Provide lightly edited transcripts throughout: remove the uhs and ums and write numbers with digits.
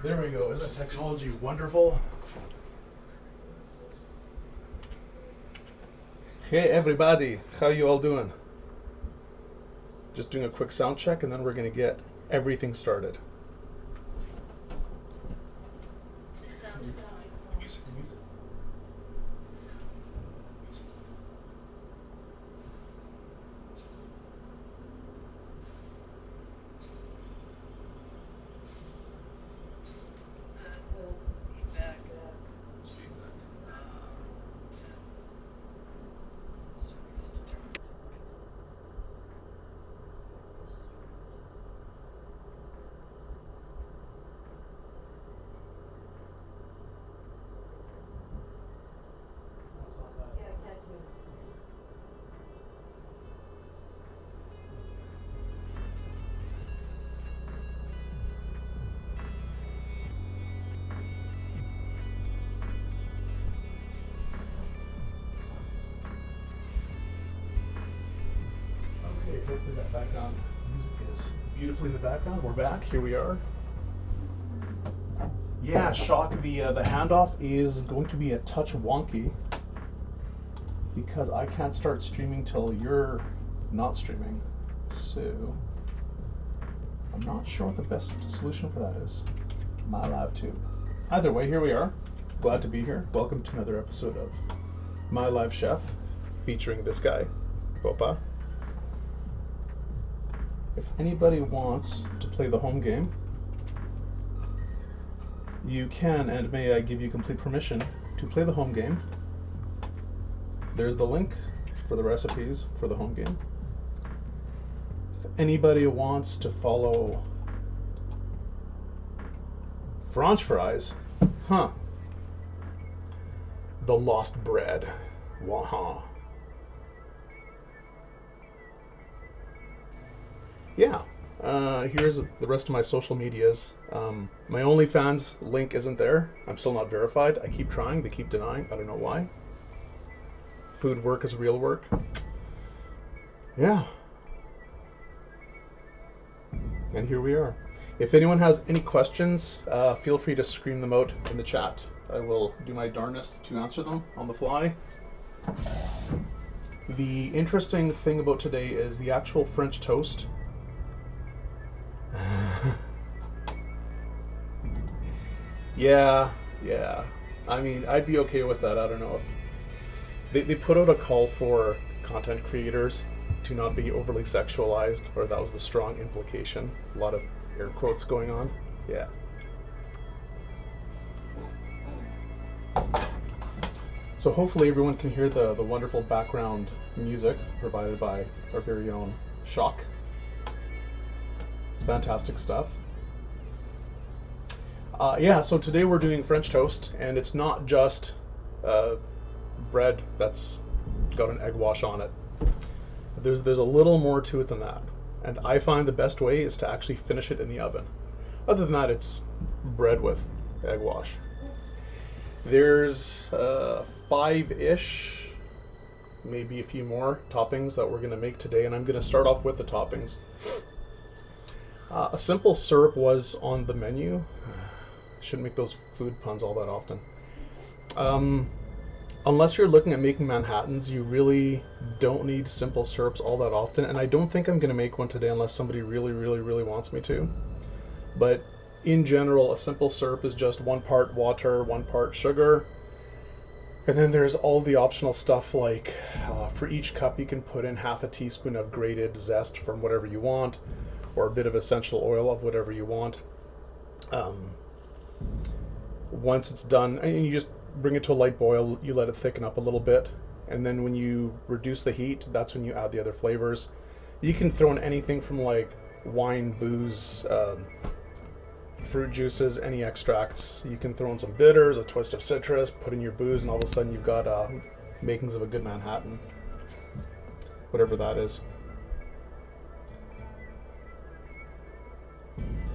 There we go. Isn't technology wonderful? Hey everybody, how you all doing? Just doing a quick sound check and then we're going to get everything started. Hopefully that background music is beautifully in the background. We're back. Here we are. Yeah, shock. The handoff is going to be a touch wonky because I can't start streaming till you're not streaming. So I'm not sure what the best solution for that is. MyLiveTube. Either way, here we are. Glad to be here. Welcome to another episode of MyLiveChef featuring this guy, Popa. If anybody wants to play the home game, you can, and may I give you complete permission to play the home game. There's the link for the recipes for the home game. If anybody wants to follow French fries, the lost bread, waha. Yeah, here's the rest of my social medias. My OnlyFans link isn't there. I'm still not verified. I keep trying, they keep denying. I don't know why. Food work is real work. Yeah. And here we are. If anyone has any questions, feel free to scream them out in the chat. I will do my darnest to answer them on the fly. The interesting thing about today is the actual French toast. Yeah. I mean, I'd be okay with that. I don't know if they put out a call for content creators to not be overly sexualized, or that was the strong implication. A lot of air quotes going on. Yeah. So hopefully everyone can hear the wonderful background music provided by our very own Shock. Fantastic stuff. Yeah, so today we're doing French toast, and it's not just bread that's got an egg wash on it. There's a little more to it than that, and I find the best way is to actually finish it in the oven. Other than that, it's bread with egg wash. There's 5-ish, maybe a few more toppings that we're going to make today, and I'm going to start off with the toppings. A simple syrup was on the menu. Shouldn't make those food puns all that often. Unless you're looking at making Manhattans, you really don't need simple syrups all that often, and I don't think I'm going to make one today unless somebody really wants me to. But in general, a simple syrup is just 1 part water, 1 part sugar, and then there's all the optional stuff like for each cup you can put in half a teaspoon of grated zest from whatever you want, or a bit of essential oil of whatever you want. Once it's done, and you just bring it to a light boil, you let it thicken up a little bit, and then when you reduce the heat, that's when you add the other flavors. You can throw in anything from like wine, booze, fruit juices, any extracts. You can throw in some bitters, a twist of citrus, put in your booze, and all of a sudden you've got makings of a good Manhattan, whatever that is.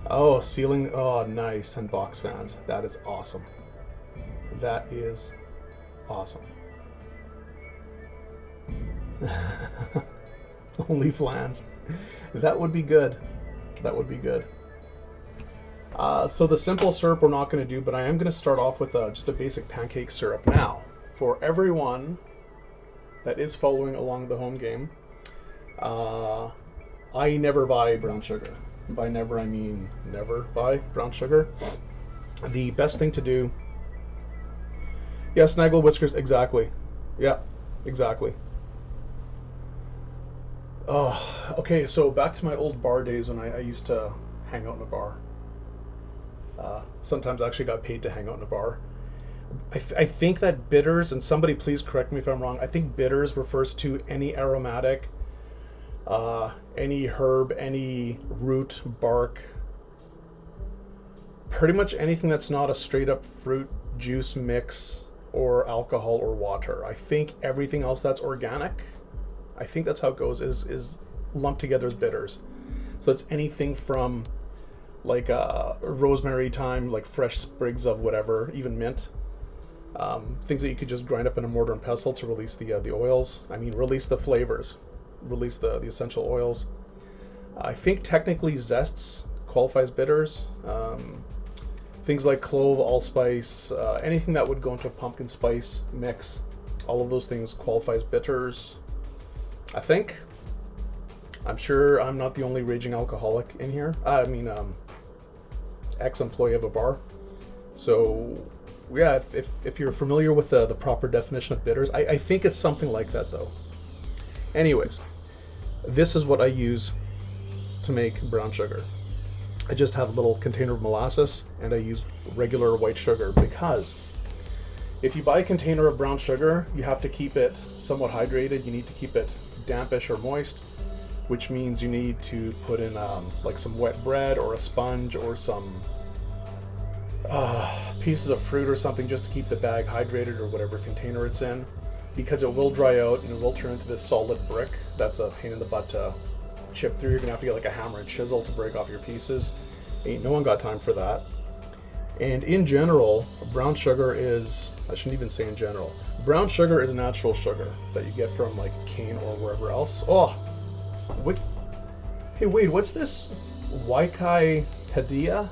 Oh, ceiling. Oh, nice. And box fans. That is awesome. That is awesome. Only flans. That would be good. That would be good. So the simple syrup we're not going to do, but I am going to start off with just a basic pancake syrup. Now, for everyone that is following along the home game, I never buy brown sugar. By never, I mean never buy brown sugar. The best thing to do... Yeah, Snaggle Whiskers, exactly. Yeah, exactly. Oh, okay, so back to my old bar days when I used to hang out in a bar. Sometimes I actually got paid to hang out in a bar. I think that bitters, and somebody please correct me if I'm wrong, I think bitters refers to any aromatic, any herb, any root, bark, pretty much anything that's not a straight up fruit juice mix or alcohol or water. I think everything else that's organic, I think that's how it goes, is lumped together as bitters. So it's anything from like rosemary, thyme, like fresh sprigs of whatever, even mint. Things that you could just grind up in a mortar and pestle to release the oils. I mean, release the flavors, release the essential oils. I think technically zests qualifies bitters. Things like clove, allspice, anything that would go into a pumpkin spice mix, all of those things qualifies bitters. I think. I'm sure I'm not the only raging alcoholic in here. I mean, ex-employee of a bar. So yeah, if you're familiar with the proper definition of bitters, I think it's something like that though. Anyways, this is what I use to make brown sugar. I just have a little container of molasses and I use regular white sugar, because if you buy a container of brown sugar, you have to keep it somewhat hydrated. You need to keep it dampish or moist, which means you need to put in like some wet bread or a sponge or some pieces of fruit or something just to keep the bag hydrated, or whatever container it's in, because it will dry out and it will turn into this solid brick that's a pain in the butt to chip through. You're gonna have to get like a hammer and chisel to break off your pieces. Ain't no one got time for that. And in general, brown sugar is, I shouldn't even say in general, brown sugar is natural sugar that you get from like cane or wherever else. Oh, hey, wait, what's this? Wikipedia.org?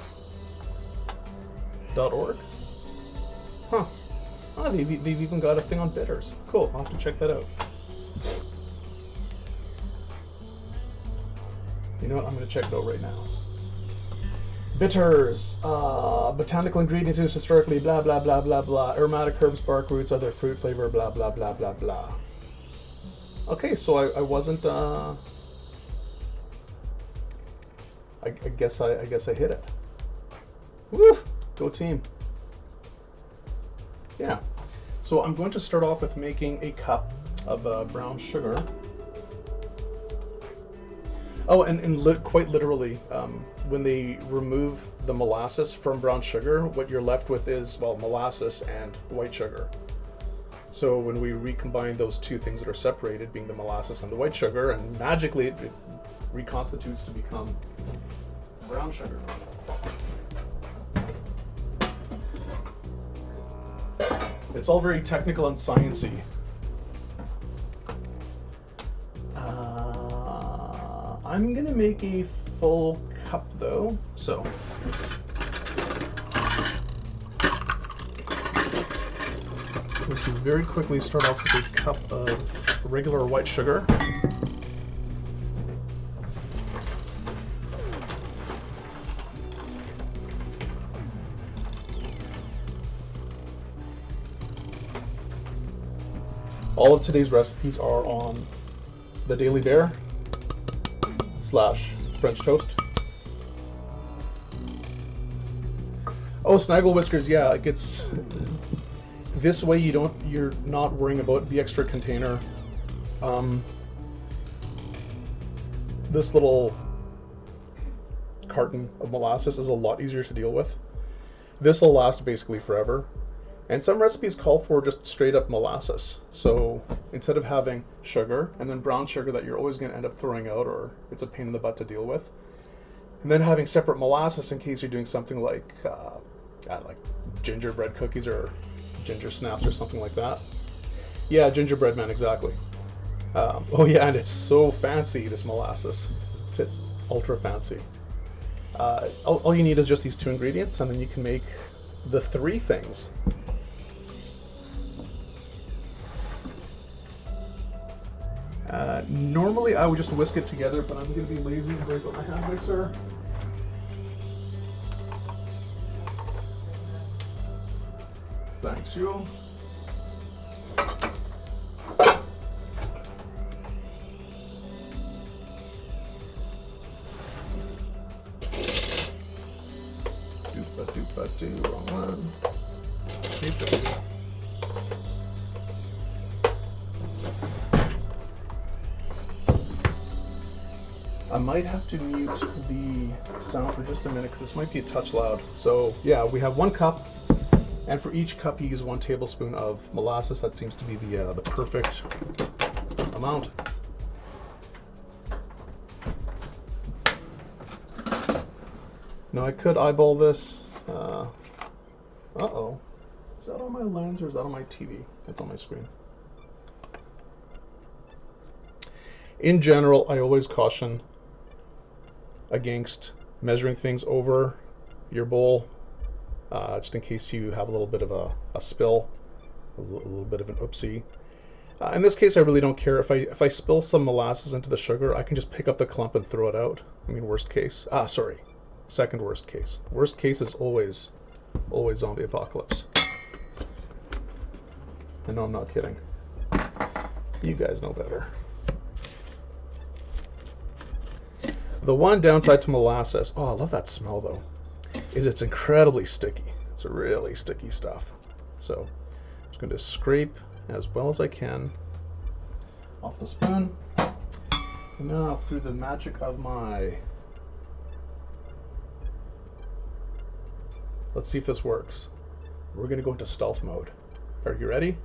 Huh. Oh, they've even got a thing on bitters. Cool, I'll have to check that out. You know what, I'm going to check it out right now. Bitters, botanical ingredients used historically, blah, blah, blah, blah, blah. Aromatic herbs, bark, roots, other fruit flavor, blah, blah, blah, blah, blah. Okay, so I wasn't, I guess I hit it. Woo! Go team. Yeah. So I'm going to start off with making a cup of brown sugar. Oh, and quite literally, when they remove the molasses from brown sugar, what you're left with is, well, molasses and white sugar. So when we recombine those two things that are separated, being the molasses and the white sugar, and magically it reconstitutes to become brown sugar. It's all very technical and sciencey. I'm gonna make a full cup though, so let's very quickly start off with a cup of regular white sugar. All of today's recipes are on the Daily Bear / French Toast. Oh, Snaggle Whiskers, yeah, like it's this way you're not worrying about the extra container. This little carton of molasses is a lot easier to deal with. This will last basically forever. And some recipes call for just straight up molasses. So instead of having sugar and then brown sugar that you're always going to end up throwing out, or it's a pain in the butt to deal with, and then having separate molasses in case you're doing something like gingerbread cookies or ginger snaps or something like that. Yeah, gingerbread man, exactly. Oh yeah, and it's so fancy, this molasses. It's ultra fancy. All you need is just these 2 ingredients, and then you can make the 3 things. Normally I would just whisk it together, but I'm going to be lazy and break out my hand mixer. Thanks, you. Wrong one. I might have to mute the sound for just a minute because this might be a touch loud. So yeah, we have 1 cup, and for each cup you use 1 tablespoon of molasses. That seems to be the perfect amount. Now I could eyeball this. Uh-oh. Is that on my lens or is that on my TV? It's on my screen. In general, I always caution against measuring things over your bowl, just in case you have a little bit of a spill, a little bit of an oopsie. In this case, I really don't care. If I spill some molasses into the sugar, I can just pick up the clump and throw it out. I mean, worst case. Sorry. Second worst case. Worst case is always zombie apocalypse. And no, I'm not kidding. You guys know better. The one downside to molasses, I love that smell though, is it's incredibly sticky. It's really sticky stuff. So I'm just going to scrape as well as I can off the spoon. And now through the magic of my... Let's see if this works. We're going to go into stealth mode. Are you ready?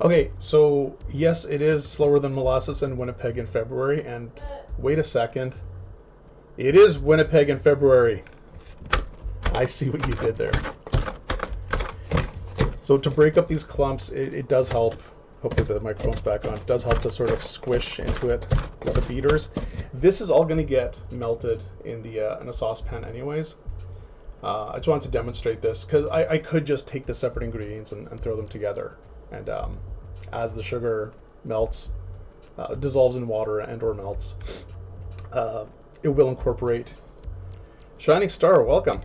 Okay, so yes, it is slower than molasses in Winnipeg in February, and wait a second, it is Winnipeg in February. I see what you did there. So to break up these clumps, it does help. Hopefully the microphone's back on. It does help to sort of squish into it with the beaters. This is all going to get melted in a saucepan anyways. I just wanted to demonstrate this because I could just take the separate ingredients and throw them together. And as the sugar melts, dissolves in water and or melts, it will incorporate. Shining Star, welcome.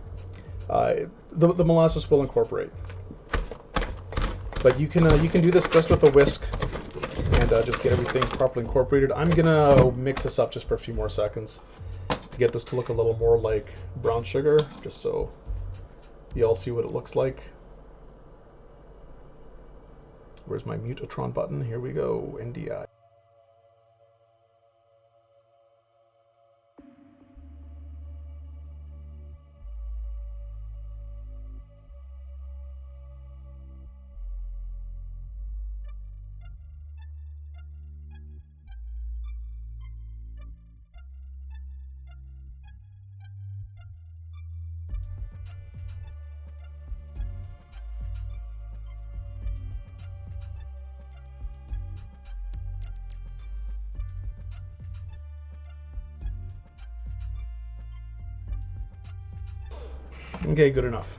The molasses will incorporate. But you can do this just with a whisk and just get everything properly incorporated. I'm gonna mix this up just for a few more seconds to get this to look a little more like brown sugar, just so you all see what it looks like. Where's my Mutatron button? Here we go, NDI. Okay, good enough.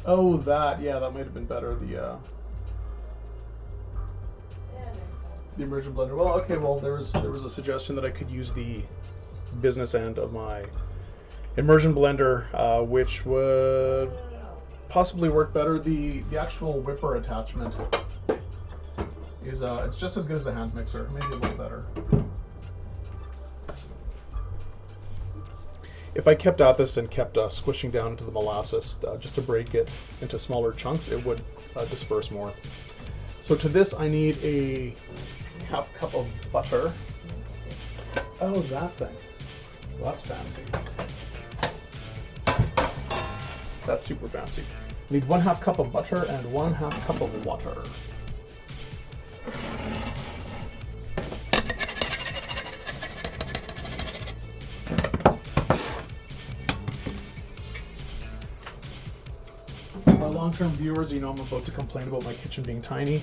Oh, that, yeah, that might have been better, the immersion blender. Well, okay, well, there was a suggestion that I could use the business end of my immersion blender, which would possibly work better. The actual whipper attachment is it's just as good as the hand mixer, maybe a little better. If I kept at this and kept squishing down into the molasses just to break it into smaller chunks, it would disperse more. So to this I need a half cup of butter. Oh, that thing. Well, that's fancy. That's super fancy. I need 1/2 cup of butter and 1/2 cup of water. For long-term viewers, you know I'm about to complain about my kitchen being tiny.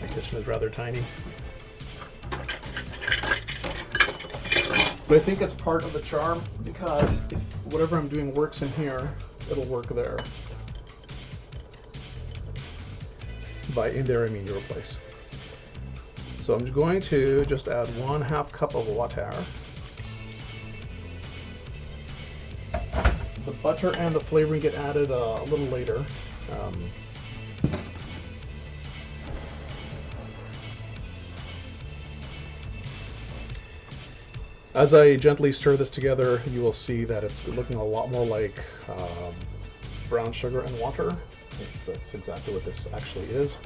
My kitchen is rather tiny. But I think it's part of the charm, because if whatever I'm doing works in here, it'll work there. By in there, I mean your place. So I'm going to just add 1/2 cup of water. The butter and the flavoring get added a little later. As I gently stir this together, you will see that it's looking a lot more like brown sugar and water. That's exactly what this actually is.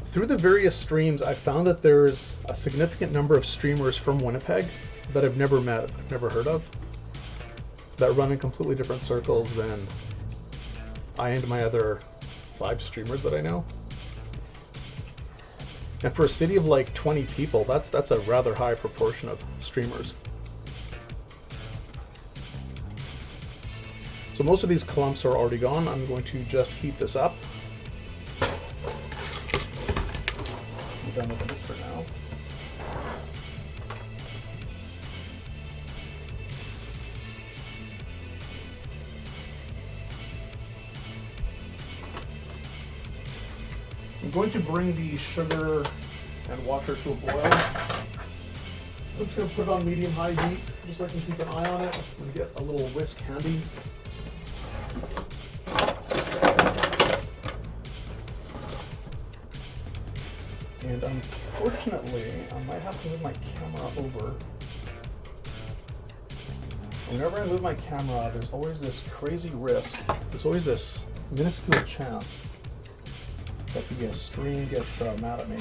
Through the various streams, I found that there's a significant number of streamers from Winnipeg that I've never met, I've never heard of, that run in completely different circles than I and my other 5 streamers that I know. And for a city of like 20 people, that's a rather high proportion of streamers. So most of these clumps are already gone. I'm going to just heat this up. I'm done with this for now. I'm going to bring the sugar and water to a boil. I'm just going to put it on medium-high heat, just so I can keep an eye on it and get a little whisk handy. And unfortunately, I might have to move my camera over. Whenever I move my camera, there's always this crazy risk. There's always this minuscule chance that the stream gets mad at me.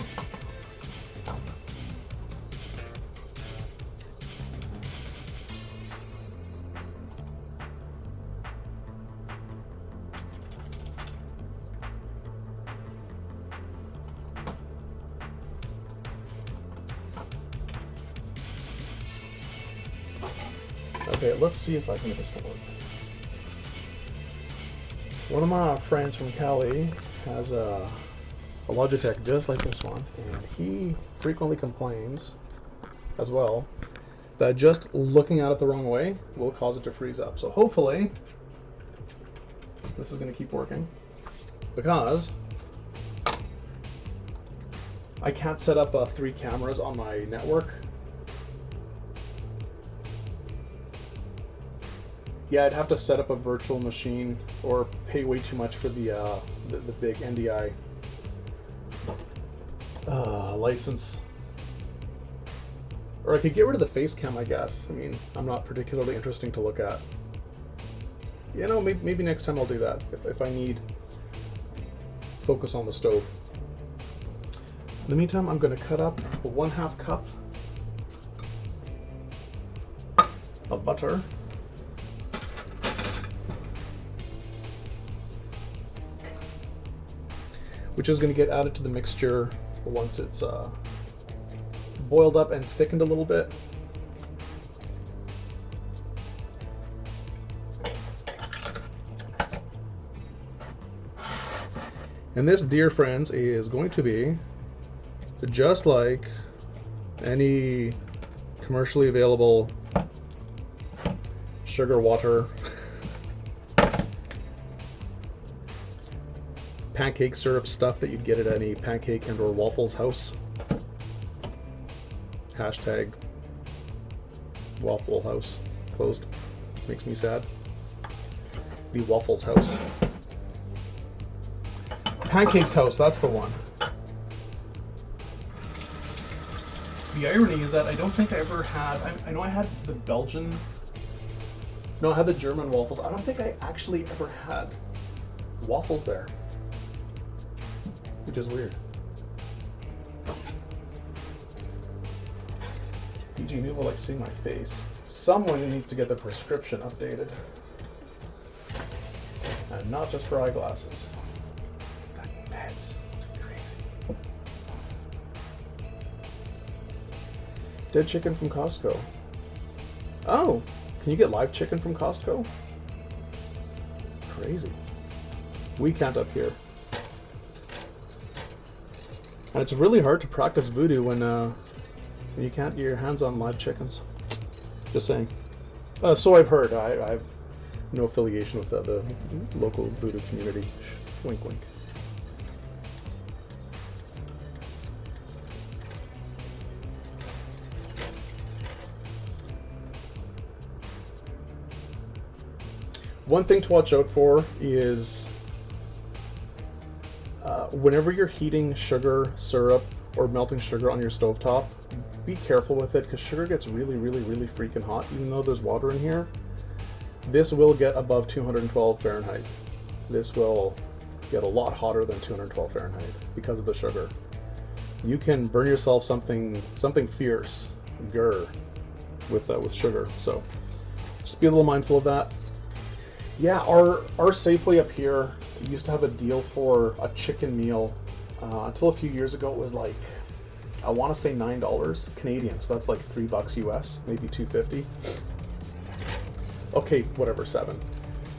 Okay, let's see if I can get this to work. One of my friends from Cali has a Logitech just like this one, and he frequently complains as well that just looking at it the wrong way will cause it to freeze up. So hopefully this is going to keep working, because I can't set up 3 cameras on my network. Yeah, I'd have to set up a virtual machine or pay way too much for the big NDI license. Or I could get rid of the face cam, I guess. I mean, I'm not particularly interesting to look at. You know, maybe next time I'll do that if I need focus on the stove. In the meantime, I'm going to cut up 1/2 cup of butter. Which is going to get added to the mixture once it's boiled up and thickened a little bit. And this, dear friends, is going to be just like any commercially available sugar water pancake syrup stuff that you'd get at any pancake and or waffles house. Hashtag Waffle House closed. Makes me sad. The Waffles House. Pancakes House, that's the one. The irony is that I don't think I ever had, I know I had the Belgian, no, I had the German waffles. I don't think I actually ever had waffles there, which is weird. PG New will like seeing my face. Someone needs to get the prescription updated. And not just for eyeglasses. Meds. It's crazy. Dead chicken from Costco. Oh, can you get live chicken from Costco? Crazy. We can't up here. And it's really hard to practice voodoo when you can't get your hands on live chickens. Just saying. So I've heard. I have no affiliation with the local voodoo community. Wink, wink. One thing to watch out for is whenever you're heating sugar, syrup, or melting sugar on your stovetop, be careful with it because sugar gets really, really, really freaking hot. Even though there's water in here, this will get above 212 Fahrenheit. This will get a lot hotter than 212 Fahrenheit because of the sugar. You can burn yourself something fierce, with sugar. So just be a little mindful of that. Yeah, our Safeway up here used to have a deal for a chicken meal. Until a few years ago, it was like, I want to say $9 Canadian, so that's like $3 US, maybe $2.50. Okay, whatever, $7.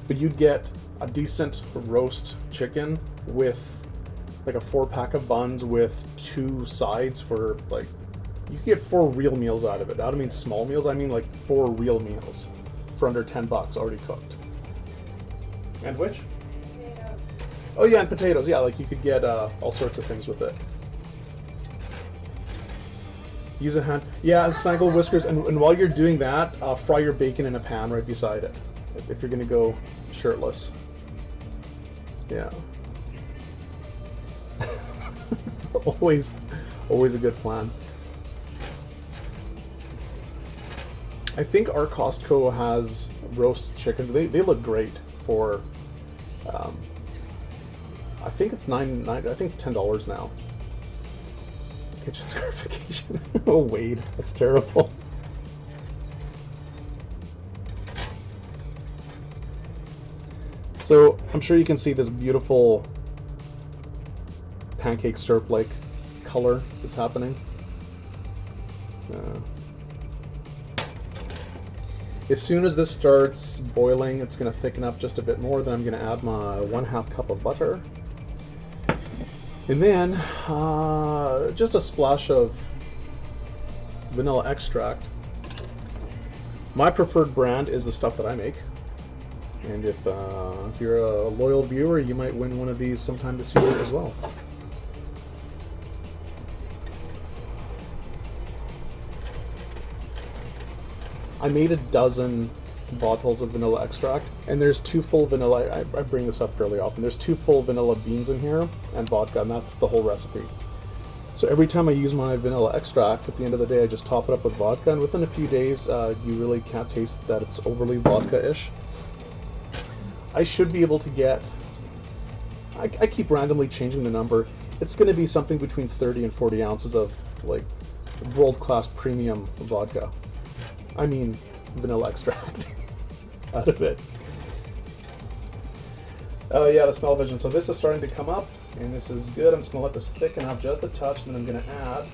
But you'd get a decent roast chicken with like a 4-pack of buns with 2 sides for like, you could get 4 real meals out of it. I don't mean small meals, I mean like 4 real meals for under $10 already cooked. And which? Potatoes. Oh yeah, and potatoes. Yeah, like you could get all sorts of things with it. Use a hand. Yeah, snaggle whiskers. And while you're doing that, fry your bacon in a pan right beside it. If you're gonna go shirtless. Yeah. always a good plan. I think our Costco has roast chickens. They look great for. I think it's I think it's $10 now. Kitchen scarification. Oh Wade, that's terrible. So I'm sure you can see this beautiful pancake syrup-like color that's happening. As soon as this starts boiling, it's going to thicken up just a bit more. Then I'm going to add my 1/2 cup of butter. And then just a splash of vanilla extract. My preferred brand is the stuff that I make. And if you're a loyal viewer, you might win one of these sometime this year as well. I made a dozen bottles of vanilla extract, and there's 2 full vanilla, I bring this up fairly often, there's 2 full vanilla beans in here and vodka, and that's the whole recipe. So every time I use my vanilla extract, at the end of the day I just top it up with vodka, and within a few days you really can't taste that it's overly vodka-ish. I should be able to get, I keep randomly changing the number, it's going to be something between 30 and 40 ounces of like world-class premium vodka. I mean vanilla extract out of it. Oh yeah, the smell vision. So this is starting to come up, and this is good. I'm just gonna let this thicken up just a touch, and then I'm gonna add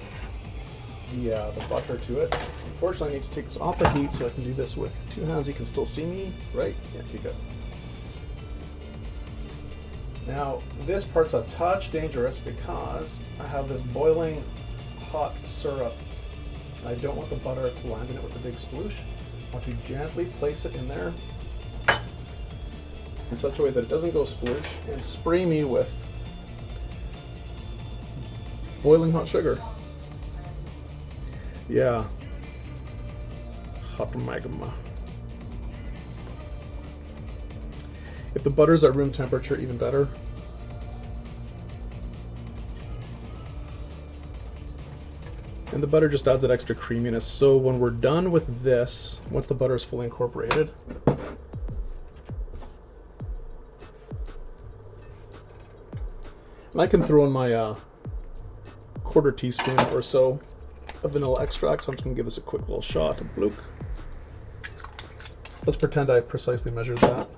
the butter to it. Unfortunately, I need to take this off the heat so I can do this with 2 hands. You can still see me, right? Yeah, okay, good. Now, this part's a touch dangerous because I have this boiling hot syrup. I don't want the butter to land in it with a big sploosh. I want to gently place it in there in such a way that it doesn't go sploosh, and spray me with Boiling hot sugar. Yeah. Hot magma. If the butter's at room temperature, even better. And the butter just adds that extra creaminess. So when we're done with this, once the butter is fully incorporated, and I can throw in my quarter teaspoon or so of vanilla extract, so I'm just going to give this a quick little shot. Bloop. Let's pretend I precisely measured that.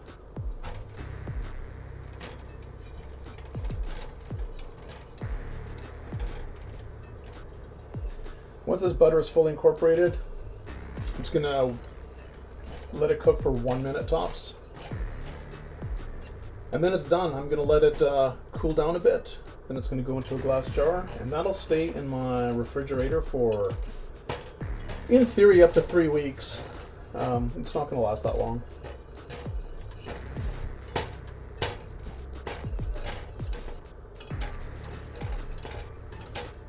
Once this butter is fully incorporated, I'm just going to let it cook for 1 minute tops. And then it's done. I'm going to let it cool down a bit. Then it's going to go into a glass jar, and that'll stay in my refrigerator for, in theory, up to 3 weeks. It's not going to last that long.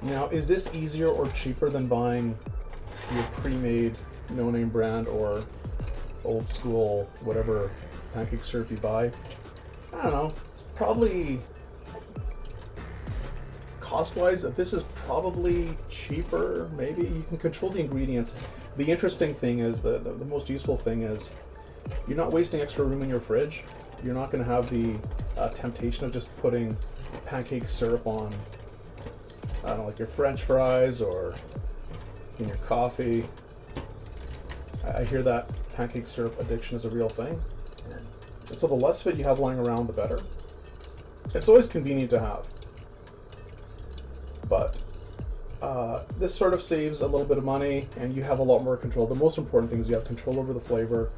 Now, is this easier or cheaper than buying your pre-made no-name brand or old school whatever pancake syrup you buy? I don't know. It's probably, cost-wise, this is probably cheaper. Maybe you can control the ingredients. The interesting thing is, the most useful thing is, you're not wasting extra room in your fridge. You're not going to have the temptation of just putting pancake syrup on, I don't know, like your French fries or in your coffee. I hear that pancake syrup addiction is a real thing. So the less of it you have lying around, the better. It's always convenient to have. But this sort of saves a little bit of money, and you have a lot more control. The most important thing is you have control over the flavor.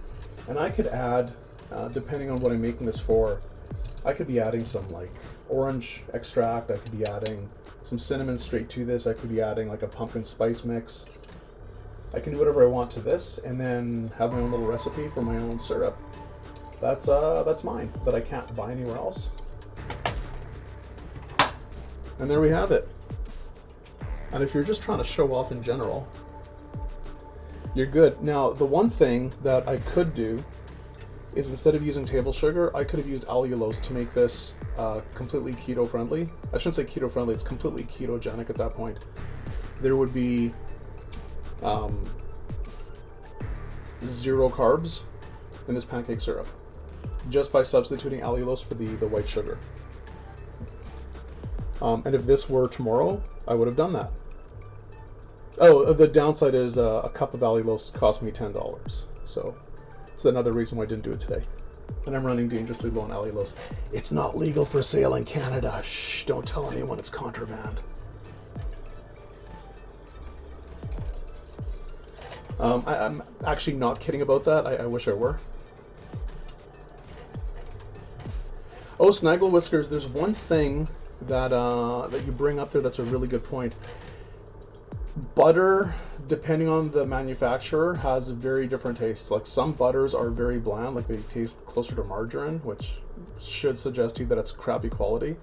And I could add, depending on what I'm making this for, I could be adding some like orange extract. I could be adding some cinnamon straight to this. I could be adding like a pumpkin spice mix. I can do whatever I want to this, and then have my own little recipe for my own syrup. That's mine, that I can't buy anywhere else. And there we have it. And if you're just trying to show off in general, you're good. Now, the one thing that I could do is, instead of using table sugar, I could have used allulose to make this completely keto friendly. I shouldn't say keto friendly, it's completely ketogenic at that point. There would be 0 carbs in this pancake syrup, just by substituting allulose for the white sugar. And if this were tomorrow, I would have done that. Oh, the downside is a cup of allulose cost me $10. So it's another reason why I didn't do it today. And I'm running dangerously low on allulose. It's not legal for sale in Canada. Shh, don't tell anyone, it's contraband. I'm actually not kidding about that. I wish I were. Oh, Snaggle Whiskers, there's one thing that that you bring up there that's a really good point. Butter, depending on the manufacturer, has very different tastes. Like, some butters are very bland, like they taste closer to margarine, which should suggest to you that it's crappy quality.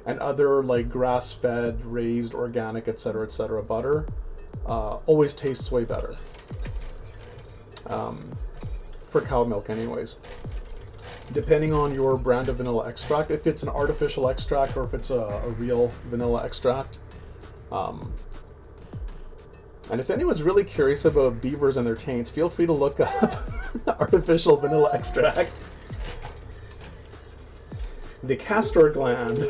And other, like grass-fed, raised, organic, etc., butter always tastes way better. For cow milk anyways. Depending on your brand of vanilla extract, if it's an artificial extract or if it's a real vanilla extract. And if anyone's really curious about beavers and their taints, feel free to look up artificial vanilla extract. The castor gland.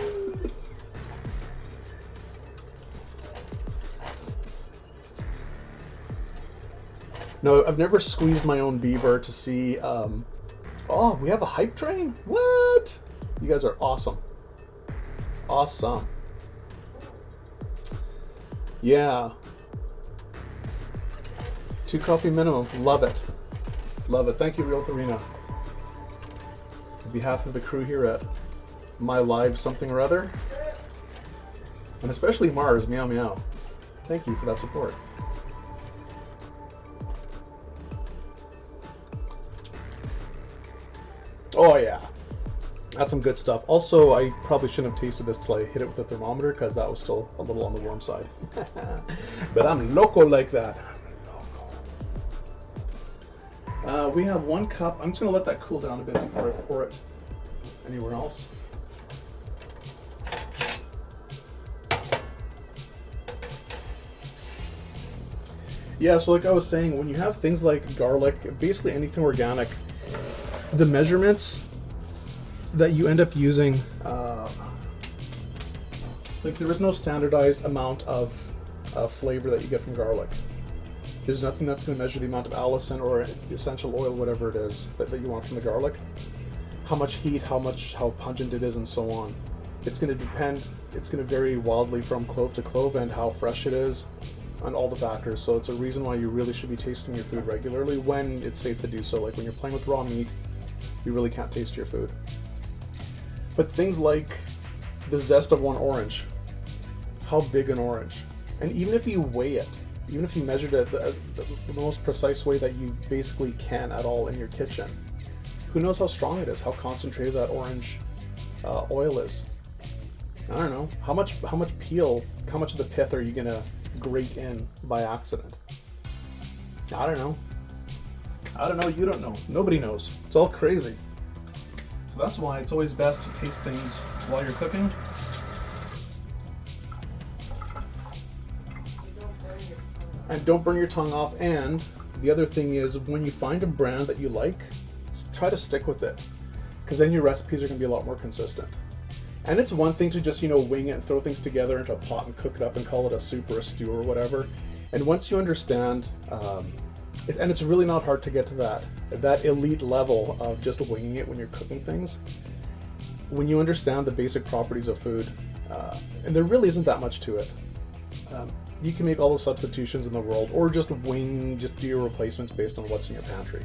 No, I've never squeezed my own beaver to see. Oh, we have a hype train? What? You guys are awesome. Awesome. Yeah. 2 coffee minimum. Love it. Love it. Thank you, Real Arena. On behalf of the crew here at My Live something or other, and especially Mars, meow meow. Thank you for that support. Oh yeah, That's some good stuff. Also, I probably shouldn't have tasted this till I hit it with the thermometer, because that was still a little on the warm side. But I'm loco like that. We have 1 cup. I'm just going to let that cool down a bit before I pour it anywhere else. Yeah, so like I was saying, when you have things like garlic, basically anything organic, the measurements that you end up using, like there is no standardized amount of flavor that you get from garlic. There's nothing that's going to measure the amount of allicin or essential oil, whatever it is that you want from the garlic. How much heat, how pungent it is, and so on. It's going to depend, it's going to vary wildly from clove to clove and how fresh it is, and all the factors. So it's a reason why you really should be tasting your food regularly when it's safe to do so. Like when you're playing with raw meat, you really can't taste your food. But things like the zest of one orange, how big an orange, and even if you weigh it, even if you measured it the most precise way that you basically can at all in your kitchen, who knows how strong it is, how concentrated that orange oil is. I don't know, how much peel, how much of the pith are you gonna grate in by accident? I don't know, you don't know, nobody knows. It's all crazy. So that's why it's always best to taste things while you're cooking. And don't burn your tongue off. And the other thing is, when you find a brand that you like, try to stick with it, because then your recipes are going to be a lot more consistent. And it's one thing to just, wing it and throw things together into a pot and cook it up and call it a soup or a stew or whatever. And once you understand, and it's really not hard to get to that elite level of just winging it when you're cooking things. When you understand the basic properties of food, and there really isn't that much to it, you can make all the substitutions in the world, or just do your replacements based on what's in your pantry.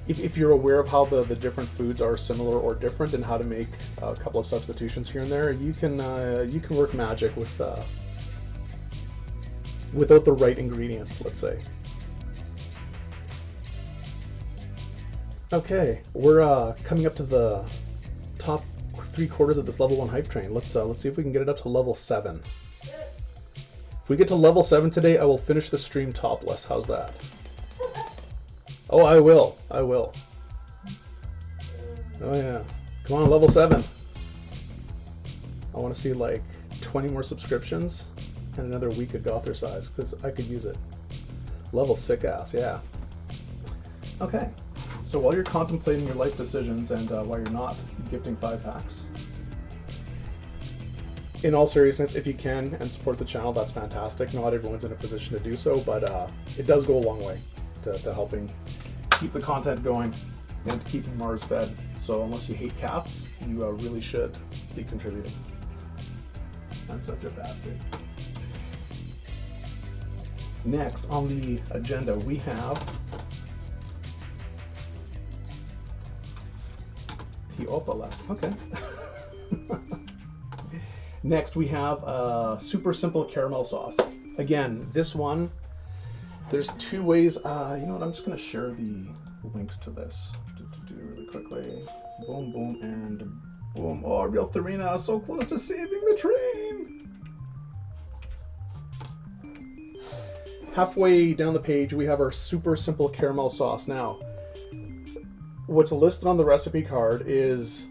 If you're aware of how the different foods are similar or different and how to make a couple of substitutions here and there, you can work magic with without the right ingredients, let's say. Okay, we're coming up to the top 3/4 of this level 1 hype train. Let's see if we can get it up to level 7. If we get to level 7 today, I will finish the stream topless. How's that? Oh, I will. Oh yeah. Come on, level 7. I want to see like 20 more subscriptions and another week of Gother size, because I could use it. Level sick ass, yeah. Okay. So while you're contemplating your life decisions and while you're not gifting 5 packs, in all seriousness, if you can and support the channel, that's fantastic. Not everyone's in a position to do so, but it does go a long way to helping keep the content going and to keeping Mars fed. So unless you hate cats, you really should be contributing. I'm such a bastard. Next on the agenda, we have Teopalas. Okay. Next, we have super simple caramel sauce. Again, this one, there's 2 ways. You know what? I'm just going to share the links to this really quickly. Boom, boom, and boom. Oh, Real Tharina, so close to saving the train. Halfway down the page, we have our super simple caramel sauce. Now, what's listed on the recipe card is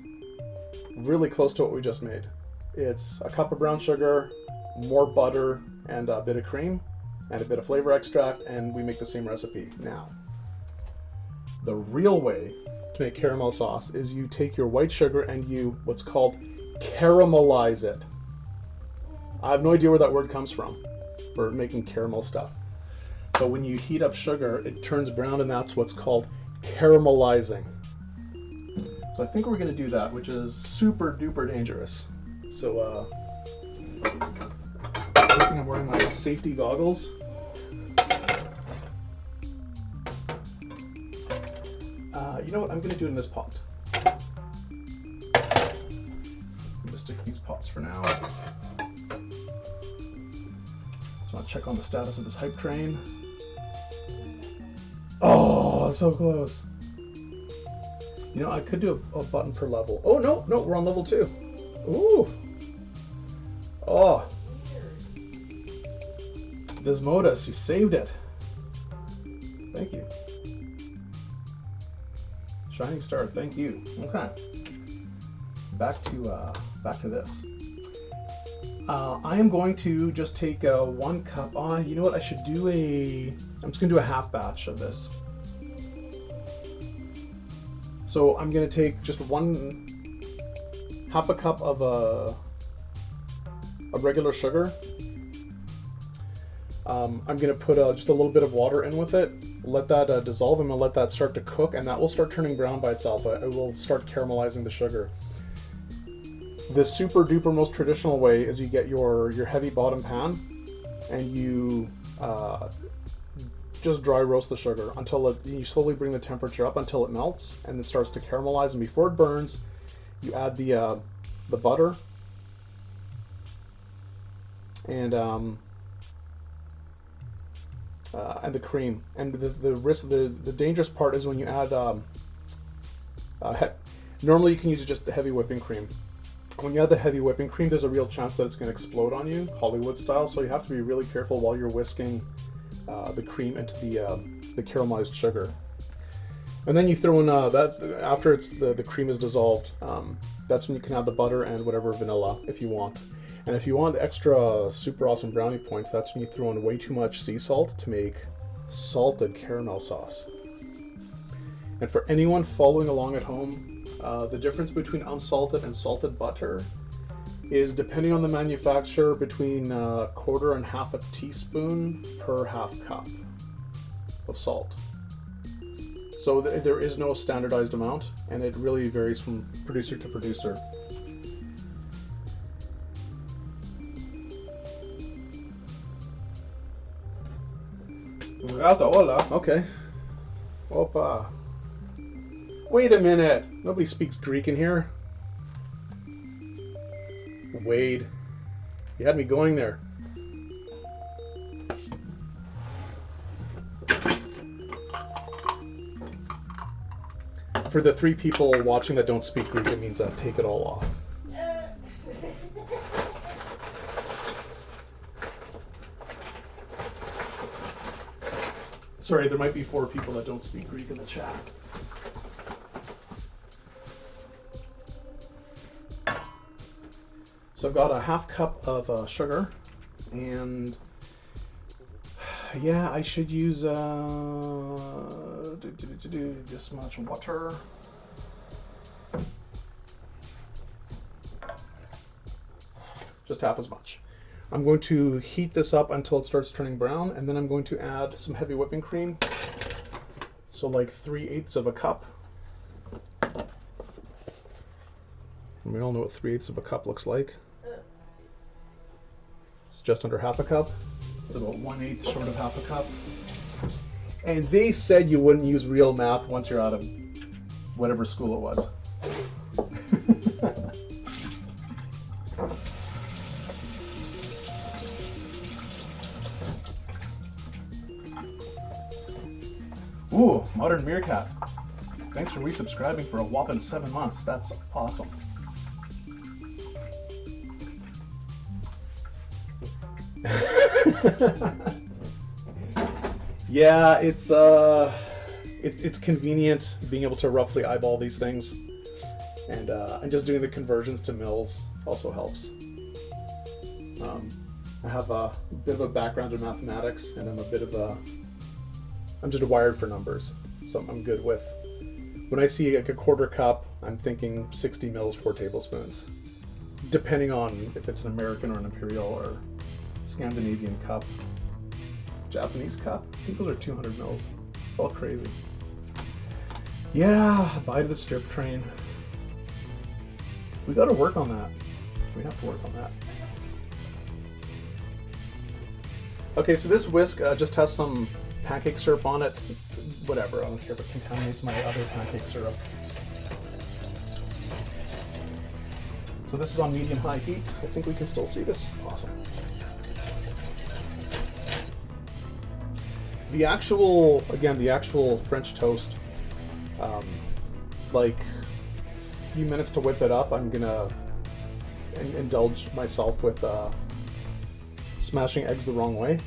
really close to what we just made. It's a cup of brown sugar, more butter, and a bit of cream, and a bit of flavor extract, and we make the same recipe. Now, the real way to make caramel sauce is you take your white sugar and you, what's called, caramelize it. I have no idea where that word comes from for making caramel stuff. But when you heat up sugar, it turns brown, and that's what's called caramelizing. So I think we're going to do that, which is super duper dangerous. So I think I'm wearing my safety goggles. You know what? I'm going to do it in this pot. I'm going to stick these pots for now. So I'll check on the status of this hype train. Oh, so close. You know, I could do a button per level. Oh, no, no, we're on level 2. Ooh. Oh. Desmodus, you saved it. Thank you. Shining Star, thank you. Okay. Back to this. I am going to just take 1 cup. You know what? I should do I'm just gonna do a half batch of this. So I'm gonna take just half a cup of regular sugar. I'm gonna put just a little bit of water in with it. Let that dissolve. I'm gonna let that start to cook, and that will start turning brown by itself. It will start caramelizing the sugar. The super duper most traditional way is you get your heavy bottom pan and you just dry roast the sugar until you slowly bring the temperature up until it melts and it starts to caramelize. And before it burns, you add the butter and the cream. And the dangerous part is when you add normally you can use just the heavy whipping cream. When you add the heavy whipping cream, there's a real chance that it's going to explode on you, Hollywood style. So you have to be really careful while you're whisking the cream into the caramelized sugar. And then you throw in that after the cream is dissolved. That's when you can add the butter and whatever vanilla if you want. And if you want extra super awesome brownie points, that's when you throw in way too much sea salt to make salted caramel sauce. And for anyone following along at home, the difference between unsalted and salted butter is, depending on the manufacturer, between 1/4 and 1/2 teaspoon per 1/2 cup of salt. So there is no standardized amount, and it really varies from producer to producer. Okay. Opa. Wait a minute. Nobody speaks Greek in here. Wade. You had me going there. For the 3 people watching that don't speak Greek, it means take it all off. Sorry, there might be 4 people that don't speak Greek in the chat. So I've got a 1/2 cup of sugar, and yeah, I should use this much water. Just half as much. I'm going to heat this up until it starts turning brown, and then I'm going to add some heavy whipping cream. So like 3/8 of a cup. We all know what 3/8 of a cup looks like. It's just under 1/2 cup. It's about 1/8 short of 1/2 cup. And they said you wouldn't use real math once you're out of whatever school it was. Ooh, Modern Meerkat. Thanks for resubscribing for a whopping 7 months. That's awesome. Yeah, it's convenient being able to roughly eyeball these things, and just doing the conversions to mils also helps. I have a bit of a background in mathematics, and I'm just wired for numbers, so I'm good with. When I see like a 1/4 cup, I'm thinking 60 mils, 4 tablespoons, depending on if it's an American or an imperial or Scandinavian cup. Japanese cup, I think those are 200 mils. It's all crazy. Yeah, bye to the strip train. We got to work on that. We have to work on that. Okay, so this whisk just has some pancake syrup on it. Whatever, I don't care if it contaminates my other pancake syrup. So this is on medium-high heat. I think we can still see this. Awesome. The actual French toast, like a few minutes to whip it up, I'm gonna indulge myself with smashing eggs the wrong way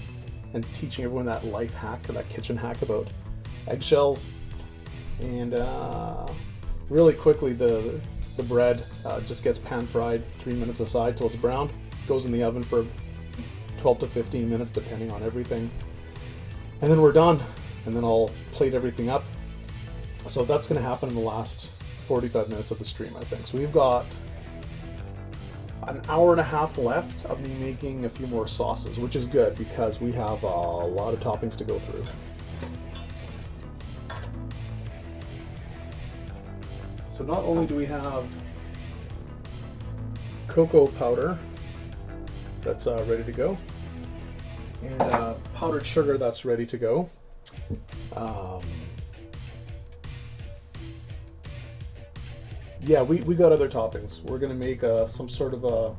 and teaching everyone that life hack, or that kitchen hack about eggshells. And really quickly, the bread just gets pan fried 3 minutes aside till it's browned. Goes in the oven for 12 to 15 minutes depending on everything, and then we're done. And then I'll plate everything up. So that's going to happen in the last 45 minutes of the stream, I think. So we've got an hour and a half left of me making a few more sauces, which is good because we have a lot of toppings to go through. So not only do we have cocoa powder that's ready to go, and powdered sugar that's ready to go. Yeah, we got other toppings. We're gonna make some sort of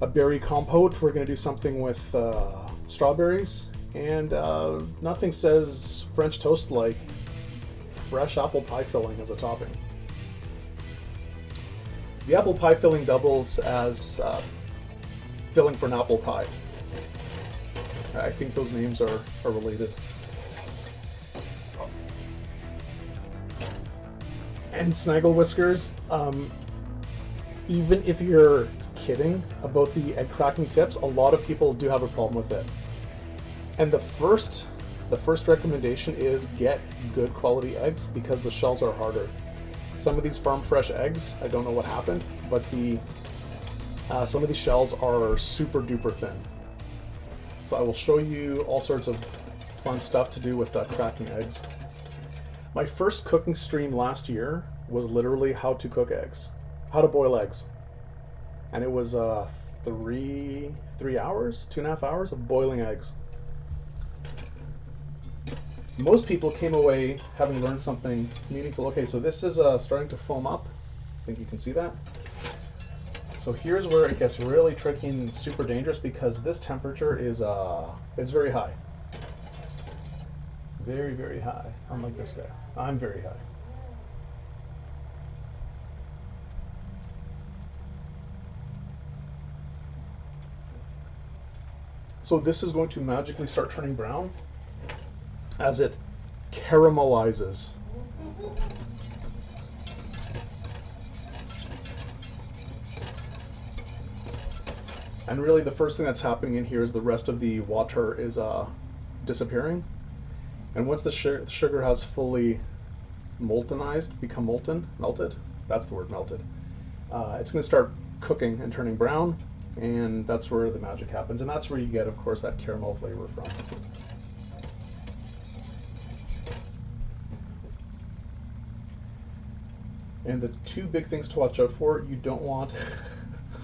a berry compote. We're gonna do something with strawberries, and nothing says French toast like fresh apple pie filling as a topping. The apple pie filling doubles as filling for an apple pie. I think those names are related. And snaggle whiskers, even if you're kidding about the egg cracking tips, a lot of people do have a problem with it. And the first recommendation is get good quality eggs because the shells are harder. Some of these farm fresh eggs, I don't know what happened, but some of these shells are super duper thin. So I will show you all sorts of fun stuff to do with cracking eggs. My first cooking stream last year was literally how to cook eggs, how to boil eggs. And it was 3 hours, 2.5 hours of boiling eggs. Most people came away having learned something meaningful. Okay, so this is starting to foam up. I think you can see that. So here's where it gets really tricky and super dangerous because this temperature is it's very high. Very, very high, unlike this guy. I'm very high. So this is going to magically start turning brown as it caramelizes. And really the first thing that's happening in here is the rest of the water is disappearing. And once the sugar has fully become melted, that's the word, melted, it's going to start cooking and turning brown, and that's where the magic happens. And that's where you get, of course, that caramel flavor from. And the two big things to watch out for, you don't want...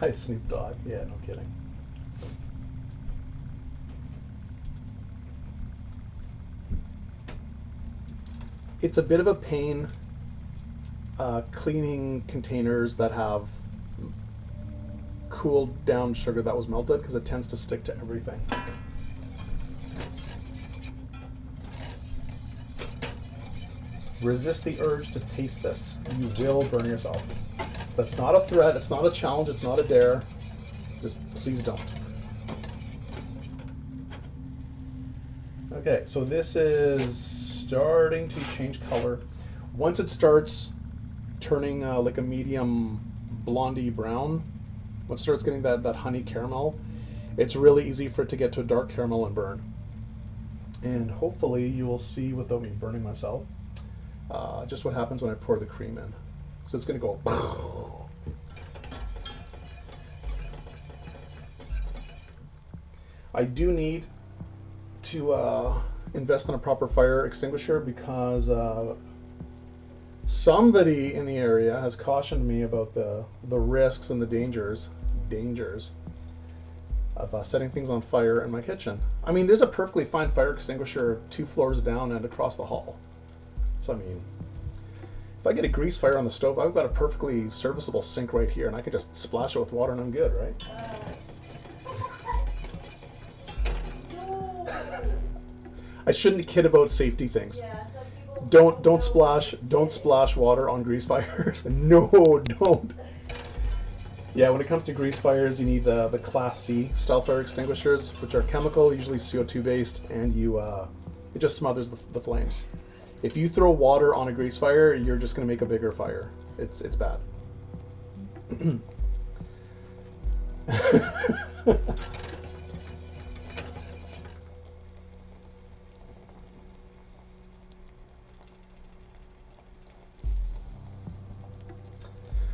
Hi, Snoop Dogg. Yeah, no kidding. It's a bit of a pain cleaning containers that have cooled down sugar that was melted because it tends to stick to everything. Resist the urge to taste this. You will burn yourself. So that's not a threat, it's not a challenge, it's not a dare. Just please don't. Okay, so this is starting to change color. Once it starts turning like a medium blondie brown, once it starts getting that honey caramel, it's really easy for it to get to a dark caramel and burn. And hopefully you will see without me burning myself just what happens when I pour the cream in. So it's going to go. I do need to invest in a proper fire extinguisher because somebody in the area has cautioned me about the risks and the dangers of setting things on fire in my kitchen. I mean, there's a perfectly fine fire extinguisher 2 floors down and across the hall. So I mean, if I get a grease fire on the stove, I've got a perfectly serviceable sink right here, and I can just splash it with water and I'm good, right? I shouldn't kid about safety things. Don't splash water on grease fires. No, don't. Yeah, when it comes to grease fires, you need the Class C style fire extinguishers, which are chemical, usually CO2 based, and it just smothers the flames. If you throw water on a grease fire, you're just going to make a bigger fire. It's bad.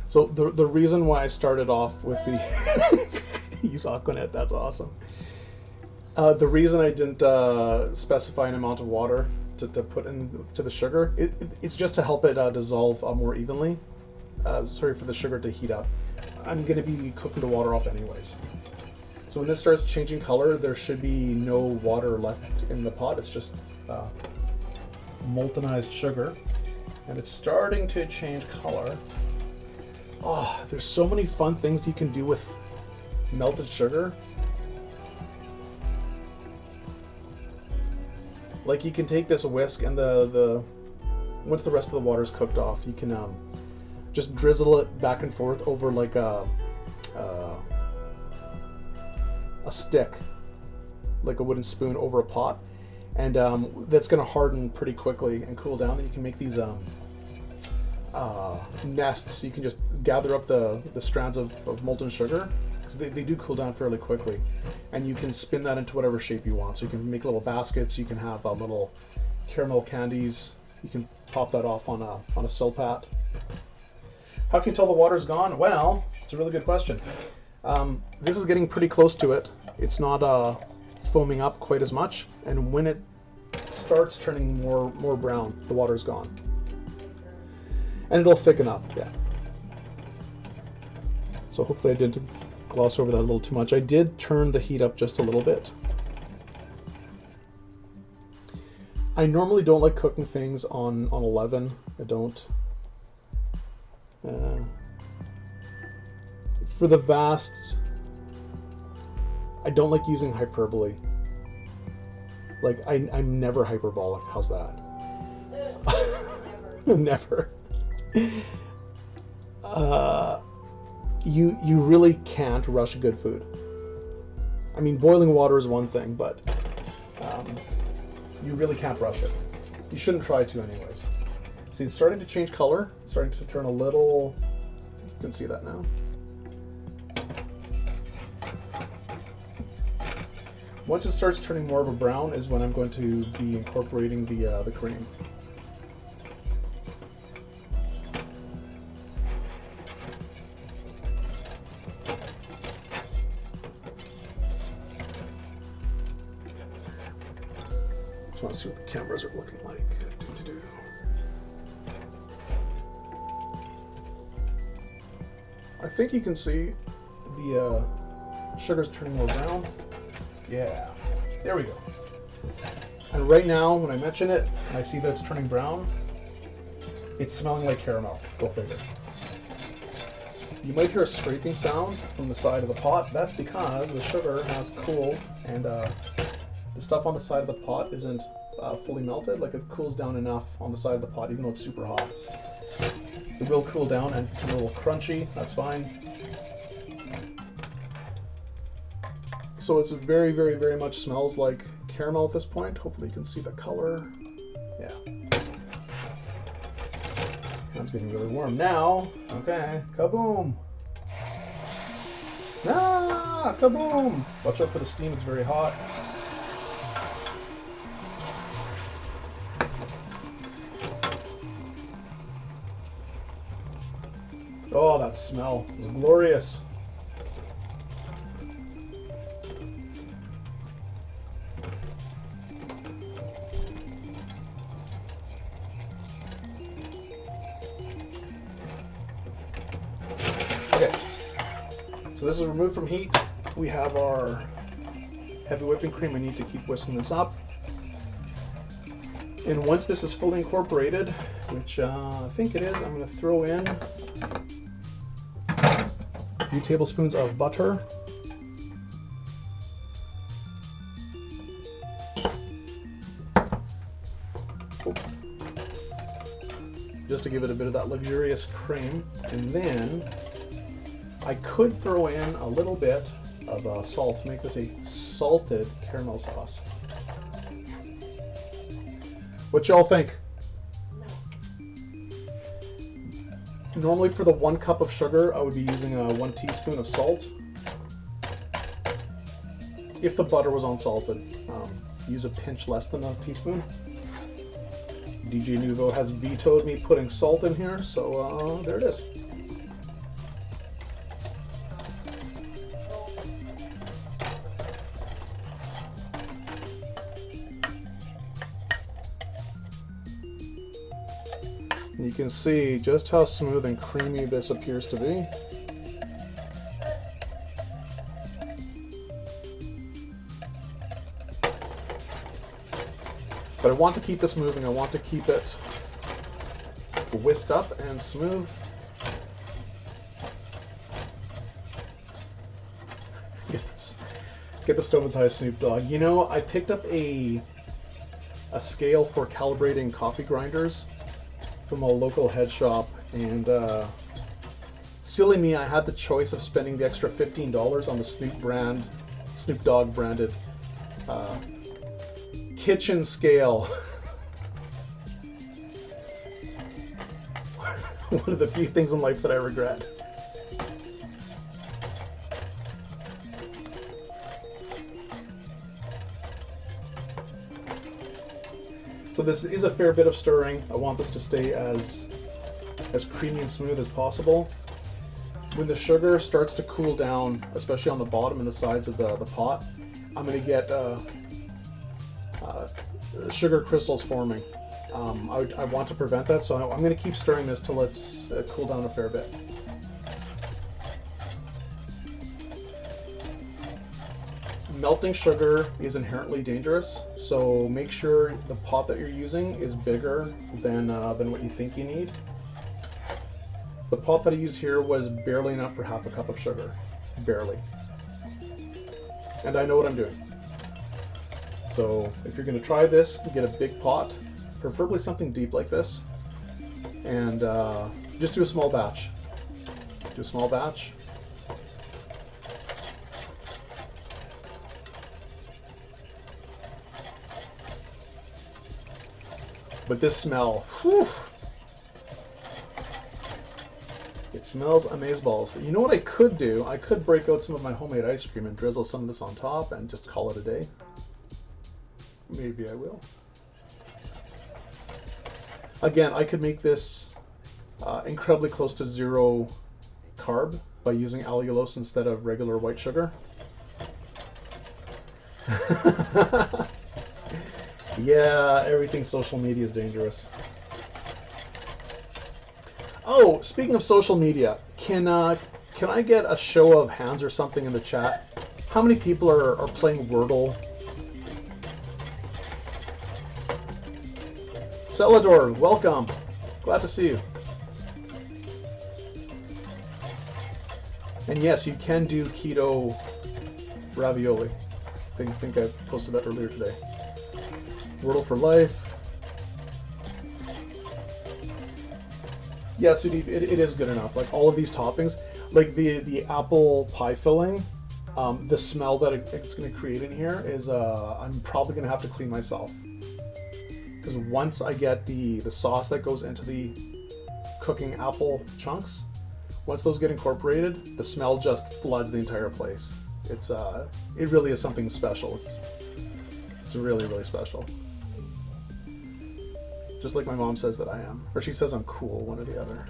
So the reason why I started off with the use Aquanet, that's awesome. The reason I didn't specify an amount of water to put into the sugar, it's just to help it dissolve more evenly. Sorry for the sugar to heat up. I'm going to be cooking the water off anyways. So when this starts changing color, there should be no water left in the pot. It's just moltenized sugar. And it's starting to change color. Oh, there's so many fun things you can do with melted sugar. Like you can take this whisk and once the rest of the water is cooked off, you can just drizzle it back and forth over like a stick, like a wooden spoon over a pot, and that's going to harden pretty quickly and cool down. And you can make these nests. You can just gather up the strands of molten sugar, because they do cool down fairly quickly, and you can spin that into whatever shape you want. So you can make little baskets, you can have little caramel candies, you can pop that off on a silpat. How can you tell the water's gone? Well, it's a really good question. This is getting pretty close to it. It's not foaming up quite as much, and when it starts turning more brown, the water's gone. And it'll thicken up, yeah. So hopefully I didn't gloss over that a little too much. I did turn the heat up just a little bit. I normally don't like cooking things on 11. I don't. For the vast, I don't like using hyperbole. Like I'm never hyperbolic. How's that? Never. You really can't rush good food. I mean, boiling water is one thing, but you really can't rush it. You shouldn't try to anyways. See, it's starting to change color, it's starting to turn a little, you can see that now. Once it starts turning more of a brown is when I'm going to be incorporating the cream. Just want to see what the cameras are looking like. I think you can see the sugar's turning more brown. Yeah, there we go. And right now, when I mention it, and I see that it's turning brown, it's smelling like caramel. Go figure. You might hear a scraping sound from the side of the pot. That's because the sugar has cooled, and the stuff on the side of the pot isn't fully melted. Like, it cools down enough on the side of the pot, even though it's super hot. It will cool down and become a little crunchy. That's fine. So it's very, very, very much smells like caramel at this point. Hopefully you can see the color. Yeah. That's getting really warm now. Okay, kaboom. Ah, kaboom. Watch out for the steam, it's very hot. Oh, that smell is glorious. Okay, so this is removed from heat. We have our heavy whipping cream. I need to keep whisking this up. And once this is fully incorporated, which I think it is, I'm going to throw in a few tablespoons of butter. just to give it a bit of that luxurious cream. And then I could throw in a little bit of salt to make this a salted caramel sauce. What y'all think? Normally for the 1 cup of sugar, I would be using 1 teaspoon of salt. If the butter was unsalted, use a pinch less than a teaspoon. DJ Nuvo has vetoed me putting salt in here, so there it is. You can see just how smooth and creamy this appears to be. But I want to keep this moving. I want to keep it whisked up and smooth. Get the stove as high as Snoop Dogg. You know, I picked up a scale for calibrating coffee grinders from a local head shop, and silly me, I had the choice of spending the extra $15 on the Snoop Dogg branded kitchen scale. One of the few things in life that I regret. So this is a fair bit of stirring. I want this to stay as creamy and smooth as possible. When the sugar starts to cool down, especially on the bottom and the sides of the pot, I'm going to get sugar crystals forming. I want to prevent that, so I'm going to keep stirring this till it's cool down a fair bit. Melting sugar is inherently dangerous, so make sure the pot that you're using is bigger than what you think you need. The pot that I use here was barely enough for half a cup of sugar, barely. And I know what I'm doing. So if you're going to try this, get a big pot, preferably something deep like this, and just do a small batch. Do a small batch. But this smell, whew, it smells amazeballs. You know what I could do? I could break out some of my homemade ice cream and drizzle some of this on top and just call it a day. Maybe I will. Again, I could make this incredibly close to 0 carb by using allulose instead of regular white sugar. Yeah, everything social media is dangerous. Oh, speaking of social media, can I get a show of hands or something in the chat? How many people are playing Wordle? Celador, welcome. Glad to see you. And yes, you can do keto ravioli. I think I posted that earlier today. Wordle for life. Yeah, Sudeep, it is good enough. Like all of these toppings, like the apple pie filling, the smell that it's going to create in here is, I'm probably going to have to clean myself. Because once I get the sauce that goes into the cooking apple chunks, once those get incorporated, the smell just floods the entire place. It really is something special. It's really, really special. Just like my mom says that I am. Or she says I'm cool, one or the other.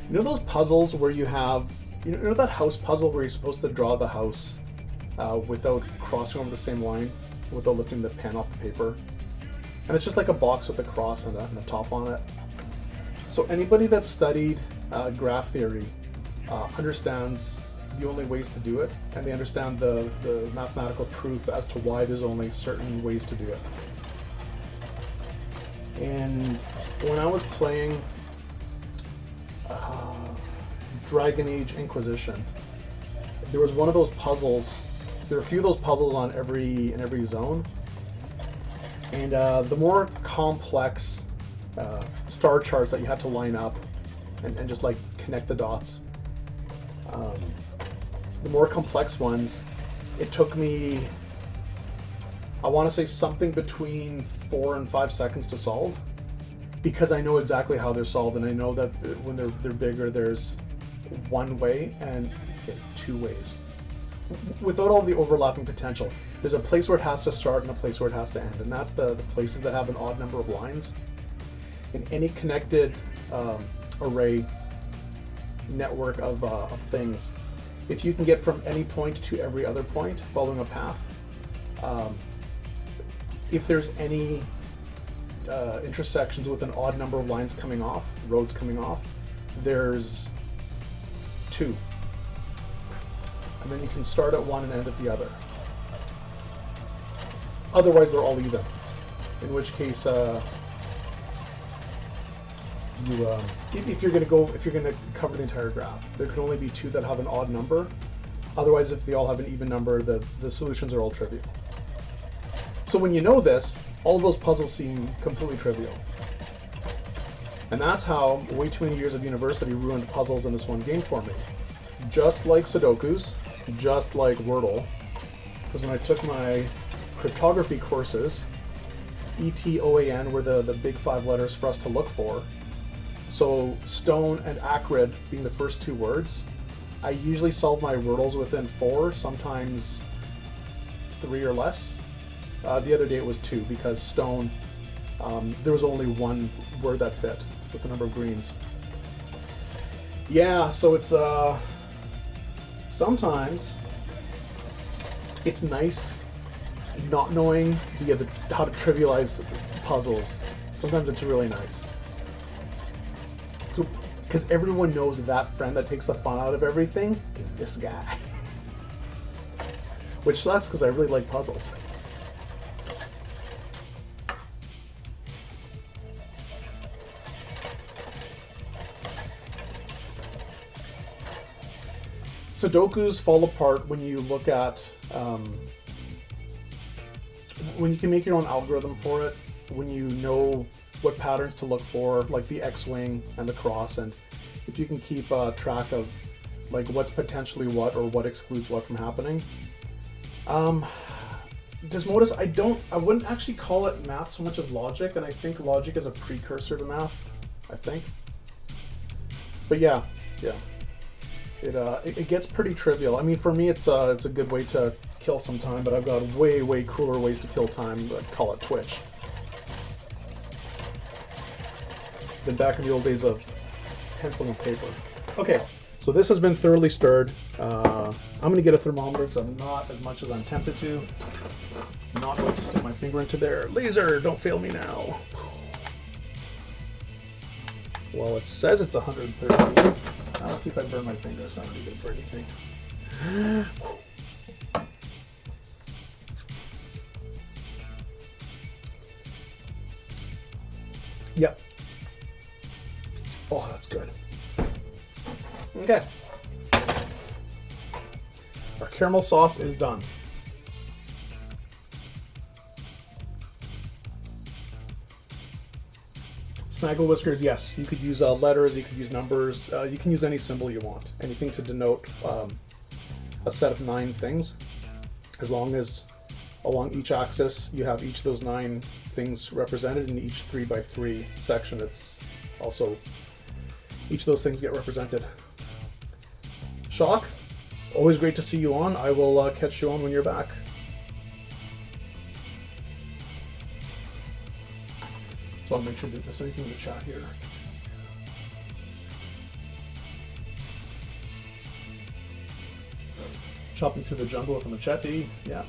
You know those puzzles where you have, you know that house puzzle where you're supposed to draw the house without crossing over the same line, without lifting the pen off the paper? And it's just like a box with a cross and a top on it. So anybody that studied graph theory understands the only ways to do it, and they understand the mathematical proof as to why there's only certain ways to do it. And when I was playing Dragon Age Inquisition, there was one of those puzzles. There are a few of those puzzles on in every zone, and the more complex star charts that you had to line up and just like connect the dots. The more complex ones, it took me, I want to say something between 4 and 5 seconds to solve, because I know exactly how they're solved, and I know that when they're bigger, there's one way and 2 ways, without all the overlapping potential. There's a place where it has to start and a place where it has to end, and that's the places that have an odd number of lines. In any connected array network of things, if you can get from any point to every other point following a path, if there's any intersections with an odd number of lines coming off, roads coming off, there's 2. And then you can start at one and end at the other. Otherwise, they're all even. In which case, if you're going to cover the entire graph, there can only be 2 that have an odd number. Otherwise, if they all have an even number, the solutions are all trivial. So when you know this, all of those puzzles seem completely trivial. And that's how way too many years of university ruined puzzles in this one game for me. Just like Sudokus, just like Wordle, because when I took my cryptography courses, ETOAN were the big 5 letters for us to look for. So stone and acrid being the first 2 words, I usually solve my Wordles within 4, sometimes 3 or less. The other day it was 2, because stone, there was only 1 word that fit with the number of greens. Yeah, so it's sometimes it's nice not knowing how to trivialize puzzles. Sometimes it's really nice. Because everyone knows that friend that takes the fun out of everything is this guy. Which sucks, because I really like puzzles. Sudokus fall apart when you look at, when you can make your own algorithm for it, when you know what patterns to look for, like the X-wing and the cross, and if you can keep track of like what's potentially what or what excludes what from happening. Desmodus, I wouldn't actually call it math so much as logic, and I think logic is a precursor to math, I think. But yeah. It gets pretty trivial. I mean, for me, it's a good way to kill some time, but I've got way cooler ways to kill time. I'd call it Twitch. Than back in the old days of pencil and paper. Okay, so this has been thoroughly stirred. I'm going to get a thermometer because I'm not as much as I'm tempted to. I'm not going to stick my finger into there. Laser, don't fail me now. Well, it says it's 130. Let's see if I burn my finger. It's not really good for anything. Yep. Oh, that's good. Okay. Our caramel sauce is done. Snaggle whiskers, yes. You could use letters, you could use numbers, you can use any symbol you want. Anything to denote a set of 9 things. As long as along each axis you have each of those 9 things represented in each 3x3 section. It's also, each of those things get represented. Shock, always great to see you on. I will catch you on when you're back. So I'll make sure that there's anything in the chat here. Chopping through the jungle with a machete, yeah.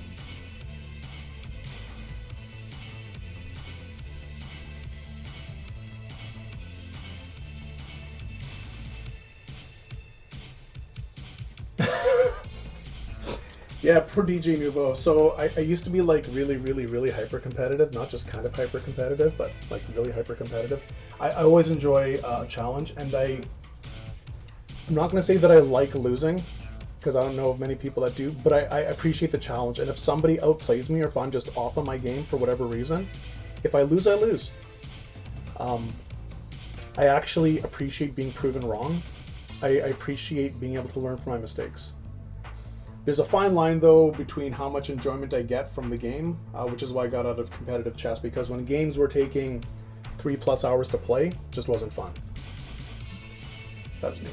Yeah, pro DJ Nouveau. So I used to be like really, really, really hyper competitive, not just kind of hyper competitive, but like really hyper competitive. I always enjoy a challenge, and I'm not going to say that I like losing, because I don't know of many people that do, but I appreciate the challenge. And if somebody outplays me, or if I'm just off on my game for whatever reason, if I lose, I lose. I actually appreciate being proven wrong. I appreciate being able to learn from my mistakes. There's a fine line, though, between how much enjoyment I get from the game, which is why I got out of competitive chess, because when games were taking 3+ hours to play, it just wasn't fun. That's me.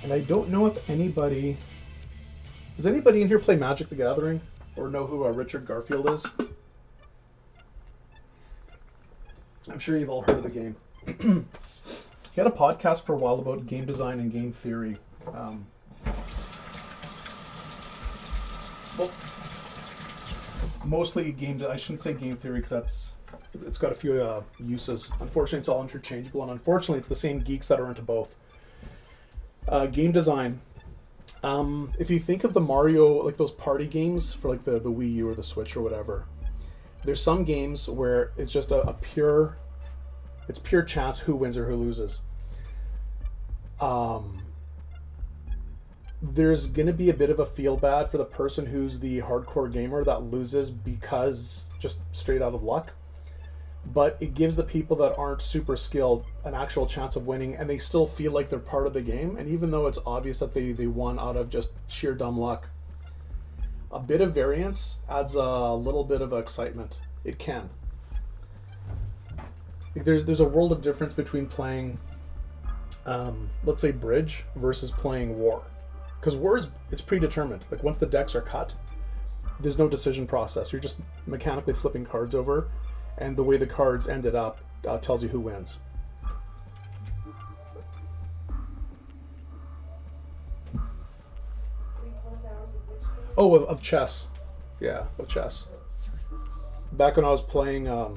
And I don't know if anybody... Does anybody in here play Magic the Gathering? Or know who Richard Garfield is? I'm sure you've all heard of the game. He had a podcast for a while about game design and game theory. Well, mostly I shouldn't say game theory, because it's got a few uses. Unfortunately, it's all interchangeable, and unfortunately, it's the same geeks that are into both. Game design. If you think of the Mario, like those party games for like the Wii U or the Switch or whatever, there's some games where it's just it's pure chance who wins or who loses. There's going to be a bit of a feel bad for the person who's the hardcore gamer that loses because just straight out of luck. But it gives the people that aren't super skilled an actual chance of winning, and they still feel like they're part of the game. And even though it's obvious that they won out of just sheer dumb luck, a bit of variance adds a little bit of excitement. It can. There's a world of difference between playing, let's say, bridge versus playing war. Because war it's predetermined. Like once the decks are cut, there's no decision process. You're just mechanically flipping cards over, and the way the cards ended up tells you who wins. Oh, of chess. Yeah, of chess. Back when I was playing, I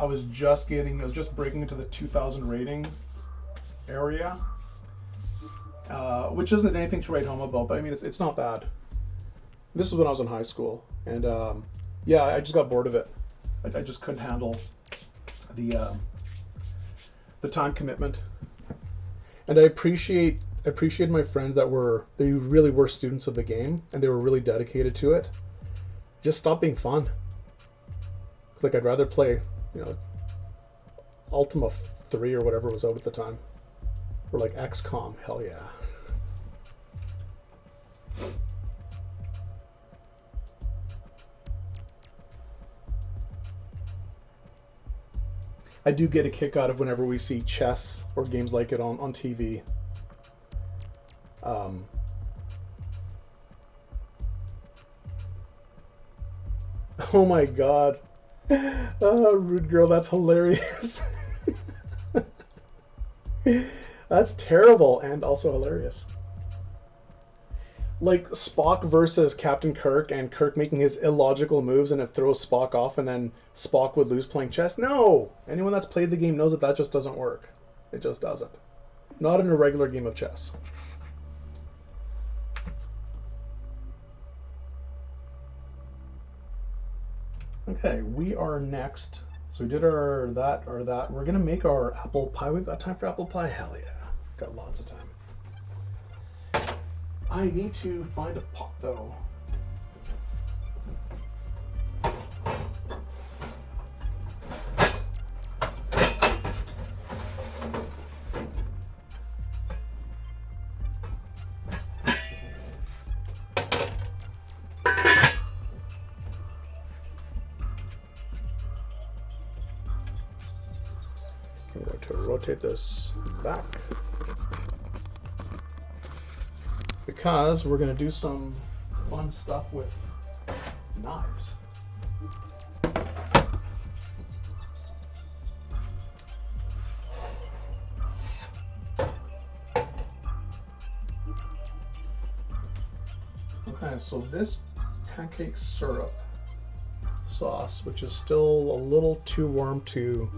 was just breaking into the 2000 rating area, which isn't anything to write home about, but I mean, it's not bad. This is when I was in high school, and yeah, I just got bored of it. I just couldn't handle the time commitment. And I appreciated my friends that they really were students of the game, and they were really dedicated to it. Just stop being fun. It's like I'd rather play, Ultima 3 or whatever was out at the time, or like XCOM. Hell yeah. I do get a kick out of whenever we see chess or games like it on TV. Oh my god. Oh, rude girl, that's hilarious. That's terrible and also hilarious. Like Spock versus Captain Kirk, and Kirk making his illogical moves, and it throws Spock off, and then Spock would lose playing chess. No! Anyone that's played the game knows that just doesn't work. It just doesn't. Not in a regular game of chess. Okay, we are next. So we did our that. We're gonna make our apple pie. We've got time for apple pie? Hell yeah. Got lots of time. I need to find a pot though. I'm going to rotate this back, because we're going to do some fun stuff with knives. Okay, so this pancake syrup sauce, which is still a little too warm to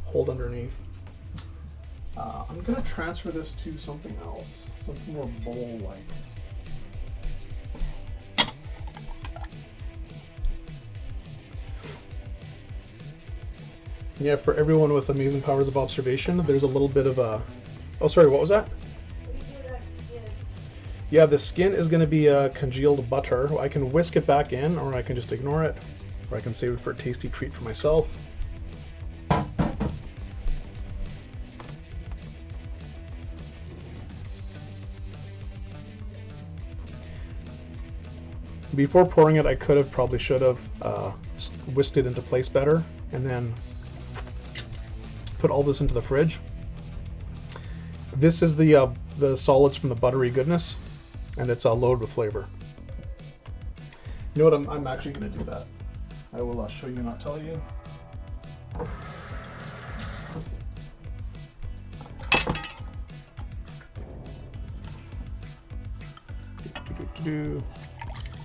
hold underneath, I'm going to transfer this to something else, something more bowl-like. Yeah, for everyone with amazing powers of observation, there's a little bit of a... Oh, sorry, what was that? Yeah, the skin is going to be congealed butter. I can whisk it back in, or I can just ignore it, or I can save it for a tasty treat for myself. Before pouring it, I should have whisked it into place better, and then put all this into the fridge. This is the solids from the buttery goodness, and it's loaded with flavor. You know what? I'm actually going to do that. I will show you, not tell you.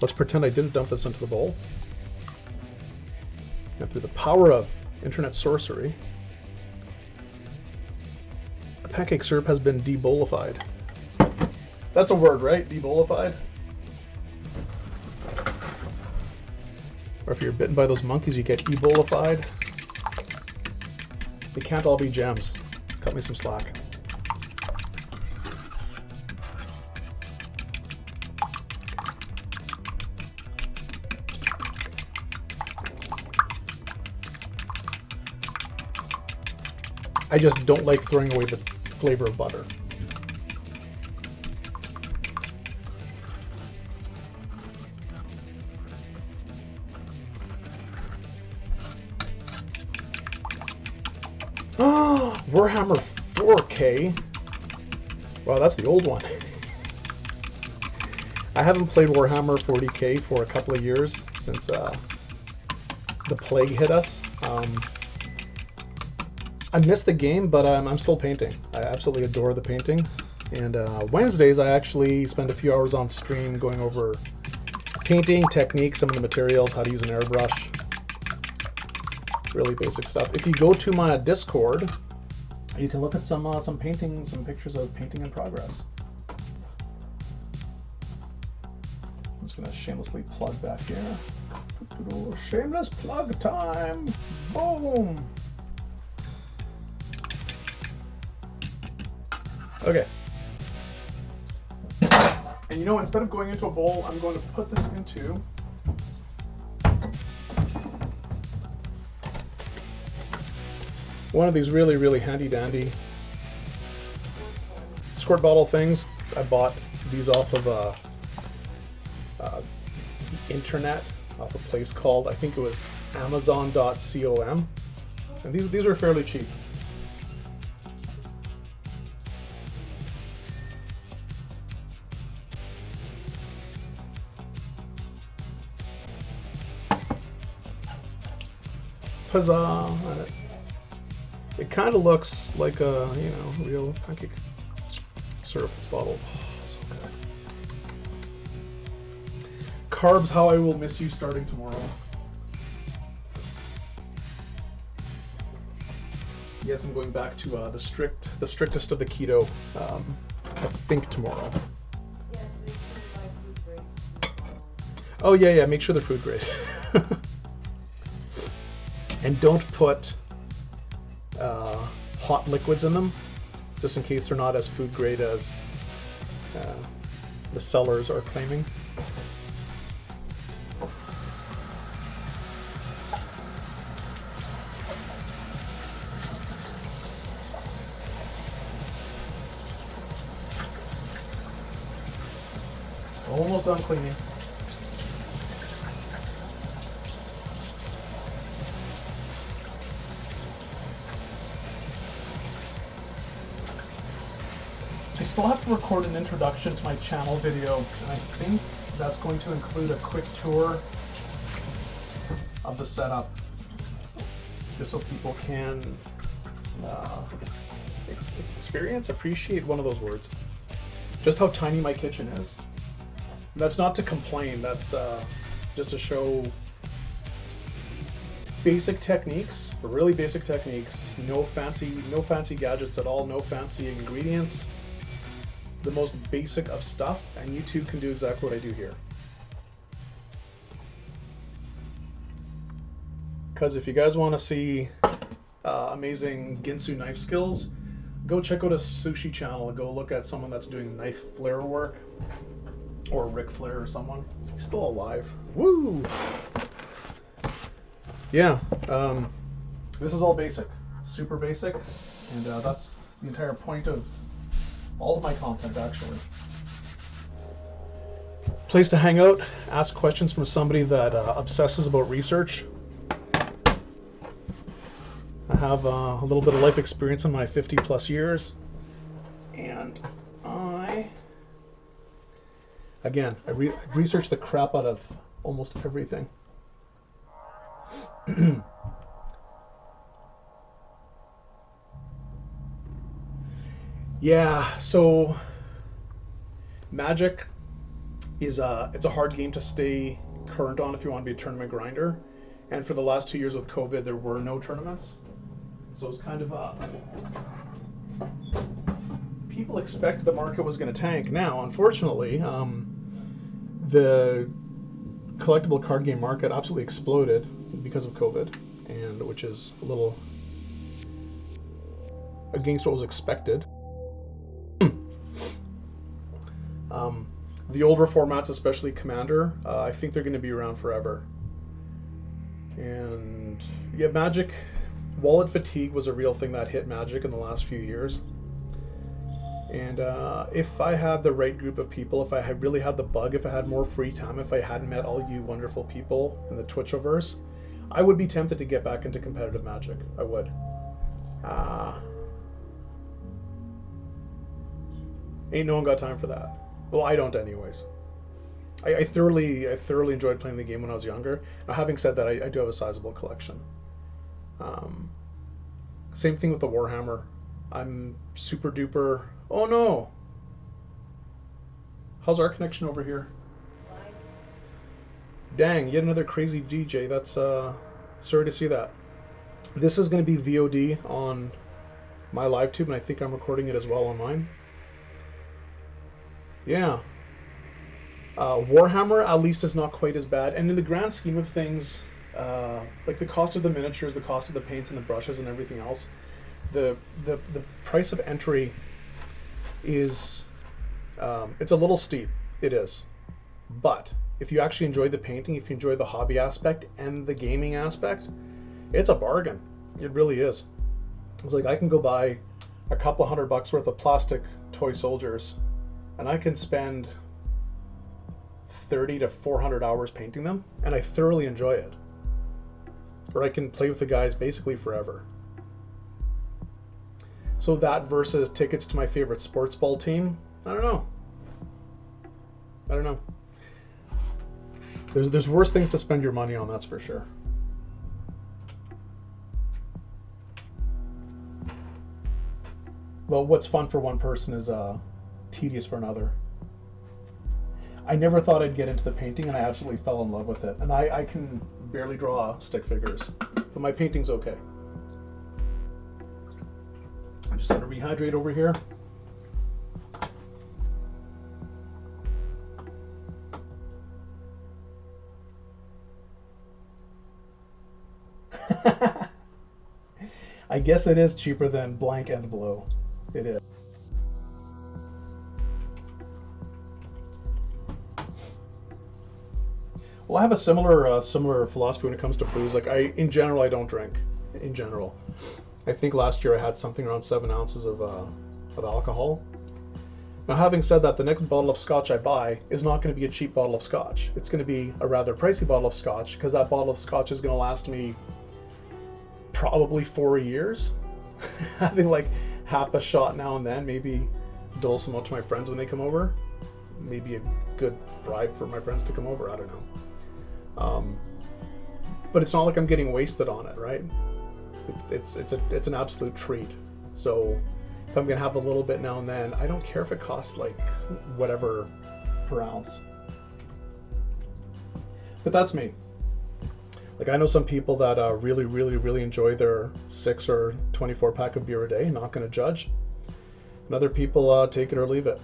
Let's pretend I didn't dump this into the bowl. And through the power of internet sorcery, the pancake syrup has been debolified. That's a word, right? Debolified? Or if you're bitten by those monkeys, you get ebolified. They can't all be gems. Cut me some slack. I just don't like throwing away the flavor of butter. Warhammer 4K. Wow, that's the old one. I haven't played Warhammer 40K for a couple of years since the plague hit us. I missed the game, but I'm still painting. I absolutely adore the painting. And Wednesdays, I actually spend a few hours on stream going over painting techniques, some of the materials, how to use an airbrush. Really basic stuff. If you go to my Discord, you can look at some paintings, some pictures of painting in progress. I'm just gonna shamelessly plug back here. Shameless plug time. Boom. Okay. And you know, instead of going into a bowl, I'm going to put this into one of these really, really handy dandy squirt bottle things. I bought these off of the internet, off a place called, I think it was Amazon.com. And these are fairly cheap. Huzzah! It kind of looks like a, you know, real pancake syrup bottle. Oh, so good. Carbs, how I will miss you starting tomorrow. Yes, I'm going back to the strictest of the keto. I think tomorrow. Yeah, make sure you buy food grades. Oh yeah, make sure they're food grade. And don't put hot liquids in them, just in case they're not as food grade as the sellers are claiming. Almost done cleaning. I still have to record an introduction to my channel video, and I think that's going to include a quick tour of the setup, just so people can appreciate one of those words, just how tiny my kitchen is. And that's not to complain, that's just to show basic techniques, really basic techniques. No fancy gadgets at all. No fancy ingredients. The most basic of stuff, and you too can do exactly what I do here. Because if you guys want to see amazing Ginsu knife skills, go check out a sushi channel. Go look at someone that's doing knife flare work, or Ric Flair or someone. He's still alive. Woo! Yeah, this is all basic, super basic, and that's the entire point of all of my content, actually. Place to hang out, ask questions from somebody that obsesses about research. I have a little bit of life experience in my 50 plus years, and I research the crap out of almost everything. Yeah, so Magic is it's a hard game to stay current on if you want to be a tournament grinder. And for the last 2 years with COVID, there were no tournaments. So it's kind of people expect the market was going to tank. Now, unfortunately, the collectible card game market absolutely exploded because of COVID, and which is a little against what was expected. The older formats, especially Commander, I think they're going to be around forever. And yeah, Magic, wallet fatigue was a real thing that hit Magic in the last few years. And if I had the right group of people, if I had really had the bug, if I had more free time, if I hadn't met all you wonderful people in the Twitchiverse, I would be tempted to get back into competitive Magic. I would. Ain't no one got time for that. Well, I don't anyways. I thoroughly enjoyed playing the game when I was younger. Now, having said that, I do have a sizable collection. Same thing with the Warhammer. I'm super duper... Oh no! How's our connection over here? Dang, yet another crazy DJ. That's, sorry to see that. This is going to be VOD on my LiveTube, and I think I'm recording it as well on mine. Yeah. Warhammer, at least, is not quite as bad. And in the grand scheme of things, like the cost of the miniatures, the cost of the paints and the brushes and everything else, the price of entry is, it's a little steep. It is. But if you actually enjoy the painting, if you enjoy the hobby aspect and the gaming aspect, it's a bargain. It really is. It's like I can go buy a couple $100 worth of plastic toy soldiers, and I can spend 30 to 400 hours painting them, and I thoroughly enjoy it. Or I can play with the guys basically forever. So that versus tickets to my favorite sports ball team, I don't know. There's worse things to spend your money on, that's for sure. Well, what's fun for one person is tedious for another. I never thought I'd get into the painting, and I absolutely fell in love with it. And I can barely draw stick figures, but my painting's okay. I'm just gonna rehydrate over here. I guess it is cheaper than blank and blow. It is. Well, I have a similar philosophy when it comes to booze. Like in general, I don't drink. In general, I think last year I had something around 7 ounces of alcohol. Now, having said that, the next bottle of scotch I buy is not going to be a cheap bottle of scotch. It's going to be a rather pricey bottle of scotch, because that bottle of scotch is going to last me probably 4 years. Having like half a shot now and then, maybe dole some out to my friends when they come over. Maybe a good bribe for my friends to come over, I don't know. But it's not like I'm getting wasted on it, right? It's an absolute treat. So if I'm gonna have a little bit now and then, I don't care if it costs like whatever per ounce. But that's me. Like I know some people that really enjoy their 6 or 24 pack of beer a day. Not going to judge. And other people take it or leave it.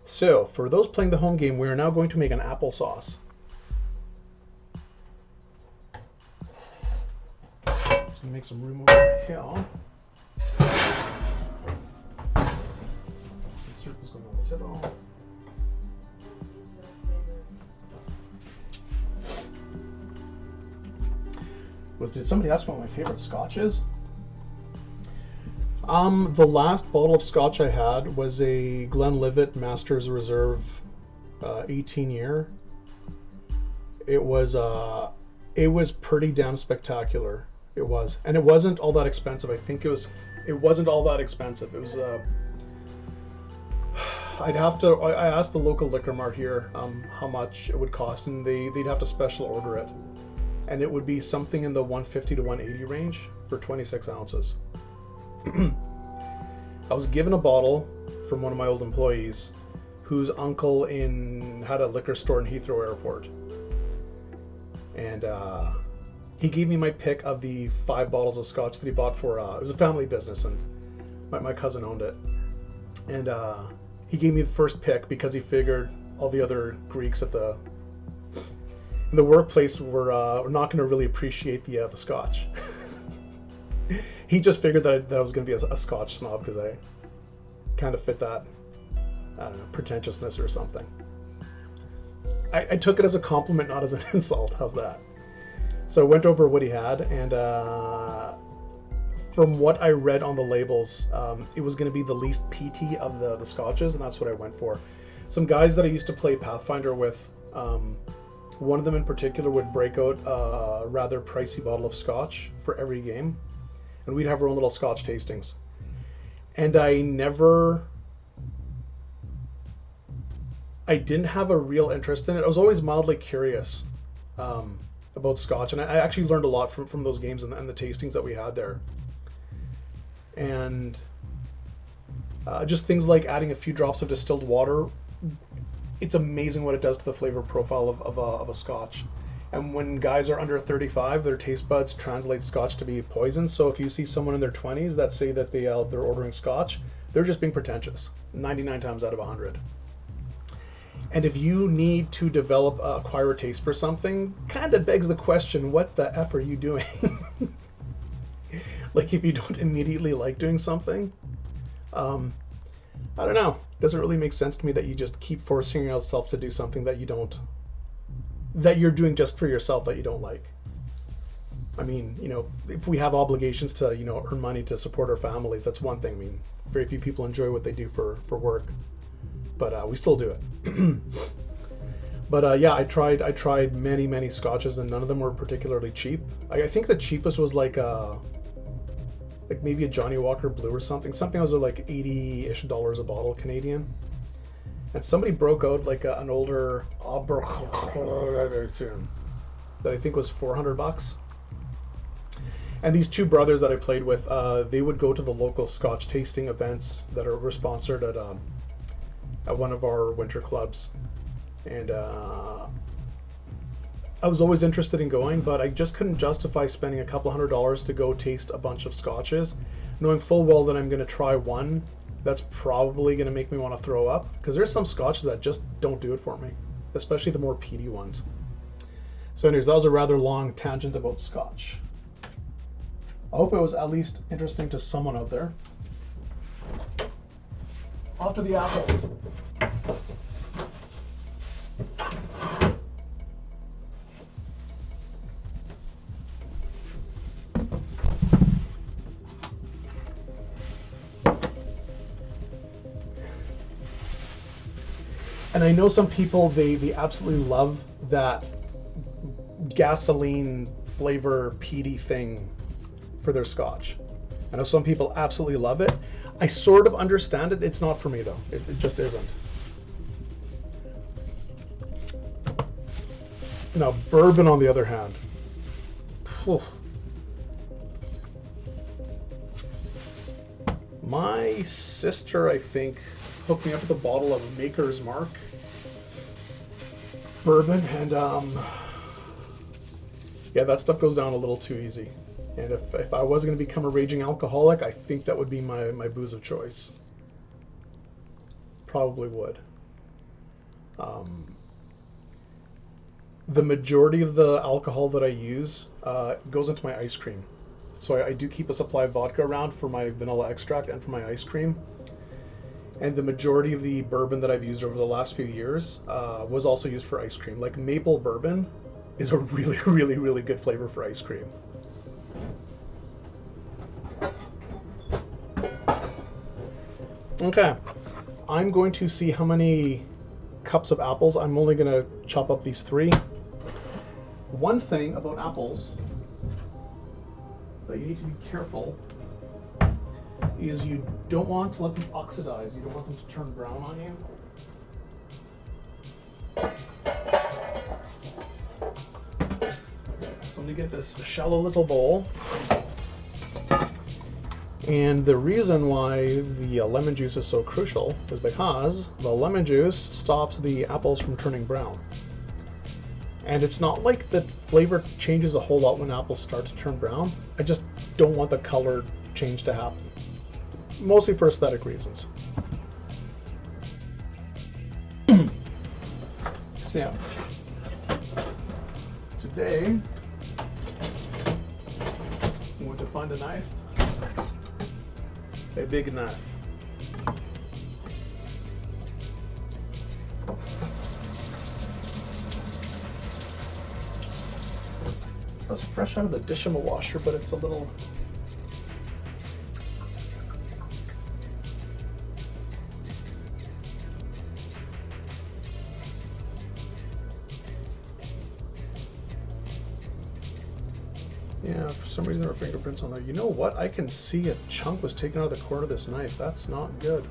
So for those playing the home game, we are now going to make an applesauce. Just gonna make some room over here. The syrup is going on the table. Did somebody ask what my favorite scotch is? The last bottle of scotch I had was a Glenlivet Masters Reserve 18 year. It was pretty damn spectacular. It was, and it wasn't all that expensive. I think it wasn't all that expensive. It was I asked the local liquor mart here how much it would cost, and they'd have to special order it. And it would be something in the 150 to 180 range for 26 ounces. I was given a bottle from one of my old employees whose uncle had a liquor store in Heathrow Airport. And he gave me my pick of the 5 bottles of scotch that he bought for, it was a family business, and my cousin owned it. And he gave me the first pick because he figured all the other Greeks at the workplace were not going to really appreciate the scotch. He just figured that I was going to be a scotch snob because I kind of fit that, I don't know, pretentiousness or something. I took it as a compliment, not as an insult. How's that? So I went over what he had, and from what I read on the labels, it was going to be the least peaty of the scotches, and that's what I went for. Some guys that I used to play Pathfinder with, one of them in particular would break out a rather pricey bottle of scotch for every game, and we'd have our own little scotch tastings. And I didn't have a real interest in it. I was always mildly curious about scotch, and I actually learned a lot from those games and the tastings that we had there. And just things like adding a few drops of distilled water, it's amazing what it does to the flavor profile of a scotch. And when guys are under 35, their taste buds translate scotch to be poison. So if you see someone in their 20s that say that they're ordering scotch, they're just being pretentious 99 times out of 100. And if you need to acquire a taste for something, kind of begs the question, what the F are you doing? Like if you don't immediately like doing something, I don't know. It doesn't really make sense to me that you just keep forcing yourself to do something that you're doing just for yourself that you don't like. I mean, if we have obligations to, earn money to support our families, that's one thing. I mean, very few people enjoy what they do for work, but we still do it. But yeah, I tried many scotches, and none of them were particularly cheap. I think the cheapest was like maybe a Johnny Walker Blue or something. Something that was like $80-ish a bottle Canadian. And somebody broke out like an older that I think was $400. And these two brothers that I played with, they would go to the local Scotch tasting events that were sponsored at one of our winter clubs. And I was always interested in going, but I just couldn't justify spending a couple $100 to go taste a bunch of scotches, knowing full well that I'm going to try one that's probably going to make me want to throw up, because there's some scotches that just don't do it for me, especially the more peaty ones. So anyways, that was a rather long tangent about scotch. I hope it was at least interesting to someone out there. Off to the apples. And I know some people, they absolutely love that gasoline flavor peaty thing for their scotch. I know some people absolutely love it. I sort of understand it. It's not for me though. It just isn't. Now bourbon on the other hand. Whew. My sister, I think, hooked me up with a bottle of Maker's Mark. bourbon, and yeah, that stuff goes down a little too easy. And if I was going to become a raging alcoholic, I think that would be my booze of choice. Probably would. The majority of the alcohol that I use goes into my ice cream. So I do keep a supply of vodka around for my vanilla extract and for my ice cream. And the majority of the bourbon that I've used over the last few years was also used for ice cream. Like maple bourbon is a really, really, really good flavor for ice cream. Okay, I'm going to see how many cups of apples. I'm only going to chop up these 3. One thing about apples that you need to be careful is you don't want to let them oxidize. You don't want them to turn brown on you. So I'm going to get this shallow little bowl. And the reason why the lemon juice is so crucial is because the lemon juice stops the apples from turning brown. And it's not like the flavor changes a whole lot when apples start to turn brown. I just don't want the color change to happen. Mostly for aesthetic reasons. So yeah. Today, I want to find a knife. A big knife. That's fresh out of the dishwasher, but it's a little... Yeah, for some reason there are fingerprints on there. You know what? I can see a chunk was taken out of the corner of this knife. That's not good.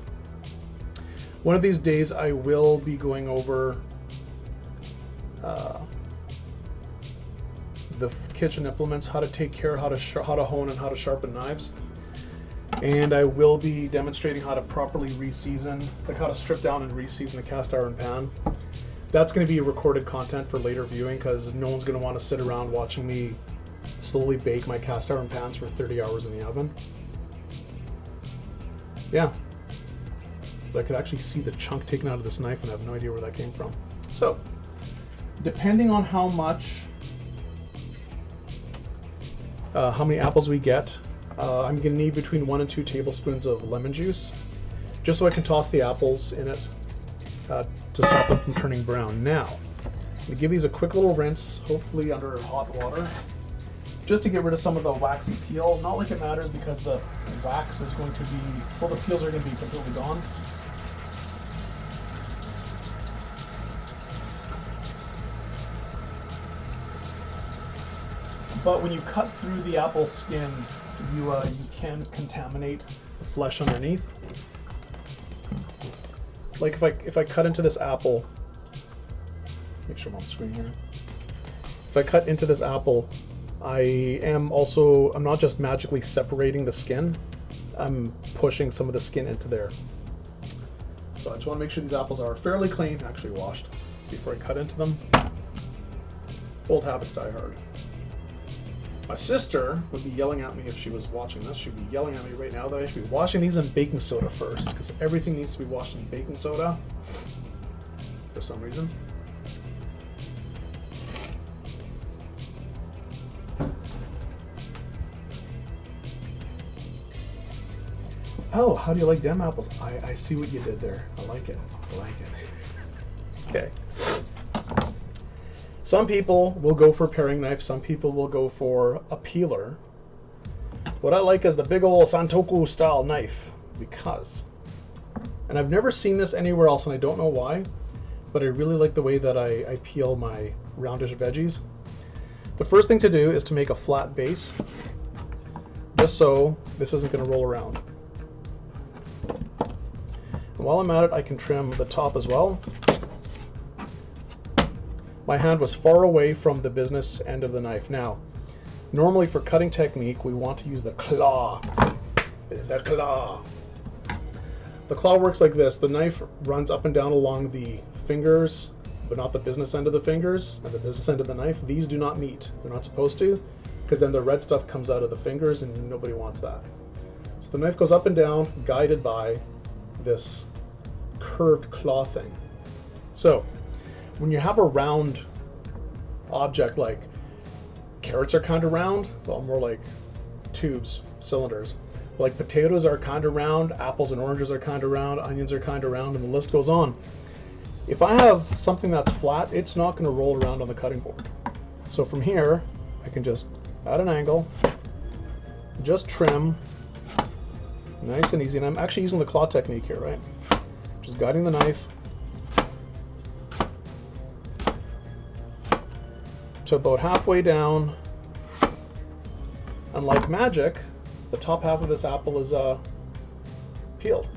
One of these days I will be going over the kitchen implements, how to take care, how to hone and how to sharpen knives. And I will be demonstrating how to properly re-season, like how to strip down and re-season a cast iron pan. That's going to be recorded content for later viewing because no one's going to want to sit around watching me slowly bake my cast iron pans for 30 hours in the oven. Yeah. So I could actually see the chunk taken out of this knife and I have no idea where that came from. So, depending on how many apples we get, I'm going to need between 1 and 2 tablespoons of lemon juice, just so I can toss the apples in it to stop them from turning brown. Now, I'm going to give these a quick little rinse, hopefully under hot water, just to get rid of some of the waxy peel. Not like it matters because the wax is going to be, well, the peels are going to be completely gone. But when you cut through the apple skin, you can contaminate the flesh underneath. Like if I cut into this apple, make sure I'm on screen here. If I cut into this apple, I'm not just magically separating the skin, I'm pushing some of the skin into there. So I just want to make sure these apples are fairly clean, actually washed, before I cut into them. Old habits die hard. My sister would be yelling at me if she was watching this. She'd be yelling at me right now that I should be washing these in baking soda first, because everything needs to be washed in baking soda for some reason. Oh, how do you like them apples? I see what you did there. I like it. I like it. Okay. Some people will go for a paring knife. Some people will go for a peeler. What I like is the big old Santoku style knife because, and I've never seen this anywhere else and I don't know why, but I really like the way that I peel my roundish veggies. The first thing to do is to make a flat base, just so this isn't going to roll around. And while I'm at it, I can trim the top as well. My hand was far away from the business end of the knife. Now, normally for cutting technique, we want to use the claw. There's that claw. The claw works like this. The knife runs up and down along the fingers, but not the business end of the fingers and the business end of the knife. These do not meet. They're not supposed to, because then the red stuff comes out of the fingers and nobody wants that. So the knife goes up and down, guided by this curved claw thing. So when you have a round object, like carrots are kind of round, well, more like tubes, cylinders. Like potatoes are kind of round, apples and oranges are kind of round, onions are kind of round, and the list goes on. If I have something that's flat, it's not going to roll around on the cutting board. So from here, I can just at an angle, just trim, nice and easy. And I'm actually using the claw technique here, right? Just guiding the knife to about halfway down, and like magic, the top half of this apple is peeled.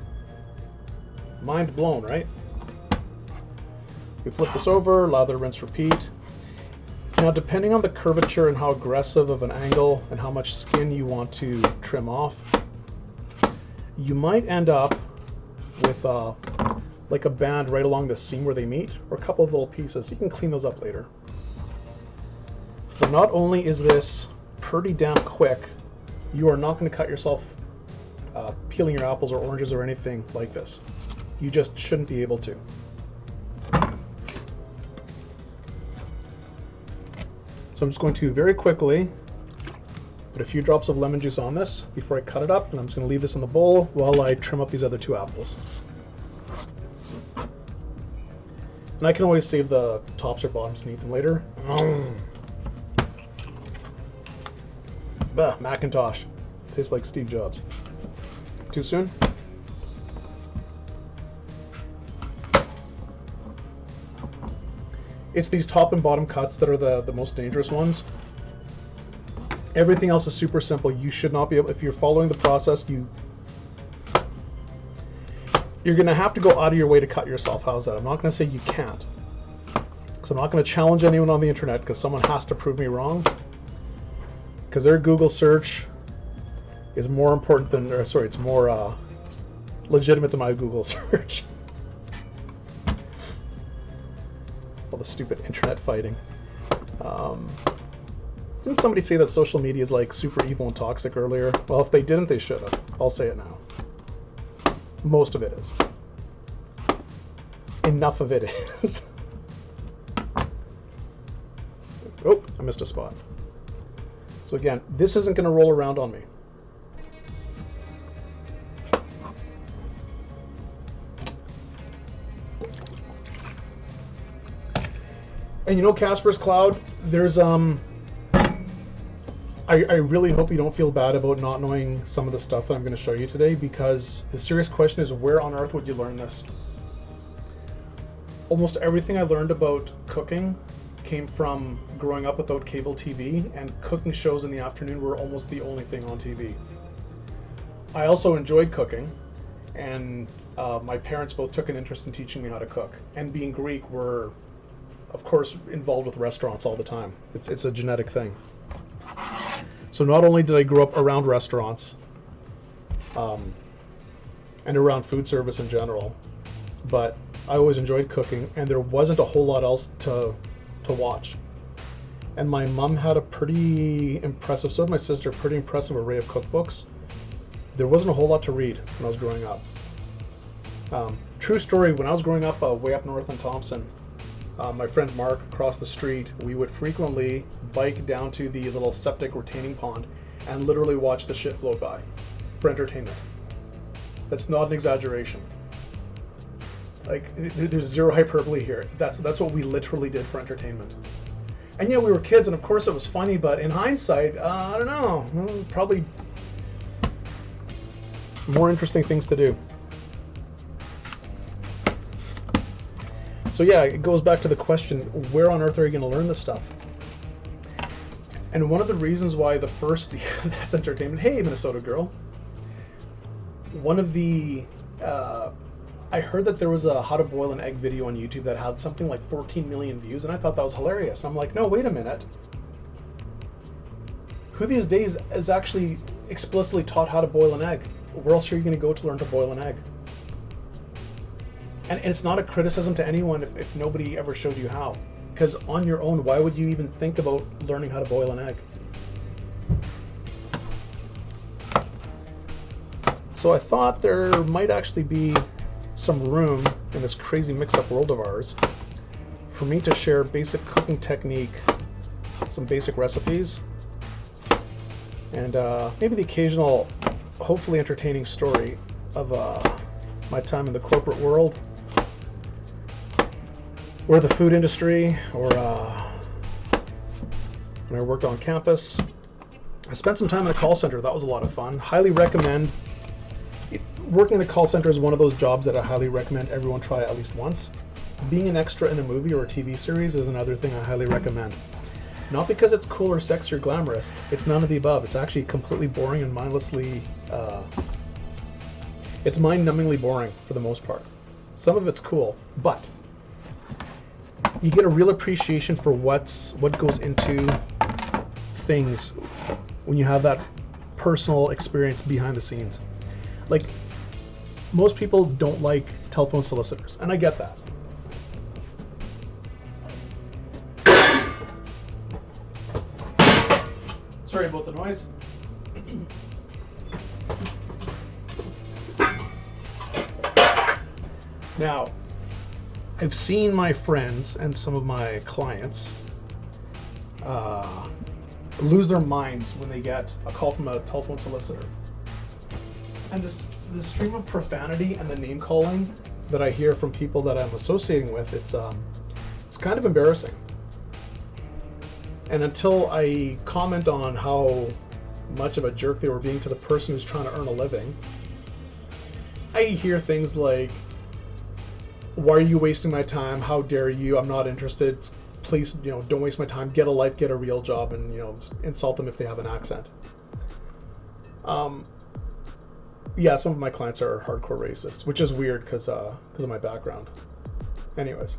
Mind blown, right? We flip this over, lather, rinse, repeat. Now, depending on the curvature and how aggressive of an angle and how much skin you want to trim off, you might end up with like a band right along the seam where they meet, or a couple of little pieces. You can clean those up later. But not only is this pretty damn quick, you are not going to cut yourself peeling your apples or oranges or anything like this. You just shouldn't be able to. So I'm just going to very quickly put a few drops of lemon juice on this before I cut it up, and I'm just going to leave this in the bowl while I trim up these other two apples. And I can always save the tops or bottoms and eat them later. Bah, Macintosh. Tastes like Steve Jobs. Too soon? It's these top and bottom cuts that are the most dangerous ones. Everything else is super simple. You should not be able, if you're following the process, you're going to have to go out of your way to cut yourself. How's that? I'm not going to say you can't, because I'm not going to challenge anyone on the internet, because someone has to prove me wrong. Because their Google search is more important than, or sorry, it's more legitimate than my Google search. All the stupid internet fighting. Didn't somebody say that social media is like super evil and toxic earlier? Well, if they didn't, they should have. I'll say it now. Most of it is. Enough of it is. Oh, I missed a spot. So again, this isn't going to roll around on me. And you know, Casper's Cloud, there's I really hope you don't feel bad about not knowing some of the stuff that I'm going to show you today, because the serious question is, where on earth would you learn this? Almost everything I learned about cooking came from growing up without cable TV, and cooking shows in the afternoon were almost the only thing on TV. I also enjoyed cooking, and my parents both took an interest in teaching me how to cook. And being Greek, we're, of course, involved with restaurants all the time. It's a genetic thing. So not only did I grow up around restaurants and around food service in general, but I always enjoyed cooking, and there wasn't a whole lot else to watch. And my mom had a pretty impressive, so did my sister, pretty impressive array of cookbooks. There wasn't a whole lot to read when I was growing up. True story, when I was growing up way up north in Thompson, my friend Mark across the street, we would frequently bike down to the little septic retaining pond and literally watch the shit float by for entertainment. That's not an exaggeration. Like, there's zero hyperbole here. That's what we literally did for entertainment. And yeah, we were kids, and of course it was funny, but in hindsight, I don't know, probably more interesting things to do. So yeah, it goes back to the question, where on earth are you going to learn this stuff? And one of the reasons why the first, that's entertainment, hey Minnesota girl, one of the, I heard that there was a how to boil an egg video on YouTube that had something like 14 million views, and I thought that was hilarious. And I'm like, no, wait a minute. Who these days is actually explicitly taught how to boil an egg? Where else are you going to go to learn to boil an egg? And it's not a criticism to anyone if nobody ever showed you how. Because on your own, why would you even think about learning how to boil an egg? So I thought there might actually be some room in this crazy mixed up world of ours for me to share basic cooking technique, some basic recipes, and maybe the occasional, hopefully entertaining story of my time in the corporate world, or the food industry, or when I worked on campus. I spent some time in a call center. That was a lot of fun. Highly recommend. Working in a call center is one of those jobs that I highly recommend everyone try at least once. Being an extra in a movie or a TV series is another thing I highly recommend. Not because it's cool or sexy or glamorous. It's none of the above. It's actually completely boring and mindlessly... it's mind-numbingly boring for the most part. Some of it's cool, but you get a real appreciation for what goes into things when you have that personal experience behind the scenes. Like, most people don't like telephone solicitors, and I get that. Sorry about the noise. Now, I've seen my friends and some of my clients lose their minds when they get a call from a telephone solicitor. And the stream of profanity and the name calling that I hear from people that I'm associating with, it's kind of embarrassing. And until I comment on how much of a jerk they were being to the person who's trying to earn a living, I hear things like, "Why are you wasting my time? How dare you? I'm not interested. Please, don't waste my time. Get a life, get a real job," and insult them if they have an accent. Yeah, some of my clients are hardcore racists, which is weird because of my background. Anyways,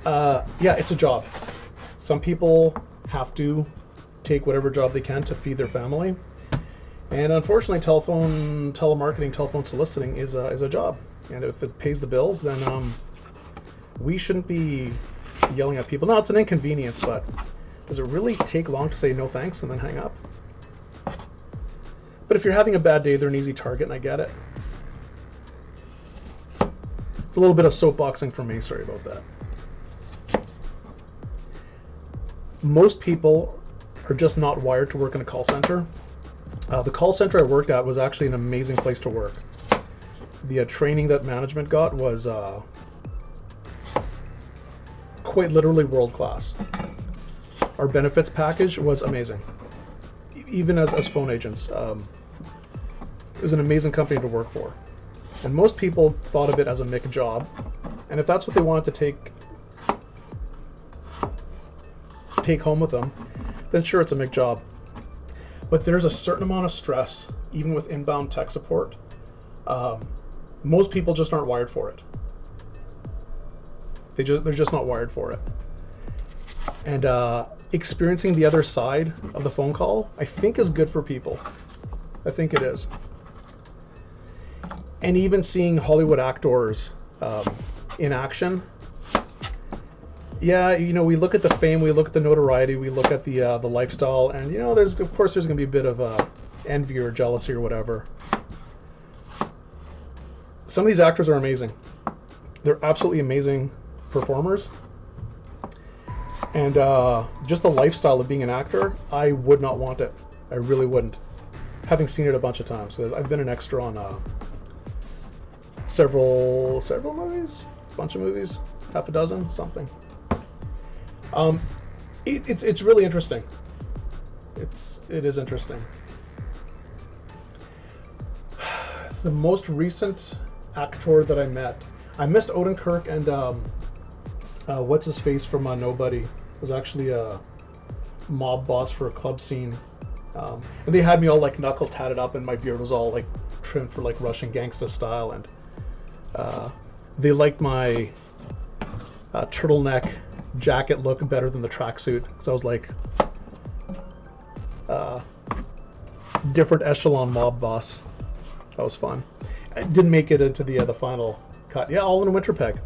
yeah, it's a job. Some people have to take whatever job they can to feed their family, and unfortunately, telemarketing, telephone soliciting is a job. And if it pays the bills, then we shouldn't be yelling at people. No, it's an inconvenience, but does it really take long to say no thanks and then hang up? But if you're having a bad day, they're an easy target, and I get it. It's a little bit of soapboxing for me, sorry about that. Most people are just not wired to work in a call center. The call center I worked at was actually an amazing place to work. The training that management got was quite literally world class. Our benefits package was amazing. Even as phone agents, it was an amazing company to work for. And most people thought of it as a MIC job. And if that's what they wanted to take home with them, then sure, it's a MIC job. But there's a certain amount of stress, even with inbound tech support. Most people just aren't wired for it. They're just not wired for it. And experiencing the other side of the phone call, I think, is good for people. I think it is. And even seeing Hollywood actors in action. Yeah, we look at the fame, we look at the notoriety, we look at the lifestyle, and there's going to be a bit of envy or jealousy or whatever. Some of these actors are amazing. They're absolutely amazing performers. And just the lifestyle of being an actor, I would not want it. I really wouldn't. Having seen it a bunch of times. I've been an extra on several movies, bunch of movies, half a dozen, something. It's really interesting. It is interesting. The most recent actor that I missed Odenkirk and what's his face from Nobody. Was actually a mob boss for a club scene, and they had me all like knuckle tatted up, and my beard was all like trimmed for like Russian gangsta style, and they liked my turtleneck jacket look better than the tracksuit because I was like different echelon mob boss. That was fun. I didn't make it into the final cut. Yeah, all in Winnipeg.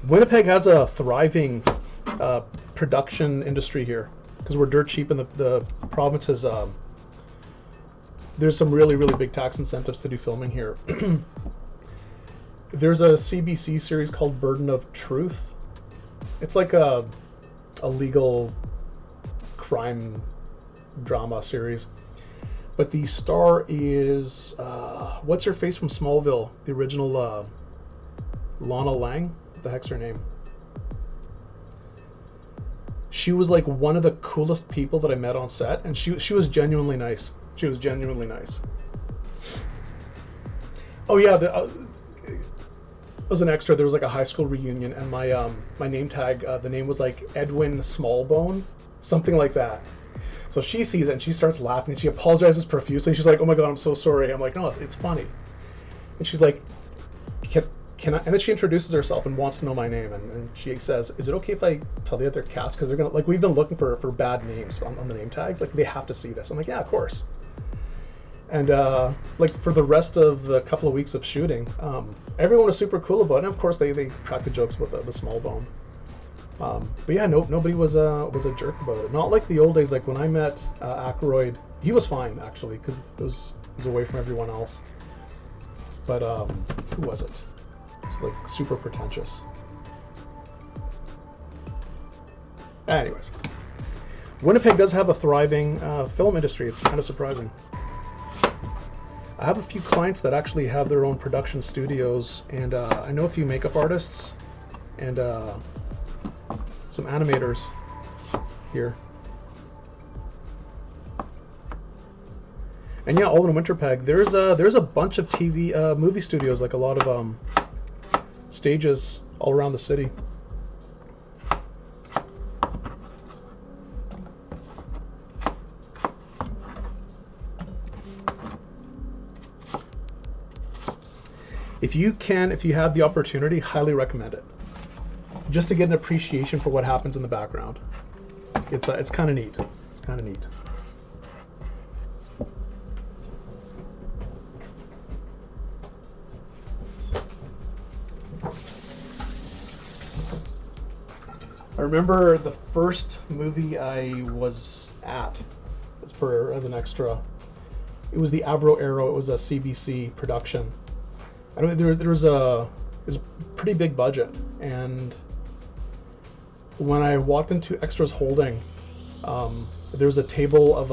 Winnipeg has a thriving production industry here because we're dirt cheap, and the province has there's some really, really big tax incentives to do filming here. There's a CBC series called Burden of Truth. It's like a legal crime drama series. But the star is, what's her face from Smallville? The original Lana Lang? What the heck's her name? She was like one of the coolest people that I met on set, and she was genuinely nice. She was genuinely nice. Oh yeah, as an extra, there was like a high school reunion, and my name tag, the name was like Edwin Smallbone, something like that. So she sees it and she starts laughing and she apologizes profusely. She's like, "Oh my God, I'm so sorry." I'm like, "No, it's funny." And she's like, "Can I?" And then she introduces herself and wants to know my name. And she says, "Is it okay if I tell the other cast? Because they're gonna like we've been looking for bad names on the name tags. Like they have to see this." I'm like, "Yeah, of course." And like for the rest of the couple of weeks of shooting, everyone was super cool about it. And of course, they cracked the jokes with the small bone. But yeah, nobody was a jerk about it. Not like the old days. Like when I met Aykroyd, he was fine actually because it was away from everyone else. But who was it? It's like super pretentious. Anyways, Winnipeg does have a thriving film industry. It's kind of surprising. I have a few clients that actually have their own production studios, and I know a few makeup artists and some animators here. And yeah, all in Winnipeg, there's a bunch of movie studios, like a lot of stages all around the city. If you have the opportunity, highly recommend it. Just to get an appreciation for what happens in the background. It's kind of neat. It's kind of neat. I remember the first movie I was at as an extra. It was the Avro Arrow. It was a CBC production. I don't. There was a pretty big budget, and when I walked into Extras Holding, there was a table of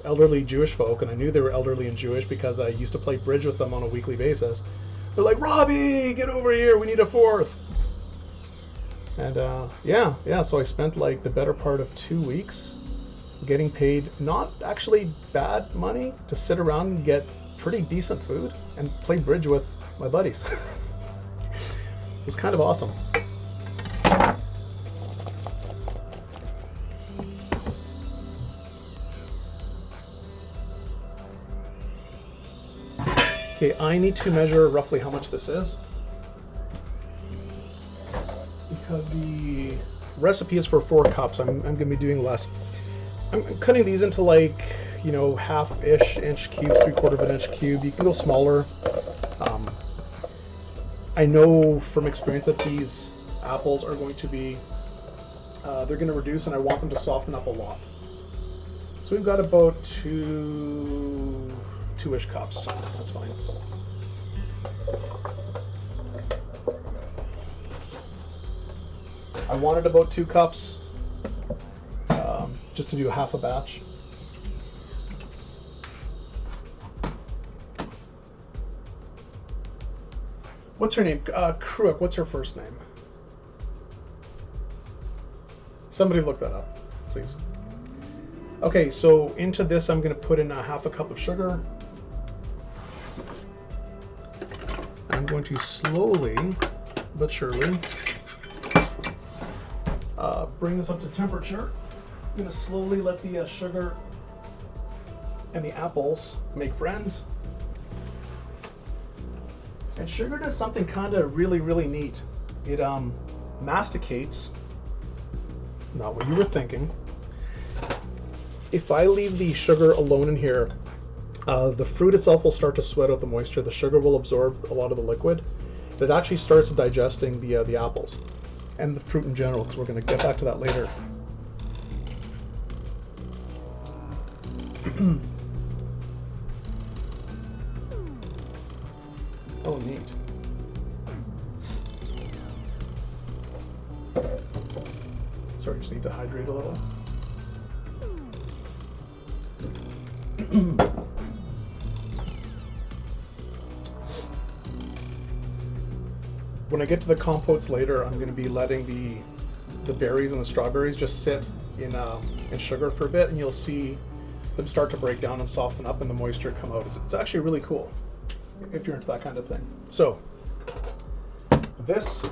elderly Jewish folk, and I knew they were elderly and Jewish because I used to play bridge with them on a weekly basis. They're like, "Robbie, get over here, we need a fourth." And yeah, so I spent like the better part of 2 weeks getting paid not actually bad money to sit around and get pretty decent food and play bridge with my buddies. It was kind of awesome. Okay, I need to measure roughly how much this is because the recipe is for 4 cups. I'm going to be doing less. I'm cutting these into like, you know, half-ish inch cubes, 3/4 of an inch cube. You can go smaller. I know from experience that these apples are going to be, they're going to reduce, and I want them to soften up a lot. So we've got about two-ish cups. That's fine. I wanted about 2 cups, just to do half a batch. What's her name? Kruik. What's her first name? Somebody look that up, please. Okay, so into this I'm going to put in a half a cup of sugar. I'm going to slowly but surely bring this up to temperature. I'm going to slowly let the sugar and the apples make friends. And sugar does something kind of really, really neat. It masticates. Not what you were thinking. If I leave the sugar alone in here, the fruit itself will start to sweat out the moisture. The sugar will absorb a lot of the liquid, that actually starts digesting the apples and the fruit in general, because we're going to get back to that later. Oh, neat. Sorry, just need to hydrate a little. When I get to the compotes later, I'm going to be letting the berries and the strawberries just sit in sugar for a bit, and you'll see them start to break down and soften up and the moisture come out. It's actually really cool if you're into that kind of thing. So this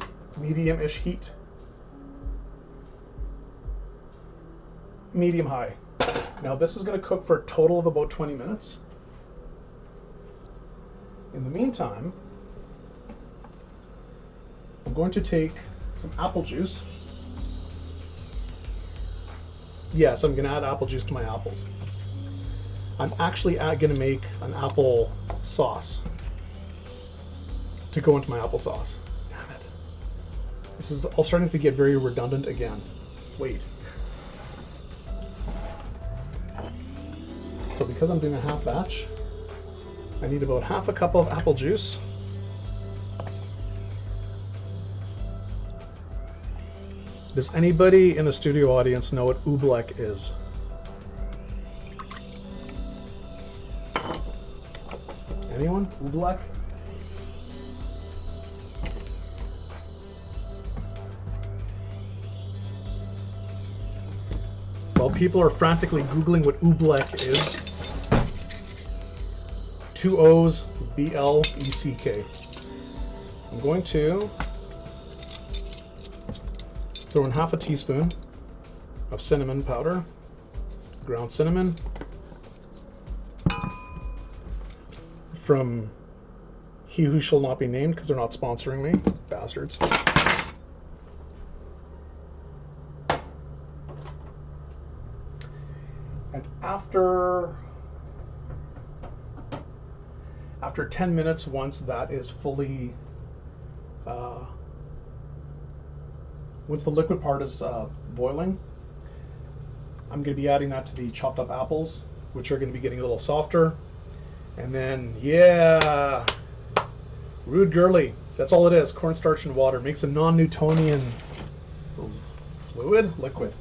medium-ish heat, medium high. Now this is going to cook for a total of about 20 minutes. In the meantime, I'm going to take some apple juice. Yes, I'm going to add apple juice to my apples. I'm actually going to make an apple sauce to go into my applesauce. Damn it. This is all starting to get very redundant again. Wait. So because I'm doing a half batch, I need about half a cup of apple juice. Does anybody in the studio audience know what oobleck is? Anyone? Oobleck? While people are frantically Googling what oobleck is, 2 O's, B-L-E-C-K. I'm going to throw in half a teaspoon of cinnamon powder, ground cinnamon, from He Who Shall Not Be Named, because they're not sponsoring me, bastards. And after 10 minutes, once that is fully, once the liquid part is boiling, I'm going to be adding that to the chopped up apples, which are going to be getting a little softer. And then, yeah, Rude Girly. That's all it is. Cornstarch and water makes a non-Newtonian liquid.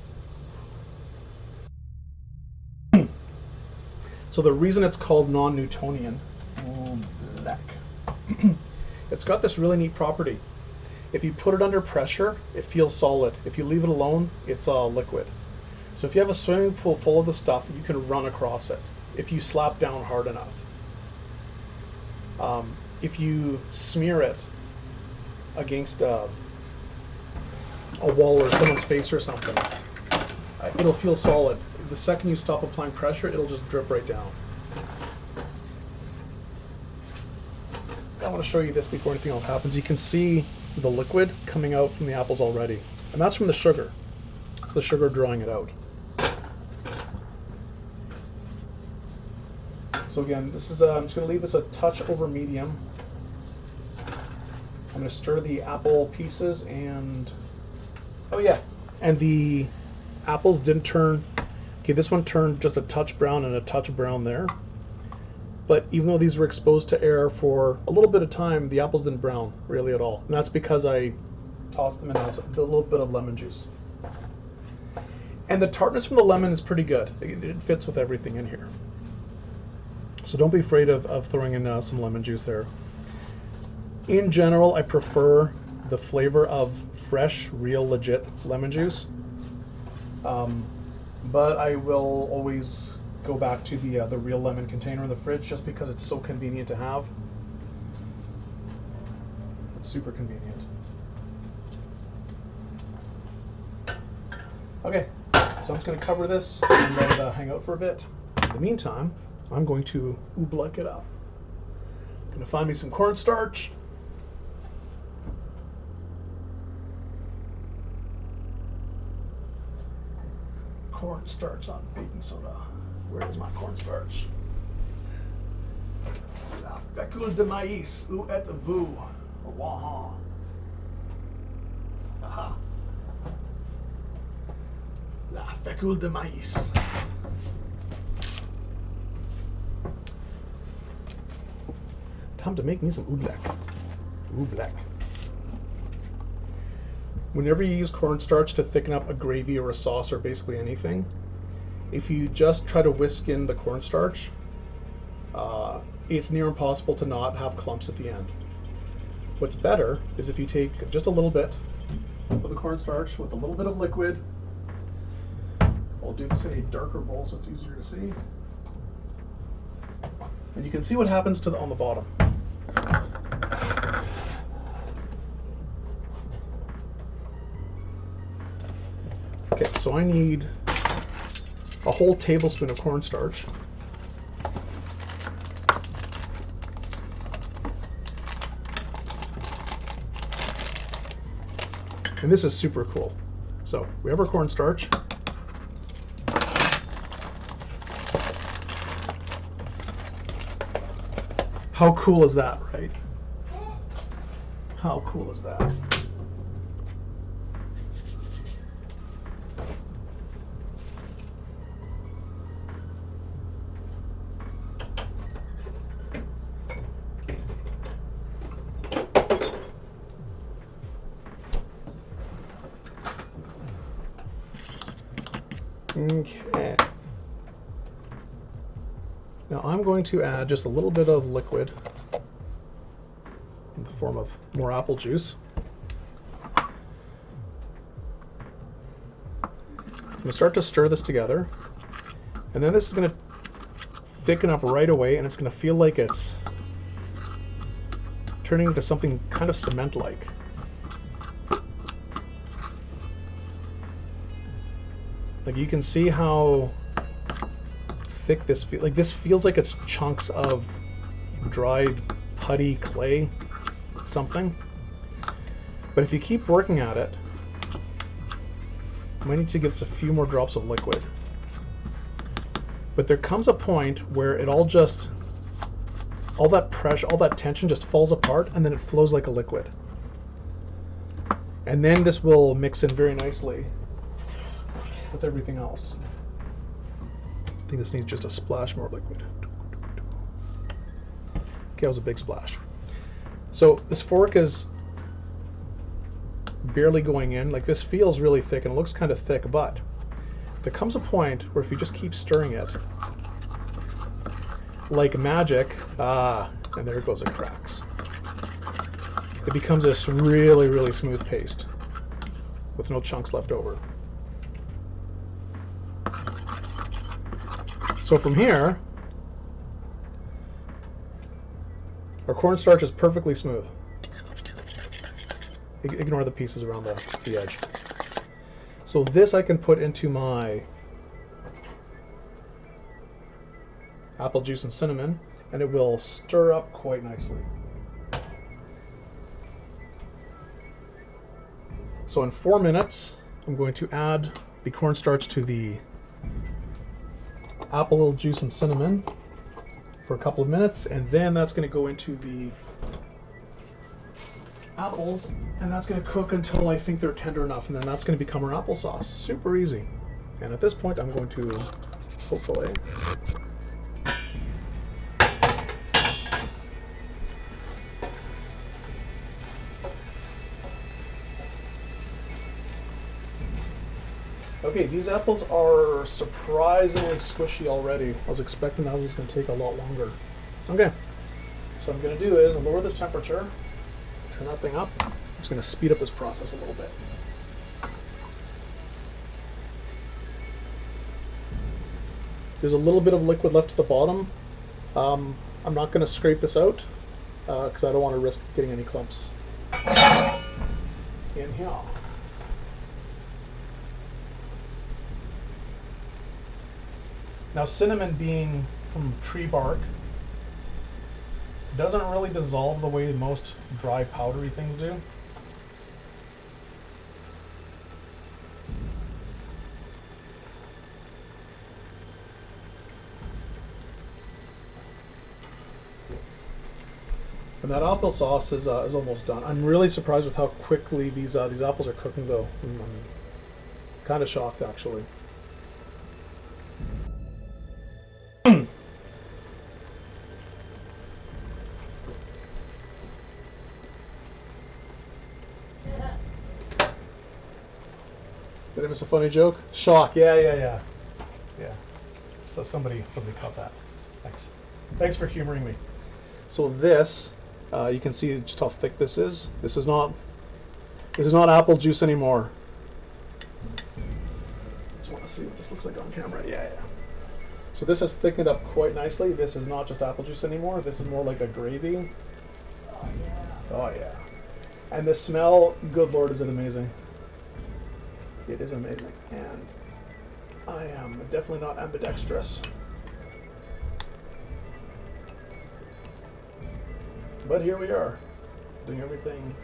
So the reason it's called non-Newtonian, it's got this really neat property. If you put it under pressure, it feels solid. If you leave it alone, it's a liquid. So if you have a swimming pool full of the stuff, you can run across it if you slap down hard enough. If you smear it against a wall or someone's face or something, it'll feel solid. The second you stop applying pressure, it'll just drip right down. I want to show you this before anything else happens. You can see the liquid coming out from the apples already, and that's from the sugar. It's the sugar drawing it out. So again, this is I'm just going to leave this a touch over medium. I'm going to stir the apple pieces, and oh yeah, and the apples didn't turn. Okay, this one turned just a touch brown and a touch brown there. But even though these were exposed to air for a little bit of time, the apples didn't brown really at all. And that's because I tossed them in a little bit of lemon juice. And the tartness from the lemon is pretty good. It fits with everything in here. So don't be afraid of throwing in some lemon juice there. In general, I prefer the flavor of fresh, real, legit lemon juice. But I will always go back to the real lemon container in the fridge just because it's so convenient to have. It's super convenient. Okay, so I'm just going to cover this and let it hang out for a bit. In the meantime, I'm going to oobleck it up. I'm going to find me some cornstarch. Cornstarch on baking soda. Where is my cornstarch? La fécule de maïs, où êtes-vous? Waha. Aha. La fécule de maïs. Time to make me some oobleck. Oobleck. Whenever you use cornstarch to thicken up a gravy or a sauce or basically anything, if you just try to whisk in the cornstarch, it's near impossible to not have clumps at the end. What's better is if you take just a little bit of the cornstarch with a little bit of liquid. I'll do this in a darker bowl so it's easier to see. And you can see what happens on the bottom. Okay, so I need a whole tablespoon of cornstarch. And this is super cool. So we have our cornstarch. How cool is that, right? How cool is that? Okay. Now I'm going to add just a little bit of liquid in the form of more apple juice. I'm going to start to stir this together, and then this is going to thicken up right away, and it's going to feel like it's turning into something kind of cement-like. Like you can see how thick this feels. Like this feels like it's chunks of dried putty clay something. But if you keep working at it, you might need to give this a few more drops of liquid. But there comes a point where it all that pressure, all that tension just falls apart, and then it flows like a liquid. And then this will mix in very nicely with everything else. I think this needs just a splash more liquid. Okay, that was a big splash. So this fork is barely going in. Like this feels really thick and it looks kind of thick, but there comes a point where if you just keep stirring it, like magic, and there it goes, it cracks. It becomes this really, really smooth paste with no chunks left over. So from here, our cornstarch is perfectly smooth. Ignore the pieces around the edge. So this I can put into my apple juice and cinnamon, and it will stir up quite nicely. So in 4 minutes, I'm going to add the cornstarch to the apple juice and cinnamon for a couple of minutes, and then that's going to go into the apples, and that's going to cook until I think they're tender enough, and then that's going to become our applesauce. Super easy. And at this point, I'm going to hopefully okay, these apples are surprisingly squishy already. I was expecting that was going to take a lot longer. Okay, so what I'm going to do is lower this temperature, turn that thing up. I'm just going to speed up this process a little bit. There's a little bit of liquid left at the bottom. I'm not going to scrape this out because I don't want to risk getting any clumps in here. Now, cinnamon being from tree bark doesn't really dissolve the way most dry powdery things do. And that apple sauce is almost done. I'm really surprised with how quickly these apples are cooking, though. I'm kind of shocked, actually. Did I miss a funny joke? Shock. Yeah. So somebody caught that. Thanks for humoring me. So this, you can see just how thick this is. This is not apple juice anymore. Just want to see what this looks like on camera. Yeah. So this has thickened up quite nicely. This is not just apple juice anymore. This is more like a gravy. Oh yeah. And the smell, good Lord, is it amazing. It is amazing. And I am definitely not ambidextrous. But here we are, doing everything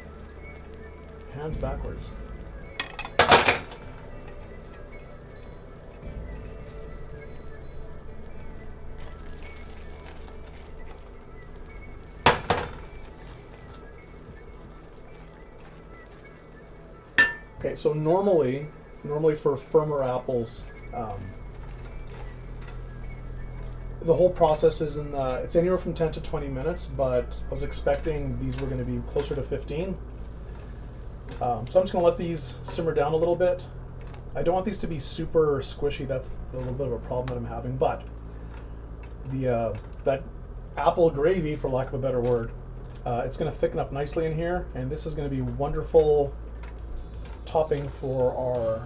hands backwards. Okay, so normally for firmer apples, the whole process is it's anywhere from 10 to 20 minutes, but I was expecting these were going to be closer to 15. So I'm just going to let these simmer down a little bit. I don't want these to be super squishy. That's a little bit of a problem that I'm having, but that apple gravy, for lack of a better word, it's going to thicken up nicely in here, and this is going to be wonderful topping for our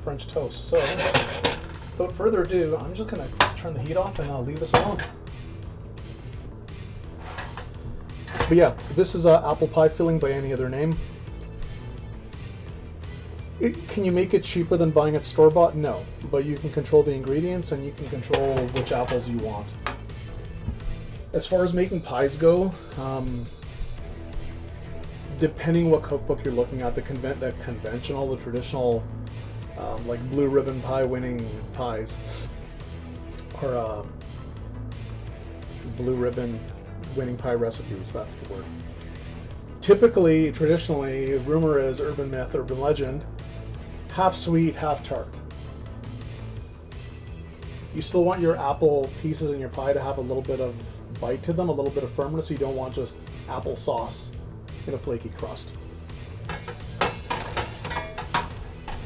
French toast. So without further ado, I'm just going to turn the heat off and I'll leave this alone. But yeah, this is apple pie filling by any other name. Can you make it cheaper than buying it store-bought? No, but you can control the ingredients and you can control which apples you want. As far as making pies go, depending what cookbook you're looking at, the conventional, the traditional, like blue ribbon pie winning pies, or blue ribbon winning pie recipes, that's the word. Typically, traditionally, rumor is, urban myth, urban legend, half sweet, half tart. You still want your apple pieces in your pie to have a little bit of bite to them, a little bit of firmness, so you don't want just apple sauce in a flaky crust.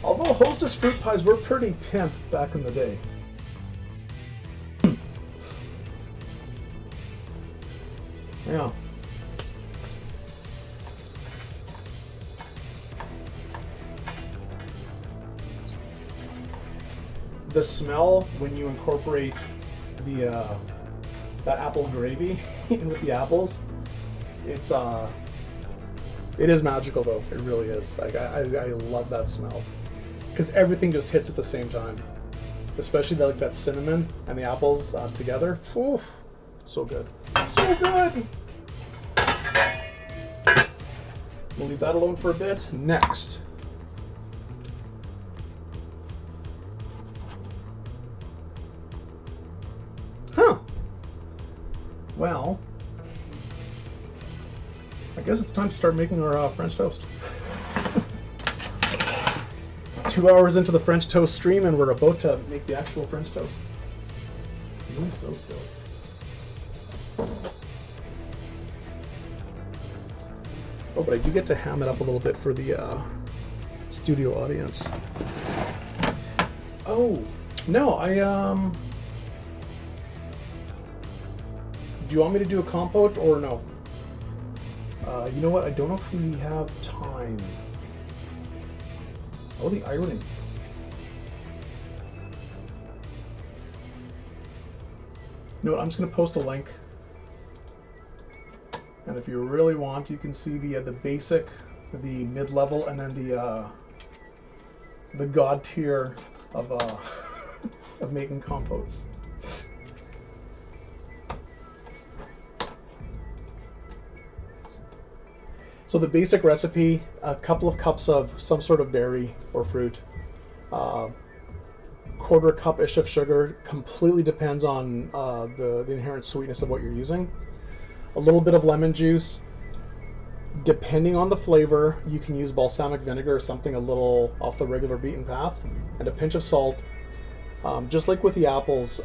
Although Hostess fruit pies were pretty pimp back in the day. Yeah. The smell when you incorporate that apple gravy in with the apples, it is magical though. It really is. Like I love that smell because everything just hits at the same time, especially that cinnamon and the apples together. Oof, so good, so good. We'll leave that alone for a bit. Next, well, I guess it's time to start making our French toast. 2 hours into the French toast stream, and we're about to make the actual French toast. Really so silly. Oh, but I do get to ham it up a little bit for the studio audience. Oh, no, do you want me to do a compote or no? You know what? I don't know if we have time. Oh, the irony. You know what? I'm just going to post a link. And if you really want, you can see the basic, the mid-level, and then the god tier of of making compotes. So the basic recipe, a couple of cups of some sort of berry or fruit, quarter cup-ish of sugar, completely depends on the inherent sweetness of what you're using. a little bit of lemon juice. Depending on the flavor, you can use balsamic vinegar or something a little off the regular beaten path, and a pinch of salt. Just like with the apples,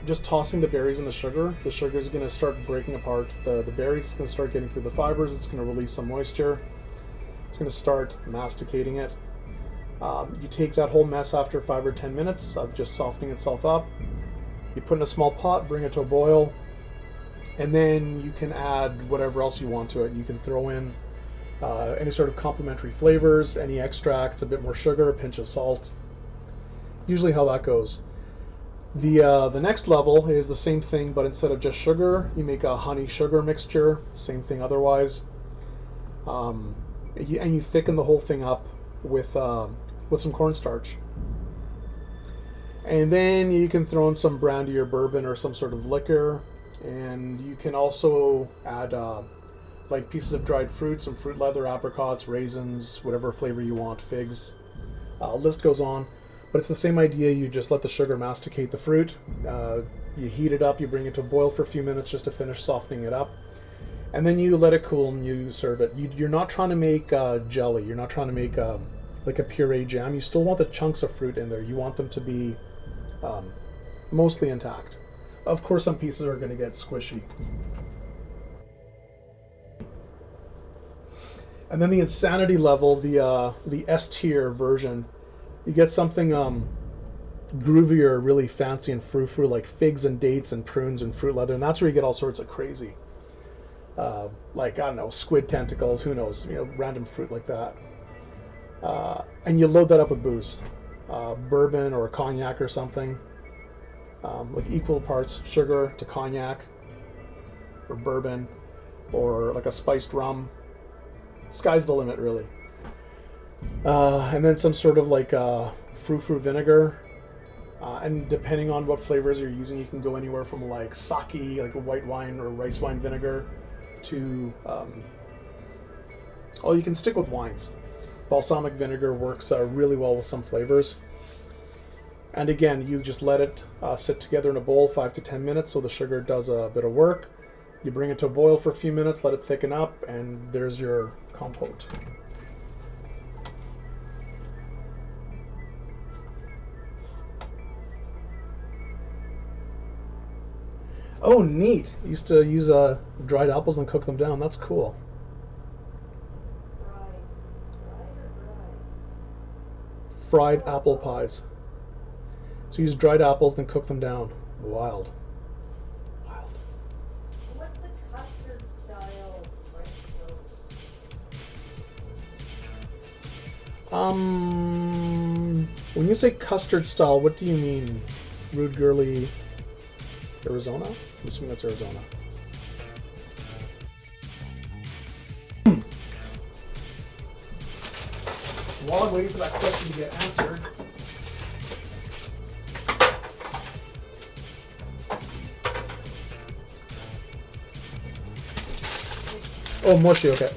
just tossing the berries in the sugar is going to start breaking apart. The berries is going to start getting through the fibers. It's going to release some moisture. It's going to start masticating it. You take that whole mess after 5 or 10 minutes of just softening itself up. You put in a small pot, bring it to a boil, and then you can add whatever else you want to it. You can throw in any sort of complementary flavors, any extracts, a bit more sugar, a pinch of salt. Usually how that goes. The next level is the same thing, but instead of just sugar, you make a honey sugar mixture. Same thing otherwise. And you thicken the whole thing up with some cornstarch. And then you can throw in some brandy or bourbon or some sort of liquor. And you can also add like pieces of dried fruit, some fruit leather, apricots, raisins, whatever flavor you want, figs. List goes on. But it's the same idea. You just let the sugar masticate the fruit. You heat it up. You bring it to a boil for a few minutes just to finish softening it up. And then you let it cool and you serve it. You're not trying to make jelly. You're not trying to make like a puree jam. You still want the chunks of fruit in there. You want them to be mostly intact. Of course, some pieces are going to get squishy. And then the insanity level, the S tier version, you get something groovier, really fancy and frou-frou, like figs and dates and prunes and fruit leather, and that's where you get all sorts of crazy. Like, I don't know, squid tentacles, who knows, random fruit like that. And you load that up with booze. Bourbon or cognac or something. Like equal parts sugar to cognac or bourbon or like a spiced rum. Sky's the limit, really. And then some sort of like frou-frou vinegar. And depending on what flavors you're using, you can go anywhere from like sake, like a white wine or rice wine vinegar, to you can stick with wines. Balsamic vinegar works really well with some flavors. And again, you just let it sit together in a bowl 5 to 10 minutes so the sugar does a bit of work. You bring it to a boil for a few minutes, let it thicken up, and there's your compote. Oh, neat. Used to use dried apples and cook them down. That's cool. Fried apple pies. So use dried apples, then cook them down. Wild. Wild. What's the custard style rice dough? When you say custard style, what do you mean? Rude girly Arizona? I'm assuming that's Arizona. While I'm waiting for that question to get answered, oh, mushy, okay.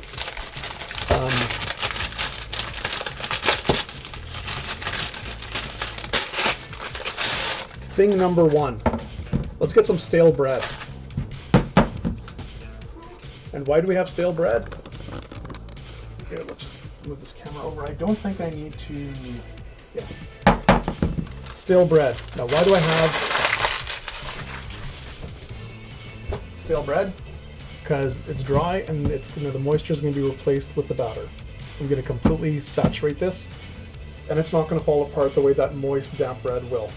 Thing number one. Let's get some stale bread. And why do we have stale bread? Okay, let's just move this camera over. I don't think I need to... Yeah. Stale bread. Now, why do I have stale bread? Because it's dry and the moisture is going to be replaced with the batter. I'm going to completely saturate this, and it's not going to fall apart the way that moist, damp bread will.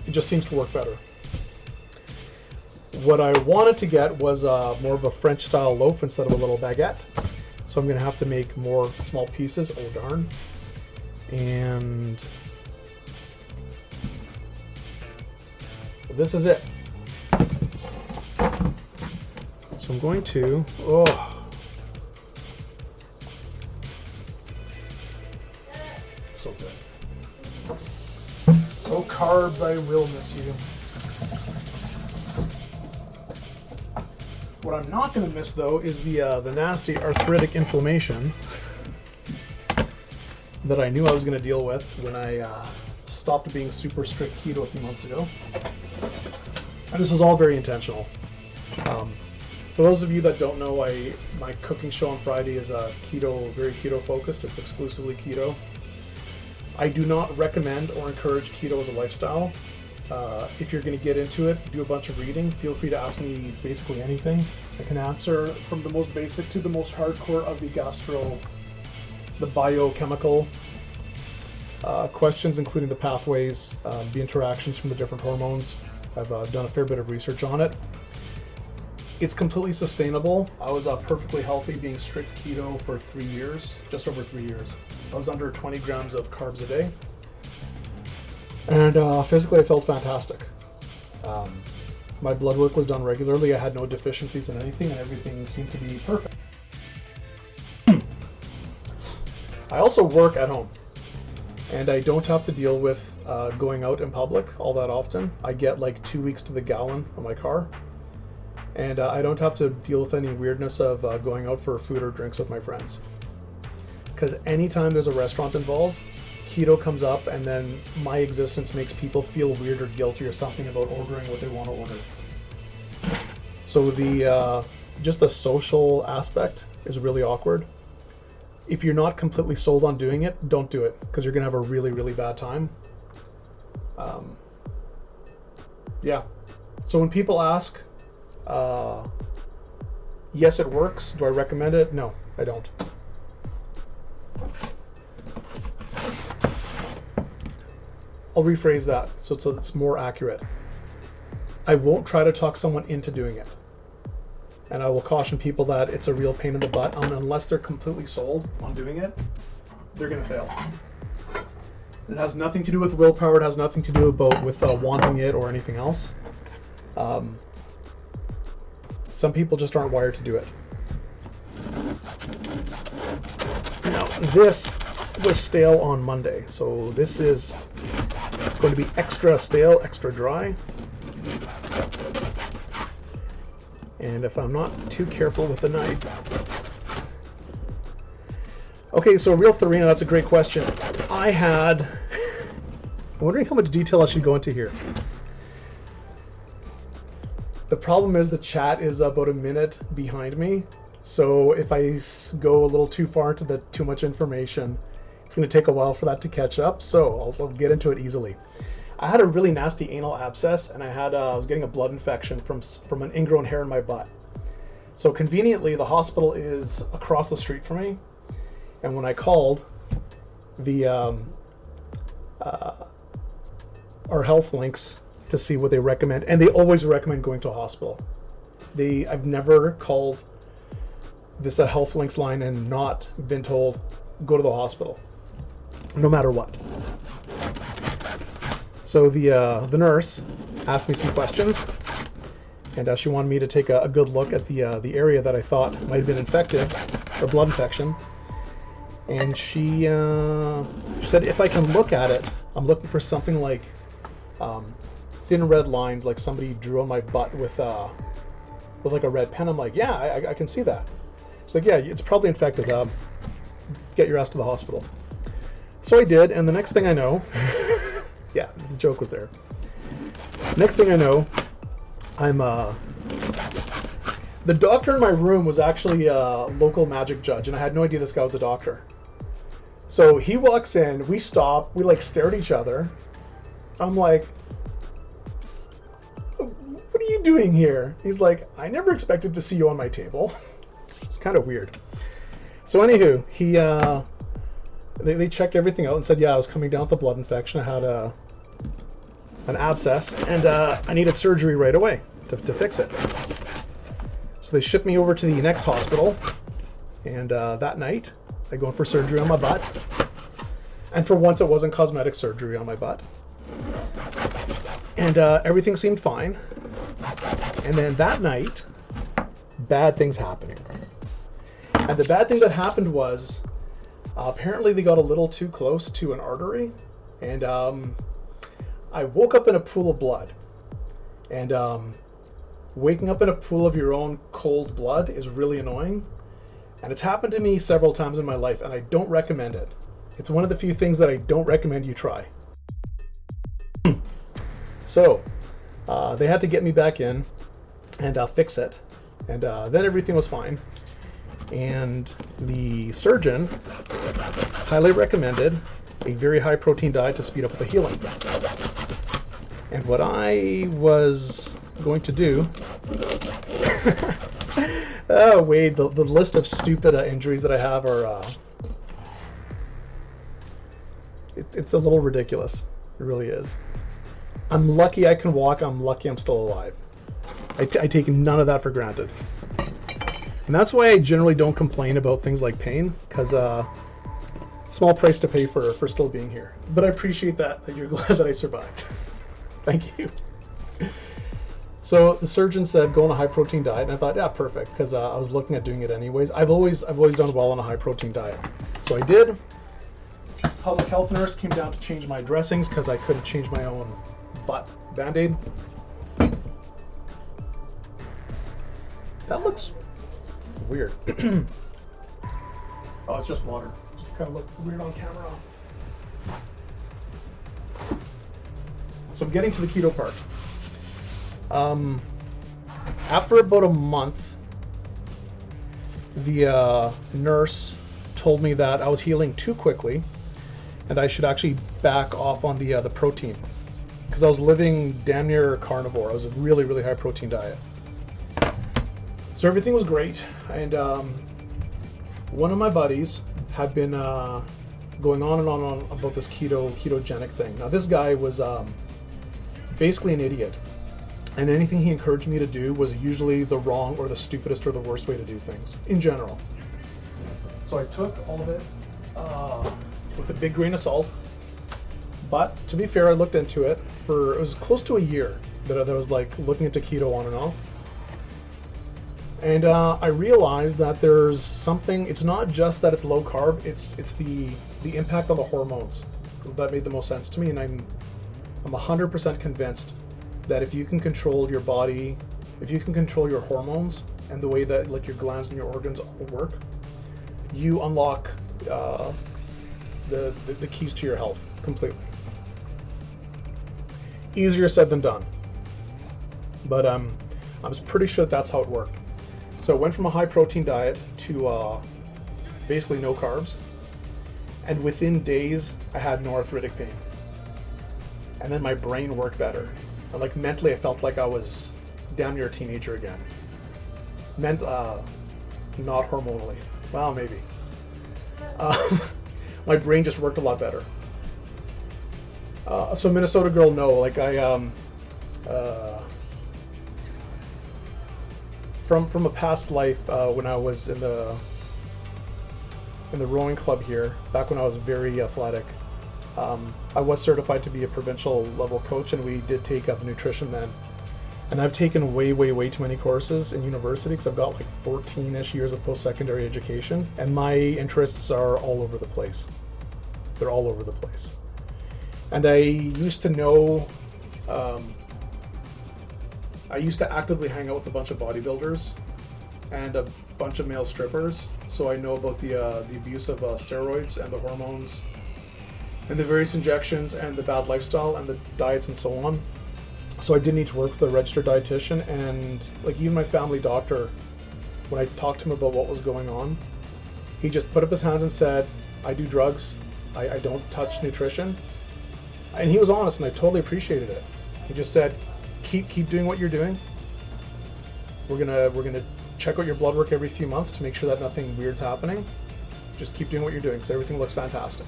It just seems to work better. What I wanted to get was more of a French-style loaf instead of a little baguette. So I'm going to have to make more small pieces. Oh, darn. And this is it. So I'm going to... So good. Oh, carbs, I will miss you. What I'm not going to miss, though, is the nasty arthritic inflammation that I knew I was going to deal with when I stopped being super strict keto a few months ago. And this was all very intentional. For those of you that don't know, my cooking show on Friday is keto, very keto focused. It's exclusively keto. I do not recommend or encourage keto as a lifestyle. If you're going to get into it, do a bunch of reading. Feel free to ask me basically anything. I can answer from the most basic to the most hardcore of the biochemical questions, including the pathways, the interactions from the different hormones. I've done a fair bit of research on it. It's completely sustainable. I was perfectly healthy being strict keto for 3 years, just over 3 years. I was under 20 grams of carbs a day. And physically I felt fantastic. My blood work was done regularly. I had no deficiencies in anything, and everything seemed to be perfect. I also work at home, and I don't have to deal with going out in public all that often. I get like 2 weeks to the gallon on my car. And I don't have to deal with any weirdness of going out for food or drinks with my friends. Because anytime there's a restaurant involved, keto comes up, and then my existence makes people feel weird or guilty or something about ordering what they want to order. So just the social aspect is really awkward. If you're not completely sold on doing it, don't do it, because you're going to have a really, really bad time. Yeah. So when people ask, yes, it works. Do I recommend it? No, I don't. I'll rephrase that so it's more accurate. I won't try to talk someone into doing it. And I will caution people that it's a real pain in the butt, and unless they're completely sold on doing it, they're going to fail. It has nothing to do with willpower. It has nothing to do with wanting it or anything else. Some people just aren't wired to do it. Now, this was stale on Monday, so this is going to be extra stale, extra dry. And if I'm not too careful with the knife. Okay, so real Farina, that's a great question. I'm wondering how much detail I should go into here. The problem is the chat is about a minute behind me, so if I go a little too far into too much information, it's going to take a while for that to catch up, so I'll get into it easily. I had a really nasty anal abscess, and I was getting a blood infection from an ingrown hair in my butt. So conveniently, the hospital is across the street from me, and when I called, our health links to see what they recommend, and they always recommend going to a hospital. I've never called this a health links line and not been told go to the hospital, no matter what. So the nurse asked me some questions, and she wanted me to take a good look at the area that I thought might have been infected, or blood infection. And she said if I can look at it, I'm looking for something like thin red lines, like somebody drew on my butt with like a red pen. I'm like, yeah, I can see that. She's like, yeah, it's probably infected. Get your ass to the hospital. So I did, and the next thing I know, yeah, the joke was there. Next thing I know, the doctor in my room was actually a local magic judge, and I had no idea this guy was a doctor. So he walks in, we stop, we like stare at each other. I'm like, what are you doing here? He's like, I never expected to see you on my table. It's kind of weird. So anywho, they checked everything out and said, yeah, I was coming down with a blood infection. I had an abscess, and I needed surgery right away to fix it. So they shipped me over to the next hospital, and that night I go in for surgery on my butt. And for once it wasn't cosmetic surgery on my butt. And everything seemed fine. And then that night, bad things happened. And the bad thing that happened was, apparently they got a little too close to an artery, and I woke up in a pool of blood. And waking up in a pool of your own cold blood is really annoying. And it's happened to me several times in my life, and I don't recommend it. It's one of the few things that I don't recommend you try. So they had to get me back in and fix it. And then everything was fine. And the surgeon highly recommended a very high protein diet to speed up the healing. And what I was going to do, oh Wade, the list of stupid injuries that I have are, it's a little ridiculous. It really is. I'm lucky I can walk. I'm lucky I'm still alive. I take none of that for granted. And that's why I generally don't complain about things like pain, because small price to pay for still being here. But I appreciate that you're glad that I survived. Thank you. So the surgeon said go on a high protein diet, and I thought, yeah, perfect, because I was looking at doing it anyways. I've always done well on a high protein diet, so I did. Public health nurse came down to change my dressings because I couldn't change my own butt Band-Aid. That looks weird. Oh, it's just water. Just kind of look weird on camera. So I'm getting to the keto part. After about a month, the nurse told me that I was healing too quickly and I should actually back off on the protein, because I was living damn near carnivore. I was a really, really high protein diet. So everything was great, and one of my buddies had been going on and on about this ketogenic thing. Now this guy was basically an idiot, and anything he encouraged me to do was usually the wrong or the stupidest or the worst way to do things in general. So I took all of it with a big grain of salt, but to be fair, I looked into it for, it was close to a year that I was like looking into keto on and off. And I realized that there's something, it's not just that it's low carb, it's the impact on the hormones that made the most sense to me. And I'm 100% convinced that if you can control your body, if you can control your hormones and the way that like your glands and your organs work, you unlock the keys to your health completely. Easier said than done, but I was pretty sure that's how it worked. So I went from a high protein diet to basically no carbs, and within days I had no arthritic pain, and then my brain worked better, and like mentally I felt like I was damn near a teenager again. Not hormonally, well maybe. My brain just worked a lot better. So Minnesota girl, no, like I from a past life when I was in the rowing club here, back when I was very athletic, I was certified to be a provincial level coach, and we did take up nutrition then. And I've taken way too many courses in university because I've got like 14-ish years of post-secondary education, and my interests are all over the place. They're all over the place. And I used to know, I used to actively hang out with a bunch of bodybuilders and a bunch of male strippers, so I know about the abuse of steroids and the hormones and the various injections and the bad lifestyle and the diets and so on. So I did need to work with a registered dietitian, and like even my family doctor, when I talked to him about what was going on, he just put up his hands and said, I do drugs, I don't touch nutrition. And he was honest, and I totally appreciated it. He just said, keep doing what you're doing. We're gonna check out your blood work every few months to make sure that nothing weird's happening. Just keep doing what you're doing because everything looks fantastic.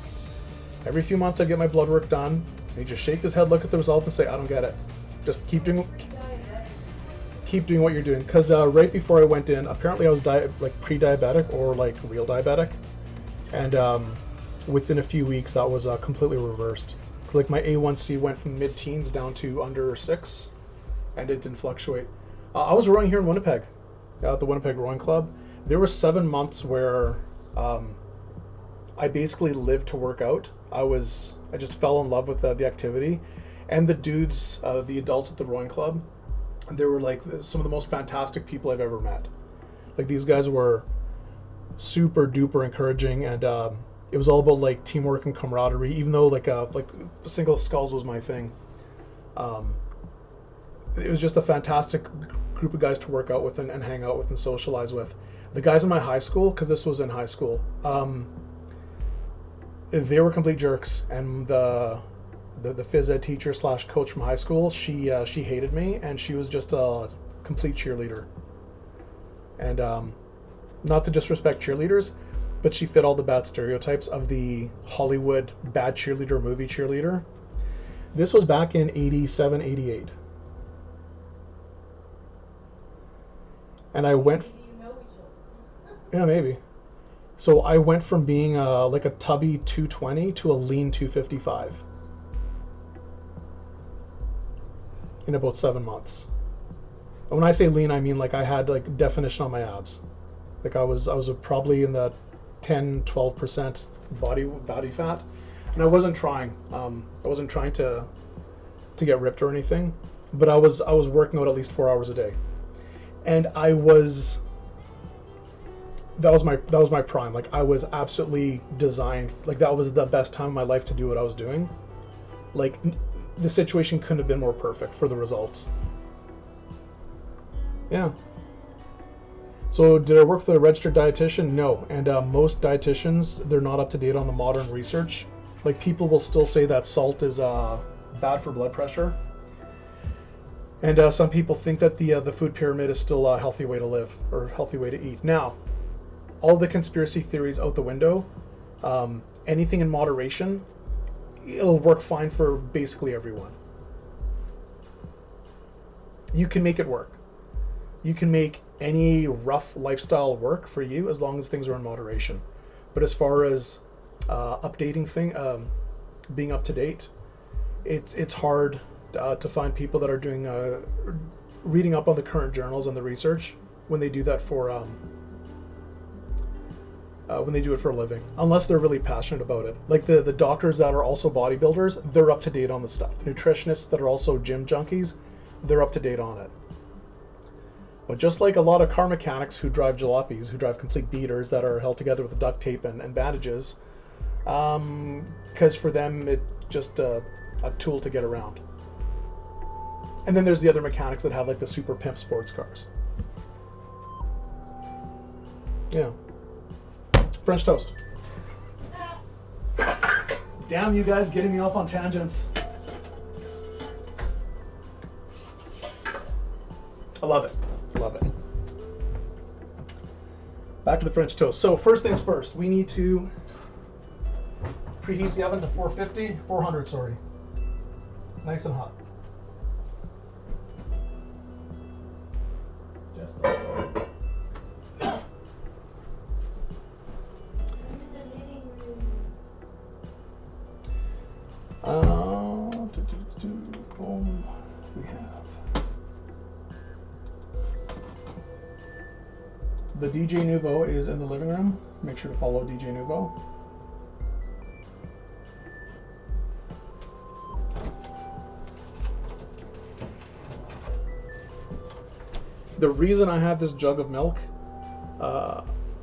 Every few months I get my blood work done, and he just shake his head, look at the results, and say, I don't get it. Just keep doing what you're doing. Because right before I went in, apparently I was pre-diabetic or like real diabetic, and within a few weeks that was completely reversed. Like my A1C went from mid-teens down to under 6, and it didn't fluctuate. I was rowing here in Winnipeg, at the Winnipeg Rowing Club. There were 7 months where I basically lived to work out. I just fell in love with the activity, and the dudes, the adults at the rowing club, they were like some of the most fantastic people I've ever met. Like these guys were super duper encouraging, and it was all about like teamwork and camaraderie. Even though like single sculls was my thing, it was just a fantastic group of guys to work out with and hang out with and socialize with. The guys in my high school, because this was in high school, they were complete jerks, and the phys ed teacher slash coach from high school, she hated me, and she was just a complete cheerleader. And not to disrespect cheerleaders, but she fit all the bad stereotypes of the Hollywood bad cheerleader movie cheerleader. This was back in 87, 88. And I went... Maybe you know each other. Yeah, maybe. So I went from being like a tubby 220 to a lean 255 in about 7 months. And when I say lean, I mean like I had like definition on my abs. Like I was probably in the 10-12% body fat, and I wasn't trying. I wasn't trying to get ripped or anything, but I was working out at least 4 hours a day, and that was my prime. Like I was absolutely designed. Like that was the best time of my life to do what I was doing. Like the situation couldn't have been more perfect for the results. Yeah. So did I work with a registered dietitian? No. And most dietitians, they're not up to date on the modern research. Like people will still say that salt is bad for blood pressure. And some people think that the food pyramid is still a healthy way to live or a healthy way to eat. Now, all the conspiracy theories out the window. Anything in moderation, it'll work fine for basically everyone. You can make it work. You can make any rough lifestyle work for you as long as things are in moderation. But as far as being up to date, it's hard to find people that are doing reading up on the current journals and the research when they do that for when they do it for a living, unless they're really passionate about it. Like the doctors that are also bodybuilders, they're up to date on the stuff. Nutritionists that are also gym junkies, they're up to date on it. But just like a lot of car mechanics who drive jalopies, who drive complete beaters that are held together with duct tape and bandages, because for them it's just a tool to get around. And then there's the other mechanics that have like the super pimp sports cars. Yeah. French toast. Damn you guys getting me off on tangents. I love it. Love it. Back to the French toast. So first things first, we need to preheat the oven to 400, sorry. Nice and hot. Just we have the DJ Nouveau is in the living room. Make sure to follow DJ Nouveau. The reason I have this jug of milk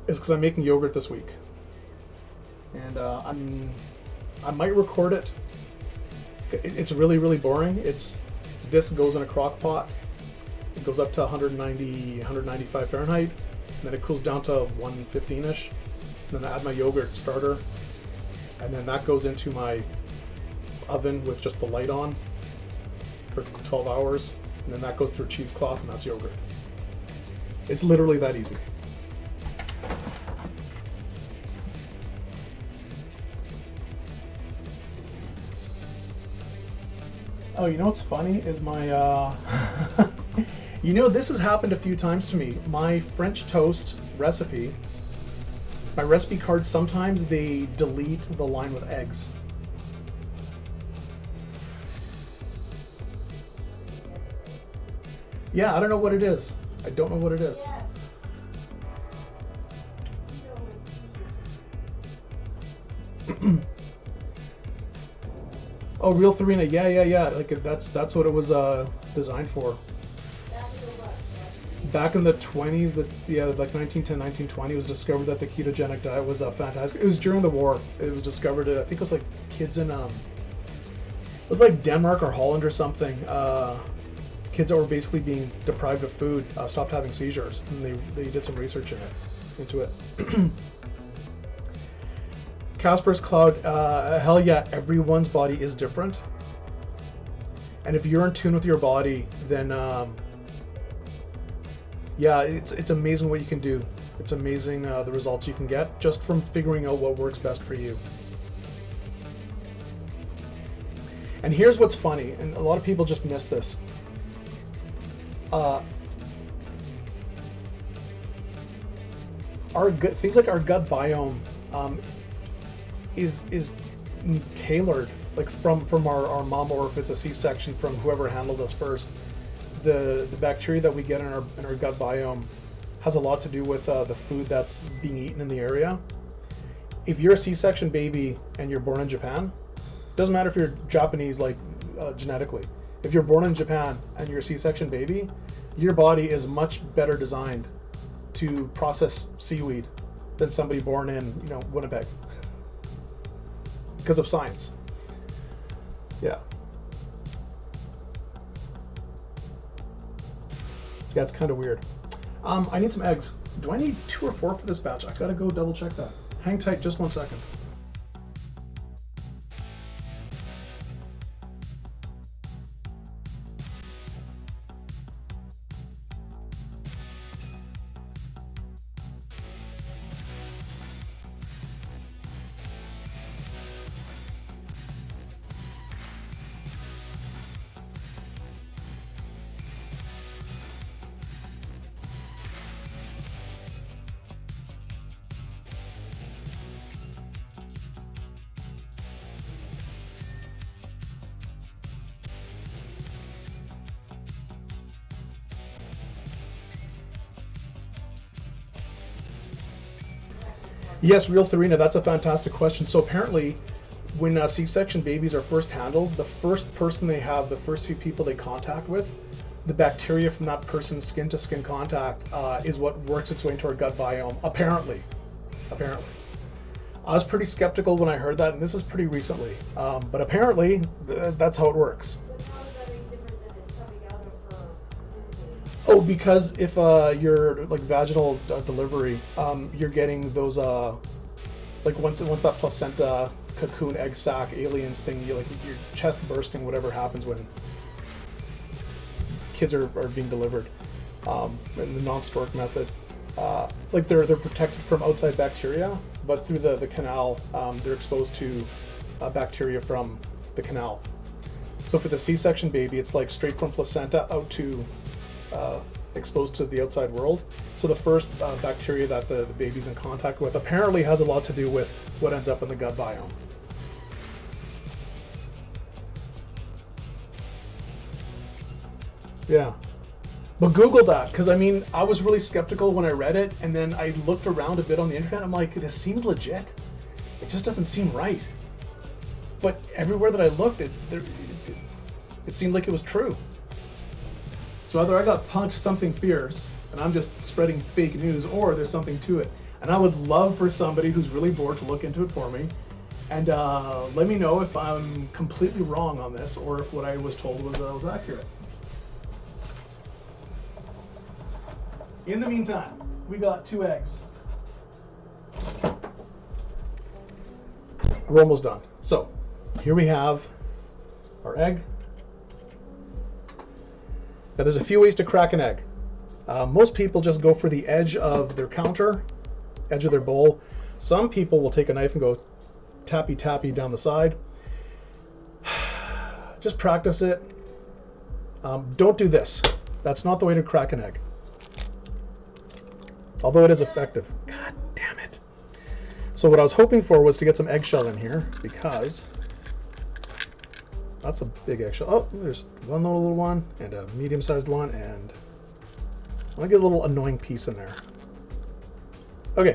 is because I'm making yogurt this week, and I might record it. It's really, really boring. This goes in a crock pot. It goes up to 190, 195 Fahrenheit, and then it cools down to 115-ish. Then I add my yogurt starter, and then that goes into my oven with just the light on for 12 hours, and then that goes through a cheesecloth, and that's yogurt. It's literally that easy. Oh, you know what's funny is my, you know, this has happened a few times to me. My French toast recipe, my recipe cards, sometimes they delete the line with eggs. Yeah, I don't know what it is. I don't know what it is. Yes. Oh, Real Farina, yeah. Like that's what it was designed for. Back in the 20s, like 1910, 1920, it was discovered that the ketogenic diet was fantastic. It was during the war. It was discovered. I think it was like kids in it was like Denmark or Holland or something. kids that were basically being deprived of food stopped having seizures, and they did some research into it. Casper's Cloud, hell yeah, everyone's body is different. And if you're in tune with your body, then yeah, it's amazing what you can do. It's amazing the results you can get just from figuring out what works best for you. And here's what's funny, and a lot of people just miss this. Things like our gut biome is tailored, like from our mom, or if it's a C-section, from whoever handles us first. The bacteria that we get in our gut biome has a lot to do with the food that's being eaten in the area. If you're a C-section baby and you're born in Japan, doesn't matter if you're Japanese, like genetically. If you're born in Japan and you're a C-section baby, your body is much better designed to process seaweed than somebody born in, Winnipeg, because of science. Yeah. Yeah, it's kind of weird. I need some eggs. Do I need 2 or 4 for this batch? I gotta go double check that. Hang tight just 1 second. Yes, Real Therina, that's a fantastic question. So apparently, when C-section babies are first handled, the first person they have, the first few people they contact with, the bacteria from that person's skin-to-skin contact is what works its way into our gut biome, apparently. I was pretty skeptical when I heard that, and this is pretty recently, but apparently that's how it works. But how is that any different than it coming out of her? Oh, because if you're like vaginal delivery, you're getting those like once that placenta, cocoon, egg sac, aliens thing, your chest bursting, whatever happens when kids are being delivered, in the non-stork method. Like they're protected from outside bacteria, but through the canal, they're exposed to bacteria from the canal. So if it's a C-section baby, it's like straight from placenta out to exposed to the outside world. So the first bacteria that the baby's in contact with apparently has a lot to do with what ends up in the gut biome. Yeah. But Google that, because I mean, I was really skeptical when I read it, and then I looked around a bit on the internet. I'm like, this seems legit. It just doesn't seem right. But everywhere that I looked, it seemed like it was true. So either I got punched something fierce, and I'm just spreading fake news, or there's something to it. And I would love for somebody who's really bored to look into it for me, and let me know if I'm completely wrong on this, or if what I was told was accurate. In the meantime, we got 2 eggs. We're almost done. So here we have our egg. Now there's a few ways to crack an egg. Most people just go for the edge of their counter, edge of their bowl. Some people will take a knife and go tappy tappy down the side. Just practice it. Don't do this. That's not the way to crack an egg. Although it is effective. God damn it. So what I was hoping for was to get some eggshell in here, because that's a big eggshell. Oh, there's one little one and a medium-sized one, and I want to get a little annoying piece in there. Okay.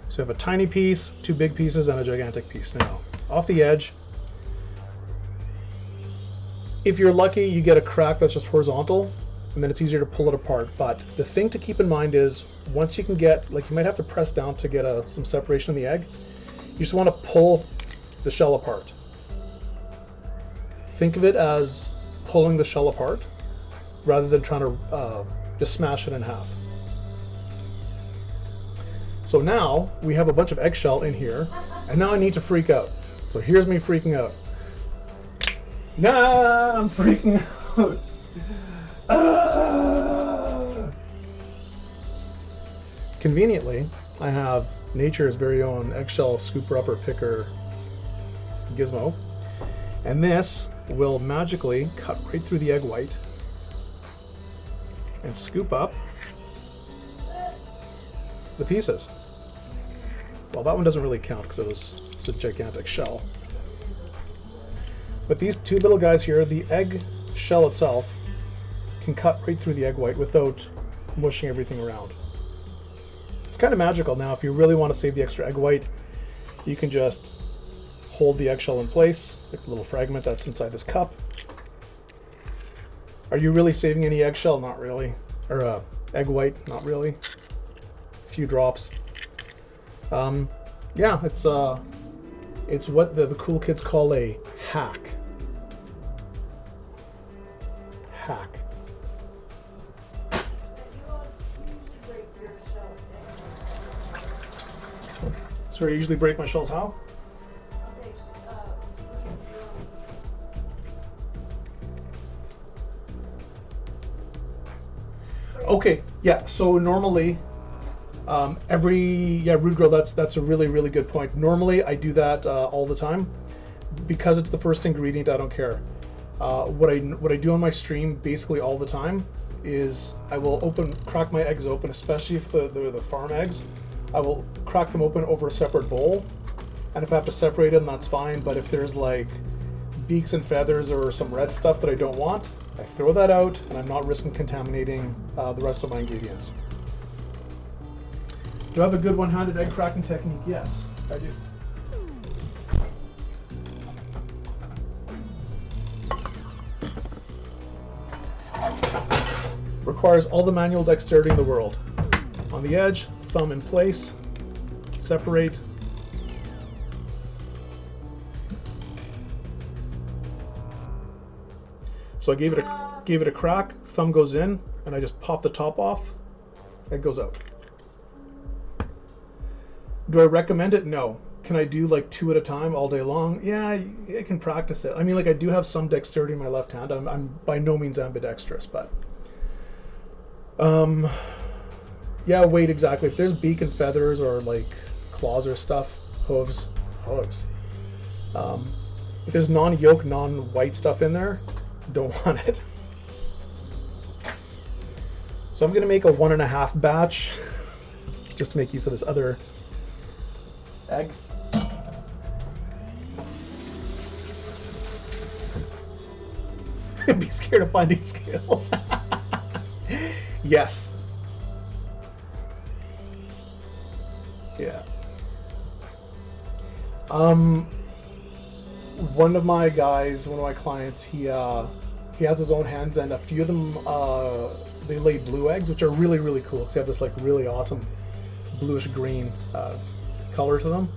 So we have a tiny piece, 2 big pieces, and a gigantic piece. Now, off the edge, if you're lucky, you get a crack that's just horizontal, and then it's easier to pull it apart. But the thing to keep in mind is, once you can get, like, you might have to press down to get some separation in the egg. You just want to pull the shell apart. Think of it as pulling the shell apart rather than trying to just smash it in half. So now we have a bunch of eggshell in here, and now I need to freak out. So here's me freaking out. Nah, I'm freaking out. Ah! Conveniently, I have nature's very own eggshell scooper upper picker gizmo, and this will magically cut right through the egg white and scoop up the pieces. Well, that one doesn't really count because it was a gigantic shell. But these two little guys here, the egg shell itself can cut right through the egg white without mushing everything around. It's kind of magical. Now, if you really want to save the extra egg white, you can just hold the eggshell in place, like the little fragment that's inside this cup. Are you really saving any eggshell? Not really. Or egg white? Not really. A few drops. Yeah, it's what the cool kids call a hack. Hack. So I usually break my shells how? Okay, yeah, so normally Rude Girl, that's a really good point. Normally I do that all the time. Because it's the first ingredient, I don't care. What I do on my stream basically all the time is I will crack my eggs open, especially if they're the farm eggs. I will crack them open over a separate bowl, and if I have to separate them, that's fine. But if there's like beaks and feathers or some red stuff that I don't want, I throw that out, and I'm not risking contaminating the rest of my ingredients. Do I have a good one-handed egg cracking technique? Yes, I do. Requires all the manual dexterity in the world. On the edge, thumb in place, separate. So I gave it a crack, thumb goes in, and I just pop the top off, it goes out. Do I recommend it? No. Can I do like 2 at a time all day long? Yeah, I can practice it. I mean, like I do have some dexterity in my left hand. I'm by no means ambidextrous, but yeah, weight exactly. If there's beak and feathers or like claws or stuff, hooves. If there's non-yolk, non-white stuff in there, don't want it. So I'm gonna make a 1.5 batch just to make use of this other egg. Be scared of finding scales. Yes. Yeah. One of my clients, he has his own hens, and a few of them they lay blue eggs, which are really cool because they have this like really awesome bluish green color to them.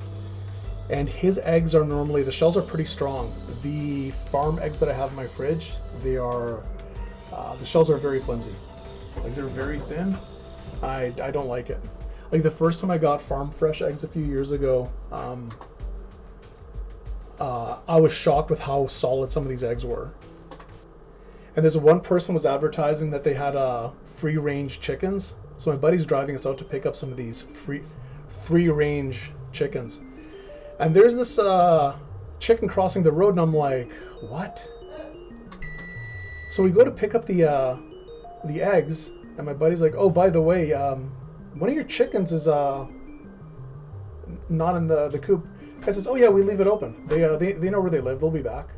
And his eggs are normally, the shells are pretty strong. The farm eggs that I have in my fridge, they are the shells are very flimsy. Like they're very thin. I don't like it. Like the first time I got farm fresh eggs a few years ago, I was shocked with how solid some of these eggs were. And there's one person was advertising that they had free range chickens. So my buddy's driving us out to pick up some of these free range chickens. And there's this chicken crossing the road, and I'm like, what? So we go to pick up the eggs, and my buddy's like, oh, by the way, one of your chickens is not in the coop. I says, oh yeah, we leave it open. They know where they live. They'll be back.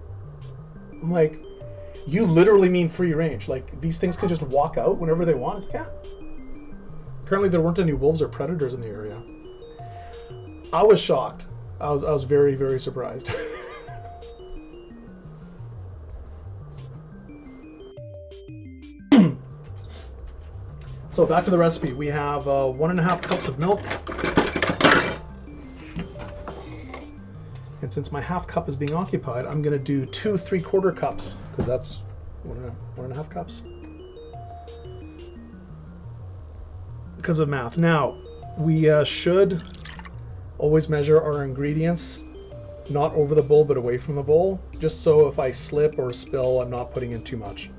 I'm like, you literally mean free range? Like these things can just walk out whenever they want? It's, yeah. Apparently there weren't any wolves or predators in the area. I was shocked. I was very surprised. So back to the recipe. We have 1.5 cups of milk. And since my half cup is being occupied, I'm going to do 2 3/4 cups, because that's 1.5 cups. Because of math. Now, we should always measure our ingredients, not over the bowl, but away from the bowl, just so if I slip or spill, I'm not putting in too much.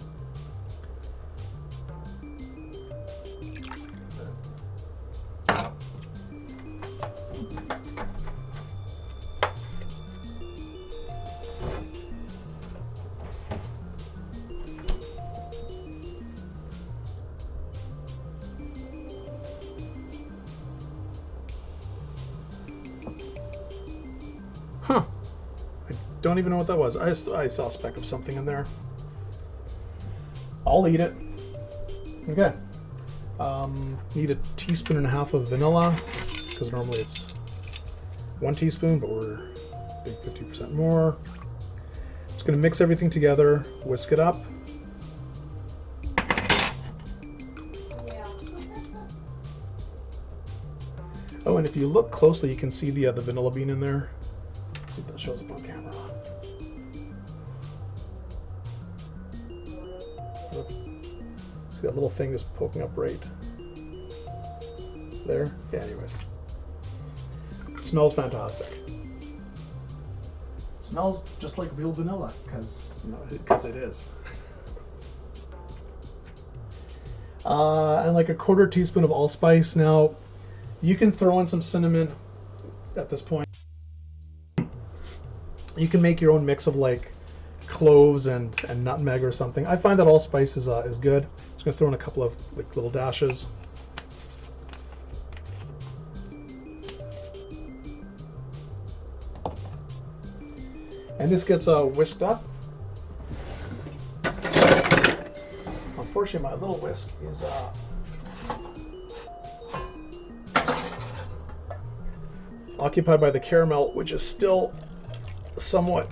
Huh. I don't even know what that was. I saw a speck of something in there. I'll eat it. Okay. Need 1.5 teaspoons of vanilla, because normally it's 1 teaspoon, but we're doing 50% more. Just going to mix everything together, whisk it up. Yeah. Oh, and if you look closely, you can see the vanilla bean in there. Let's see if that shows up on camera. Look. See that little thing just poking up right there? Yeah, anyways. It smells fantastic. It smells just like real vanilla, because it is. And like 1/4 teaspoon of allspice. Now, you can throw in some cinnamon at this point. You can make your own mix of like cloves and nutmeg or something. I find that allspice is good. Just gonna throw in a couple of like little dashes. And this gets whisked up. Unfortunately, my little whisk is occupied by the caramel, which is still somewhat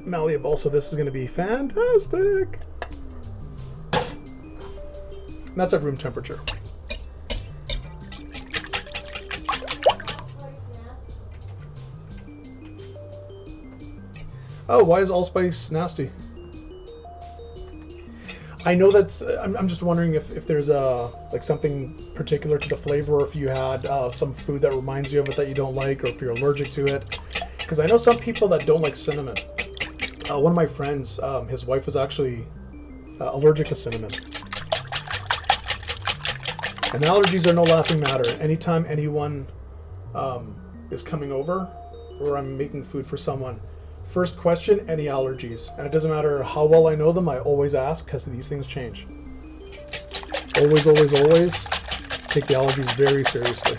malleable, so this is going to be fantastic. And that's at room temperature. Oh, why is allspice nasty? I know that's. I'm just wondering if there's like something particular to the flavor, or if you had some food that reminds you of it that you don't like, or if you're allergic to it. Because I know some people that don't like cinnamon. One of my friends, his wife was actually allergic to cinnamon. And allergies are no laughing matter. Anytime anyone is coming over, or I'm making food for someone, first question, any allergies? And it doesn't matter how well I know them, I always ask, because these things change. Always, always, always take the allergies very seriously.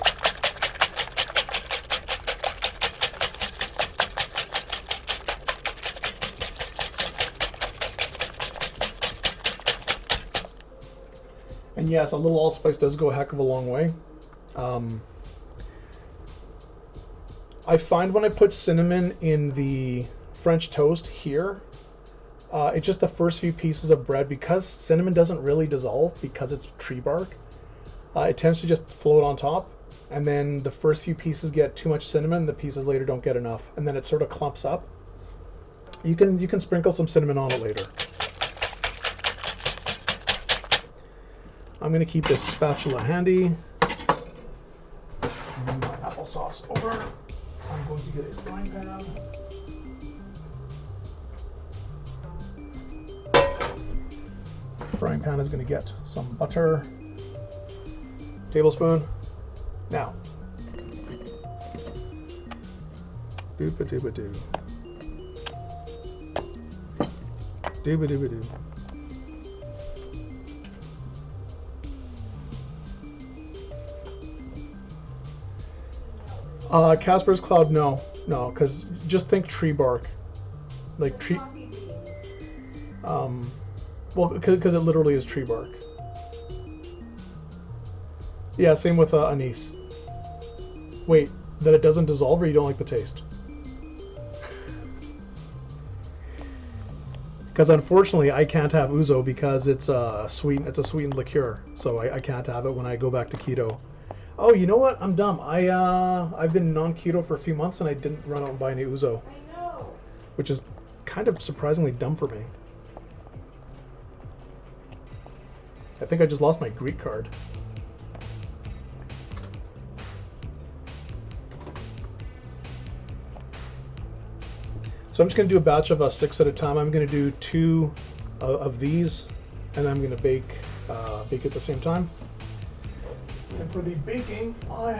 And yes, a little allspice does go a heck of a long way. I find when I put cinnamon in the French toast here, it's just the first few pieces of bread, because cinnamon doesn't really dissolve because it's tree bark. It tends to just float on top, and then the first few pieces get too much cinnamon, the pieces later don't get enough, and then it sort of clumps up. You can sprinkle some cinnamon on it later. I'm going to keep this spatula handy. Move my applesauce over. I'm going to get a frying pan. Frying pan is going to get some butter. Tablespoon. Now. Dooba-dooba-doo. Dooba-dooba-doo. Casper's Cloud, no, because just think tree bark, like tree. Well, because it literally is tree bark. Yeah, same with anise. Wait, that it doesn't dissolve, or you don't like the taste? Because unfortunately, I can't have ouzo because it's a sweetened liqueur, so I can't have it when I go back to keto. Oh, you know what? I'm dumb. I've been non-keto for a few months and I didn't run out and buy any ouzo, I know. which is kind of surprisingly dumb for me. I think I just lost my Greek card. So I'm just going to do a batch of 6 at a time. I'm going to do 2 of these, and then I'm going to bake at the same time. And for the baking, I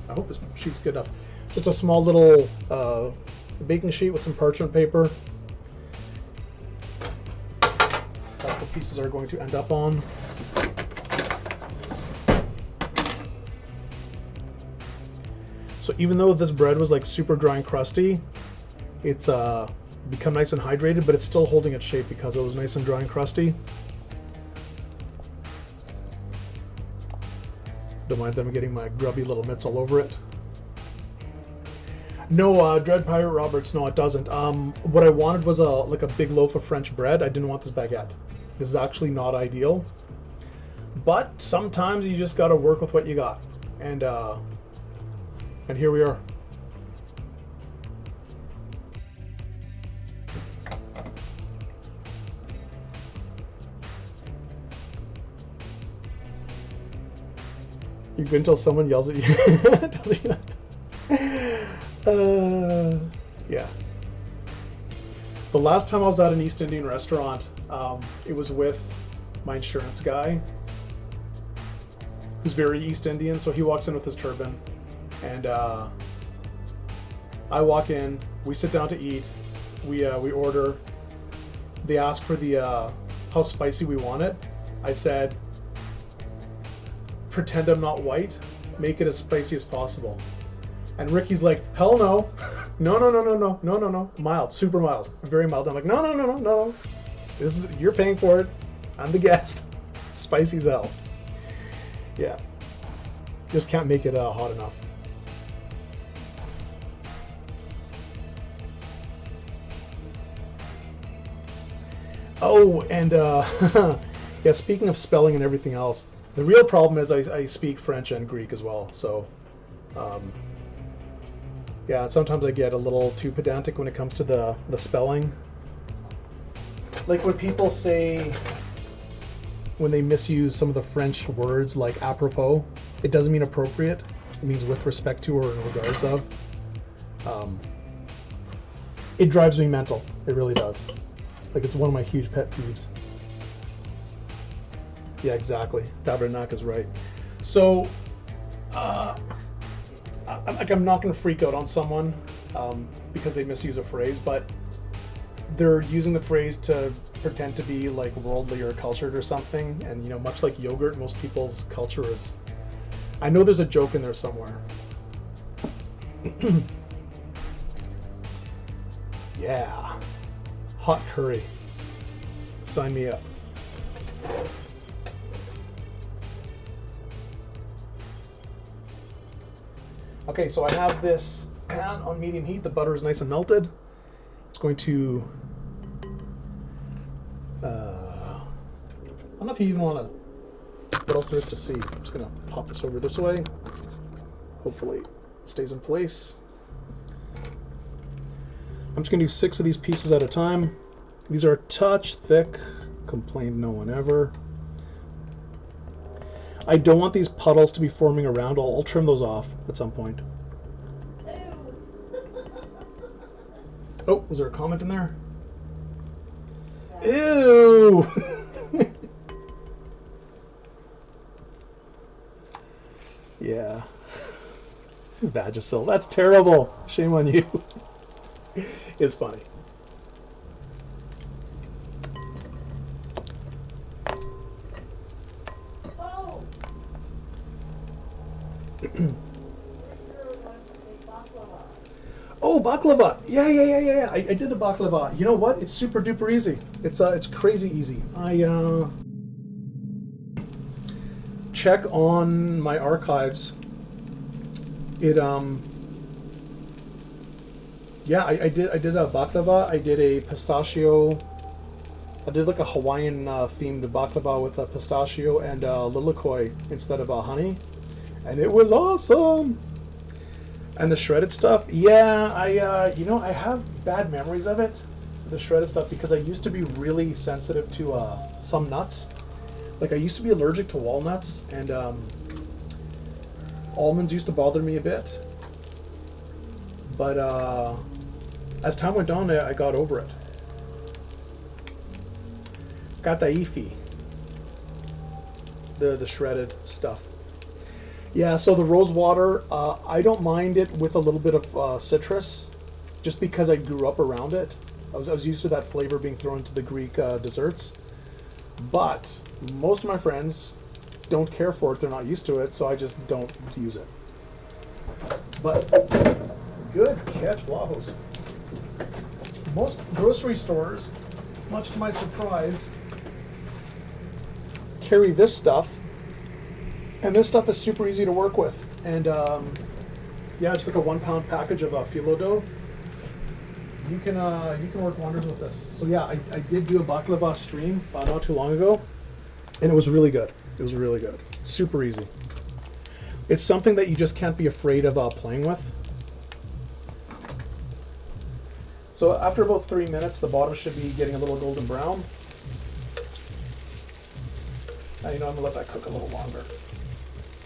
hope this sheet's good enough. Just a small little baking sheet with some parchment paper. That's what pieces are going to end up on. So even though this bread was like super dry and crusty, it's become nice and hydrated, but it's still holding its shape because it was nice and dry and crusty. Don't mind them getting my grubby little mitts all over it. No, Dread Pirate Roberts, no, it doesn't. What I wanted was like a big loaf of French bread. I didn't want this baguette. This is actually not ideal. But sometimes you just got to work with what you got. And here we are. You're good until someone yells at you. Yeah. The last time I was at an East Indian restaurant, it was with my insurance guy, who's very East Indian. So he walks in with his turban, and I walk in. We sit down to eat. We order. They ask for the how spicy we want it. I said, pretend I'm not white, make it as spicy as possible. And Ricky's like, hell no. No. Mild, super mild, very mild. I'm like, no. You're paying for it. I'm the guest. Spicy as hell. Yeah. Just can't make it hot enough. Oh, and yeah, speaking of spelling and everything else, the real problem is I speak French and Greek as well, so yeah, sometimes I get a little too pedantic when it comes to the spelling. Like when people say, when they misuse some of the French words like apropos, it doesn't mean appropriate, it means with respect to or in regards of. It drives me mental, it really does. Like, it's one of my huge pet peeves. Yeah, exactly. Tabernacle is right. So, I'm not going to freak out on someone because they misuse a phrase, but they're using the phrase to pretend to be like worldly or cultured or something. And, you know, much like yogurt, most people's culture is... I know there's a joke in there somewhere. Yeah. Hot curry. Sign me up. Okay, so I have this pan on medium heat. The butter is nice and melted. It's going to... I don't know if you even want to... What else there is to see? I'm just going to pop this over this way. Hopefully it stays in place. I'm just going to do 6 of these pieces at a time. These are a touch thick. Complained no one ever. I don't want these puddles to be forming around. I'll trim those off at some point. Oh, was there a comment in there? Ew! Yeah. Vagisil. That's terrible. Shame on you. It's funny. Oh. Oh, baklava. Yeah. I did the baklava. You know what? It's super duper easy. It's crazy easy. I check on my archives. Yeah, I did a baklava. I did a pistachio I did like a Hawaiian themed baklava with pistachio and lilikoi instead of honey, and it was awesome. And the shredded stuff, yeah, I have bad memories of it, the shredded stuff, because I used to be really sensitive to some nuts. Like I used to be allergic to walnuts, and almonds used to bother me a bit. But as time went on, I got over it. Kataifi, the shredded stuff. Yeah, so the rose water, I don't mind it with a little bit of citrus, just because I grew up around it. I was used to that flavor being thrown into the Greek desserts. But most of my friends don't care for it, they're not used to it, so I just don't use it. But good catch, Vlahos. Most grocery stores, much to my surprise, carry this stuff, and this stuff is super easy to work with. And yeah, it's like a 1 pound package of phyllo dough. You can work wonders with this. So yeah, I did do a baklava stream not too long ago, and it was really good. It was really good. Super easy. It's something that you just can't be afraid of playing with. So after about 3 minutes, the bottom should be getting a little golden brown. Now, I'm gonna let that cook a little longer.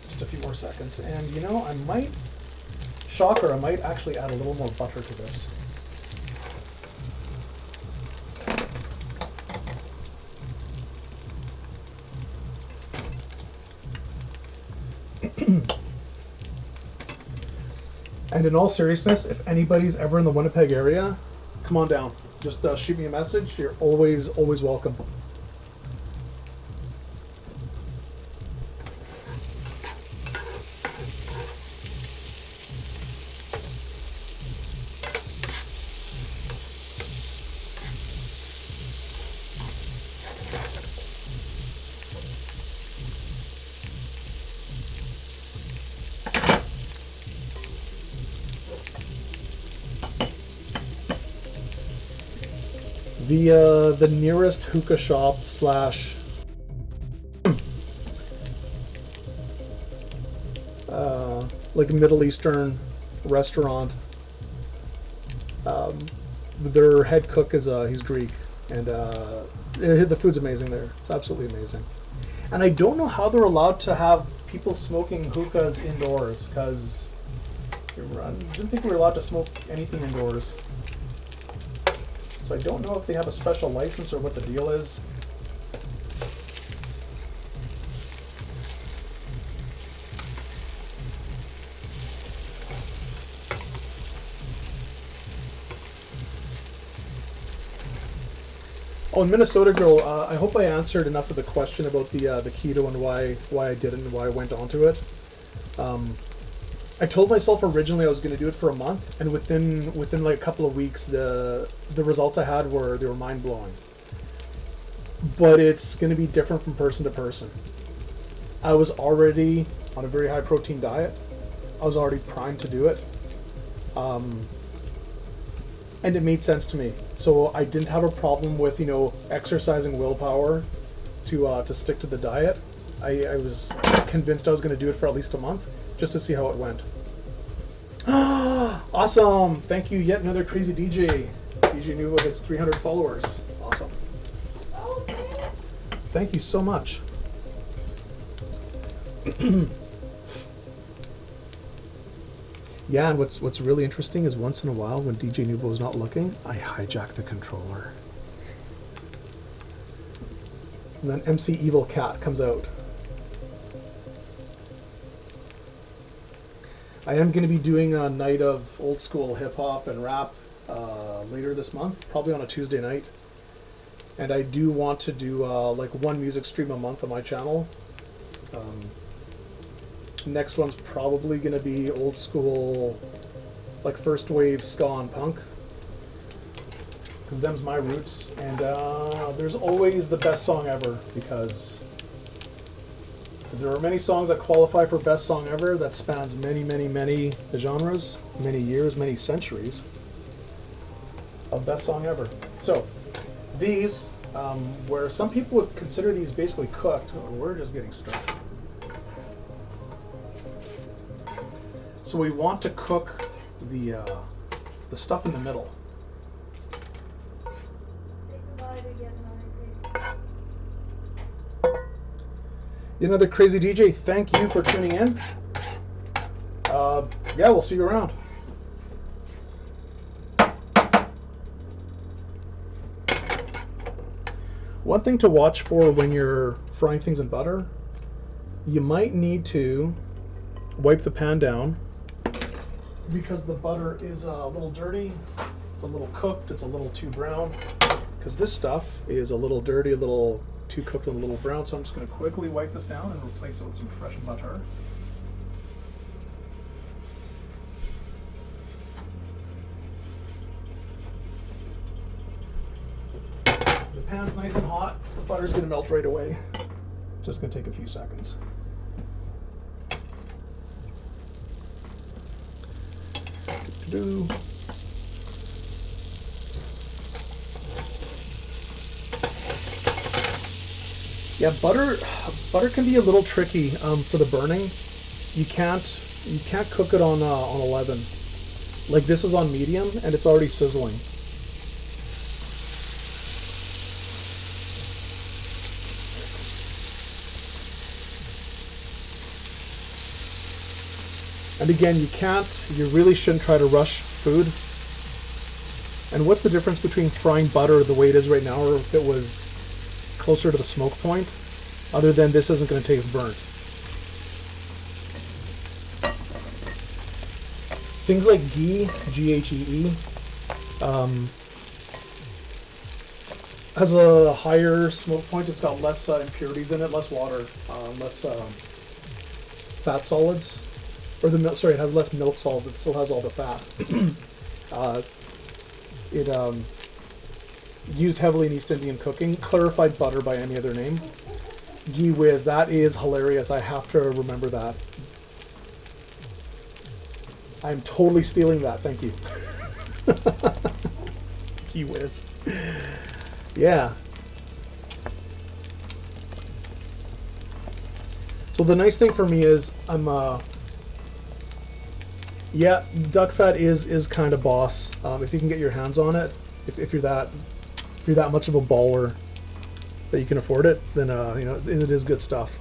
Just a few more seconds. And I might, shocker, I might actually add a little more butter to this. And in all seriousness, if anybody's ever in the Winnipeg area, come on down. Just shoot me a message. You're always welcome. The nearest hookah shop slash like a Middle Eastern restaurant, their head cook is he's Greek, and the food's amazing there. It's absolutely amazing. And I don't know how they're allowed to have people smoking hookahs indoors, because I didn't think we were allowed to smoke anything indoors. So I don't know if they have a special license or what the deal is. Oh, and Minnesota Girl, I hope I answered enough of the question about the keto and why I did it and why I went onto it. I told myself originally I was going to do it for a month, and within like a couple of weeks, the results I had were mind blowing. But it's going to be different from person to person. I was already on a very high protein diet. I was already primed to do it, and it made sense to me. So I didn't have a problem with exercising willpower to stick to the diet. I was convinced I was going to do it for at least a month, just to see how it went. Awesome! Thank you, yet another crazy DJ. DJ Nuvo hits 300 followers. Awesome. Thank you so much. Yeah, and what's really interesting is once in a while, when DJ Nuvo is not looking, I hijack the controller. And then MC Evil Cat comes out. I am going to be doing a night of old school hip hop and rap later this month, probably on a Tuesday night. And I do want to do like one music stream a month on my channel. Next one's probably going to be old school, like first wave ska and punk, because them's my roots. And there's always the best song ever, because there are many songs that qualify for best song ever that spans many genres, many years, many centuries of best song ever. So these where some people would consider these basically cooked. We're just getting started. So we want to cook the stuff in the middle. Another crazy DJ, thank you for tuning in. Yeah, we'll see you around. One thing to watch for when you're frying things in butter, you might need to wipe the pan down because the butter is a little dirty, it's a little cooked, it's a little too brown, because this stuff is a little dirty, a little too cooked and a little brown. So I'm just going to quickly wipe this down and replace it with some fresh butter. The pan's nice and hot, the butter's going to melt right away. Just going to take a few seconds. Yeah, butter can be a little tricky for the burning. You can't cook it on 11. Like this is on medium and it's already sizzling. And again, you really shouldn't try to rush food. And what's the difference between frying butter the way it is right now or if it was closer to the smoke point, other than this isn't going to taste burnt? Things like ghee, G-H-E-E, has a higher smoke point. It's got less impurities in it, less water, less fat solids. Or it has less milk solids. It still has all the fat. Used heavily in East Indian cooking. Clarified butter by any other name. Ghee whiz, that is hilarious. I have to remember that. I'm totally stealing that. Thank you. Ghee whiz. Yeah. So the nice thing for me is yeah, duck fat is kind of boss. If you can get your hands on it, if you're that much of a baller that you can afford it, then it is good stuff.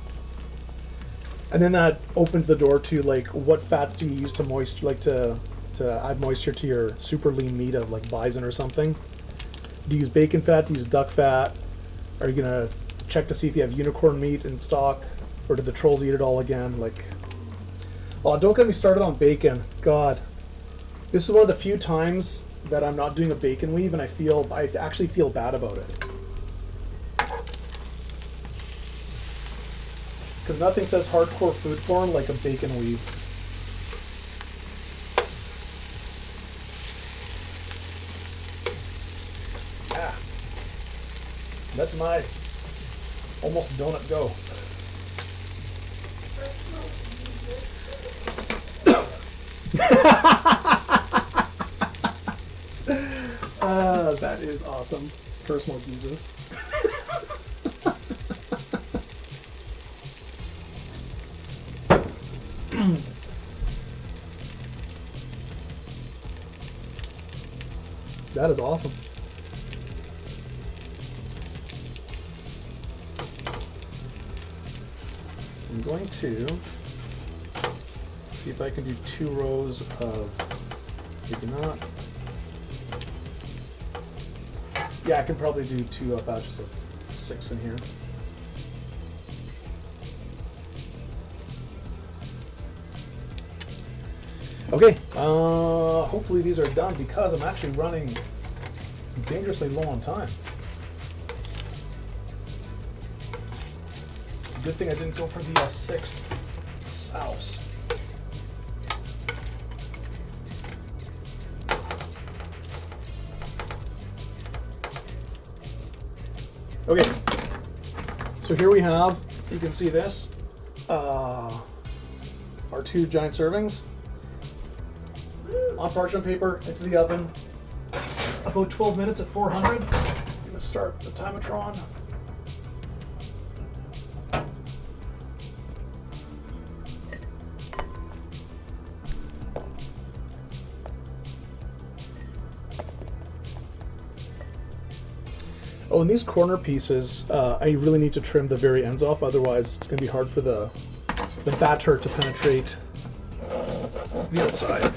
And then that opens the door to like, what fat do you use to add moisture to your super lean meat of like bison or something? Do you use bacon fat? Do you use duck fat? Are you gonna check to see if you have unicorn meat in stock, or did the trolls eat it all again? Like, oh, don't get me started on bacon. God, this is one of the few times that I'm not doing a bacon weave, and I actually feel bad about it. Because nothing says hardcore food porn like a bacon weave. Let my almost donut go. That is awesome. Personal Jesus. That is awesome. I'm going to see if I can do 2 rows of, maybe not. Yeah, I can probably do 2 batches of 6 in here. Okay, hopefully these are done because I'm actually running dangerously low on time. Good thing I didn't go for the 6th sauce. Okay, so here we have, you can see this, our 2 giant servings on parchment paper into the oven, about 12 minutes at 400. Let's start the timatron. Oh, and these corner pieces, I really need to trim the very ends off, otherwise it's going to be hard for the batter to penetrate the outside.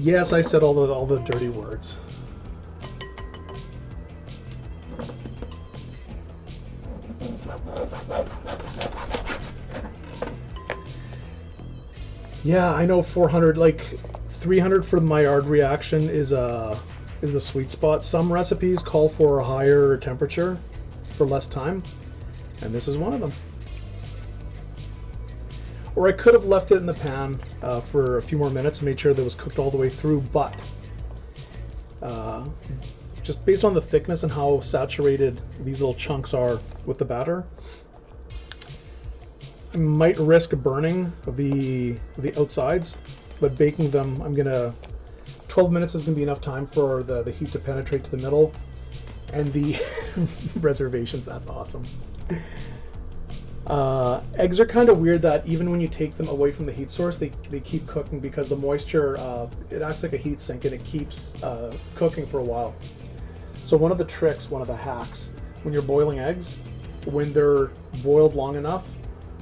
Yes, I said all the dirty words. Yeah, I know 400, like 300 for the Maillard reaction is the sweet spot. Some recipes call for a higher temperature for less time, and this is one of them. Or I could have left it in the pan for a few more minutes and made sure that it was cooked all the way through, but just based on the thickness and how saturated these little chunks are with the batter, I might risk burning the outsides, but baking them, 12 minutes is going to be enough time for the heat to penetrate to the middle. And the reservations, that's awesome. Eggs are kind of weird that even when you take them away from the heat source, they keep cooking because the moisture, it acts like a heat sink and it keeps cooking for a while. So one of the tricks, one of the hacks, when you're boiling eggs, when they're boiled long enough,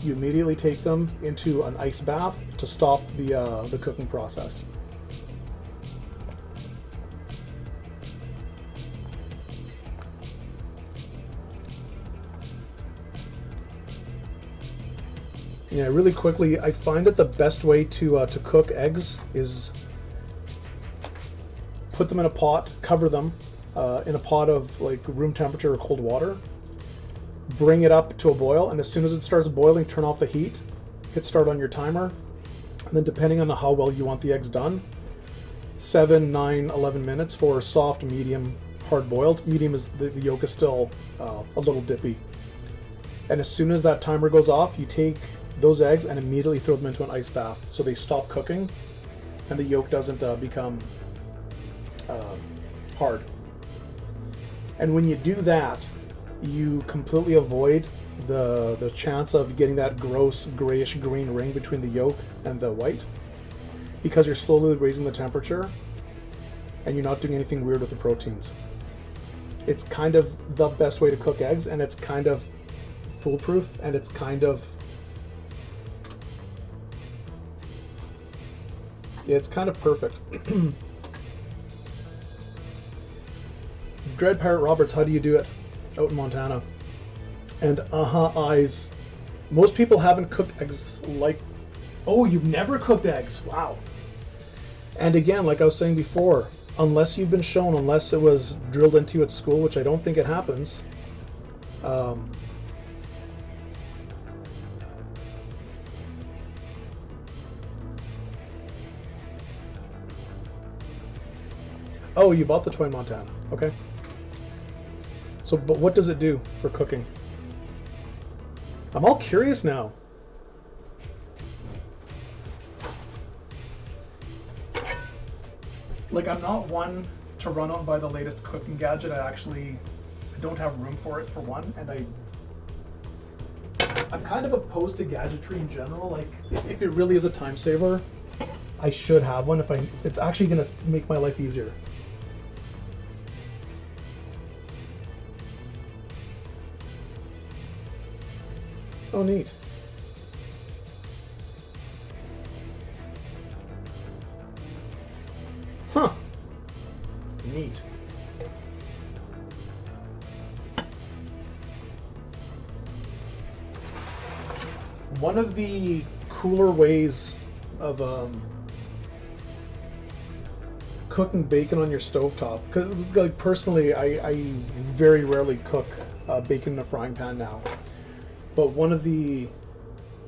you immediately take them into an ice bath to stop the cooking process. Yeah, really quickly, I find that the best way to cook eggs is put them in a pot, cover them in a pot of like room temperature or cold water, bring it up to a boil, and as soon as it starts boiling, turn off the heat, hit start on your timer, and then depending on how well you want the eggs done, 7, 9, 11 minutes for soft, medium, hard boiled. Medium is the yolk is still a little dippy. And as soon as that timer goes off, you take those eggs and immediately throw them into an ice bath so they stop cooking and the yolk doesn't become hard. And when you do that, you completely avoid the chance of getting that gross grayish green ring between the yolk and the white, because you're slowly raising the temperature and you're not doing anything weird with the proteins. It's kind of the best way to cook eggs, and it's kind of foolproof, and it's kind of perfect. Dread Pirate Roberts, how do you do it out in Montana? And eyes. Most people haven't cooked eggs like... Oh, you've never cooked eggs. Wow. And again, like I was saying before, unless you've been shown, unless it was drilled into you at school, which I don't think it happens, oh, you bought the toy in Montana. Okay. So, but what does it do for cooking? I'm all curious now. Like, I'm not one to run on by the latest cooking gadget. I don't have room for it, for one, and I'm kind of opposed to gadgetry in general. Like, if it really is a time saver, I should have one if it's actually going to make my life easier. Oh, neat. Huh. Neat. One of the cooler ways of cooking bacon on your stovetop, because like personally, I very rarely cook bacon in a frying pan now. But one of the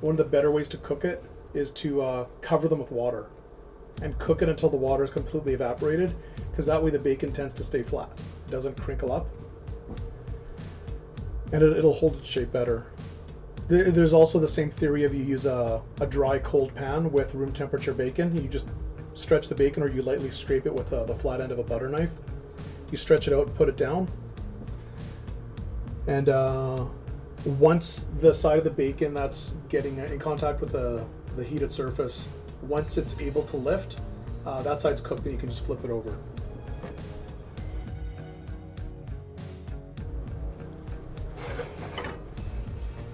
better ways to cook it is to cover them with water and cook it until the water is completely evaporated, because that way the bacon tends to stay flat. It doesn't crinkle up, and it'll hold its shape better. There's also the same theory of you use a dry cold pan with room temperature bacon. You just stretch the bacon, or you lightly scrape it with the flat end of a butter knife, you stretch it out and put it down. And once the side of the bacon that's getting in contact with the heated surface, once it's able to lift, that side's cooked, and you can just flip it over.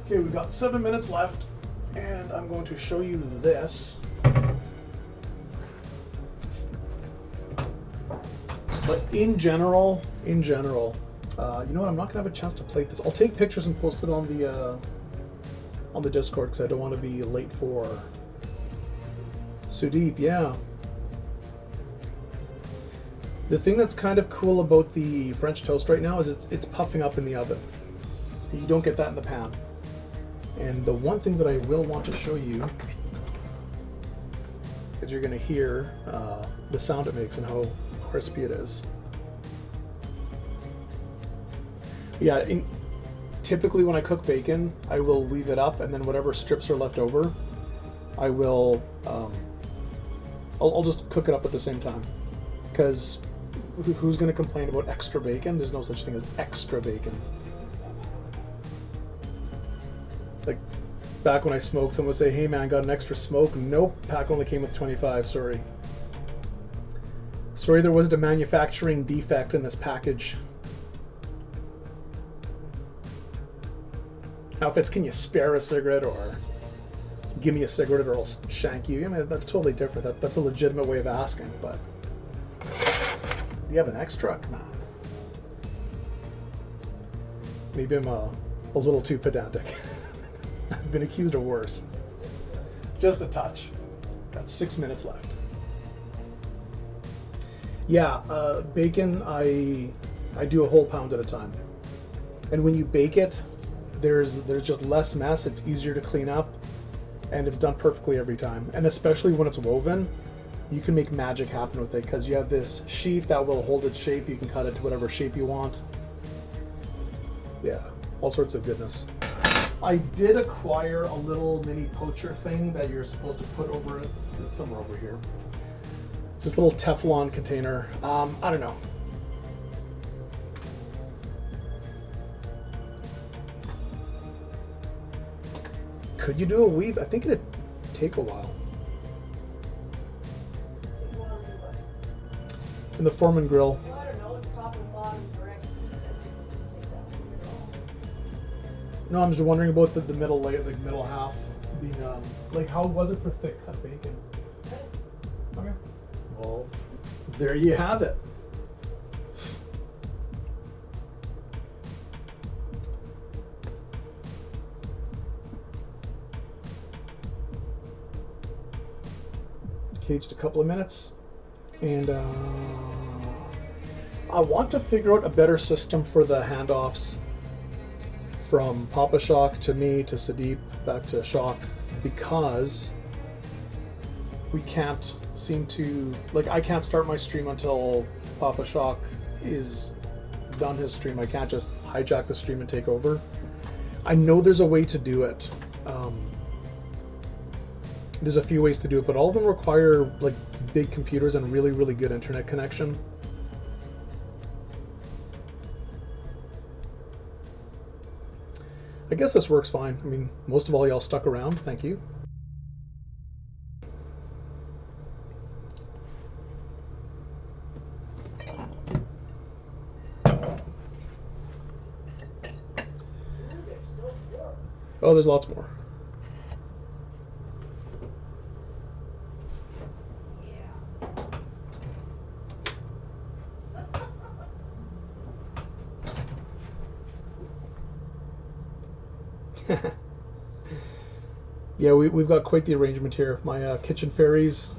Okay, we've got 7 minutes left, and I'm going to show you this. But in general, you know what? I'm not gonna have a chance to plate this. I'll take pictures and post it on the Discord because I don't want to be late for Sudeep. Yeah. The thing that's kind of cool about the French toast right now is it's puffing up in the oven. You don't get that in the pan. And the one thing that I will want to show you is you're going to hear the sound it makes and how crispy it is. Yeah, typically when I cook bacon, I will leave it up, and then whatever strips are left over, I will I'll just cook it up at the same time. Because who's going to complain about extra bacon? There's no such thing as extra bacon. Like back when I smoked, someone would say, "Hey man, got an extra smoke?" Nope, pack only came with 25. Sorry, there wasn't a manufacturing defect in this package. Now, if it's can you spare a cigarette or give me a cigarette or I'll shank you, I mean, that's totally different. That's a legitimate way of asking, but do you have an extra? Come on. Maybe I'm a little too pedantic. I've been accused of worse. Just a touch. Got 6 minutes left. Yeah, bacon, I do a whole pound at a time. And when you bake it, there's just less mess, it's easier to clean up, and it's done perfectly every time. And especially when it's woven, you can make magic happen with it because you have this sheet that will hold its shape. You can cut it to whatever shape you want. Yeah, all sorts of goodness. I did acquire a little mini poacher thing that you're supposed to put over it. It's somewhere over here. It's this little Teflon container. I don't know. Could you do a weave? I think it'd take a while. In the Foreman grill. Well, I don't know, it's top and bottom direct. No, I'm just wondering about the middle layer, the middle half being like how was it for thick cut bacon? Okay. Well, there you have it. Caged a couple of minutes, and I want to figure out a better system for the handoffs from Papa Shock to me to Sudeep back to Shock, because we can't seem to, like, I can't start my stream until Papa Shock is done his stream. I can't just hijack the stream and take over. I know there's a way to do it. There's a few ways to do it, but all of them require like big computers and really, really good internet connection. I guess this works fine. I mean, most of all y'all stuck around. Thank you. Oh, there's lots more. Yeah, we've got quite the arrangement here. My kitchen fairies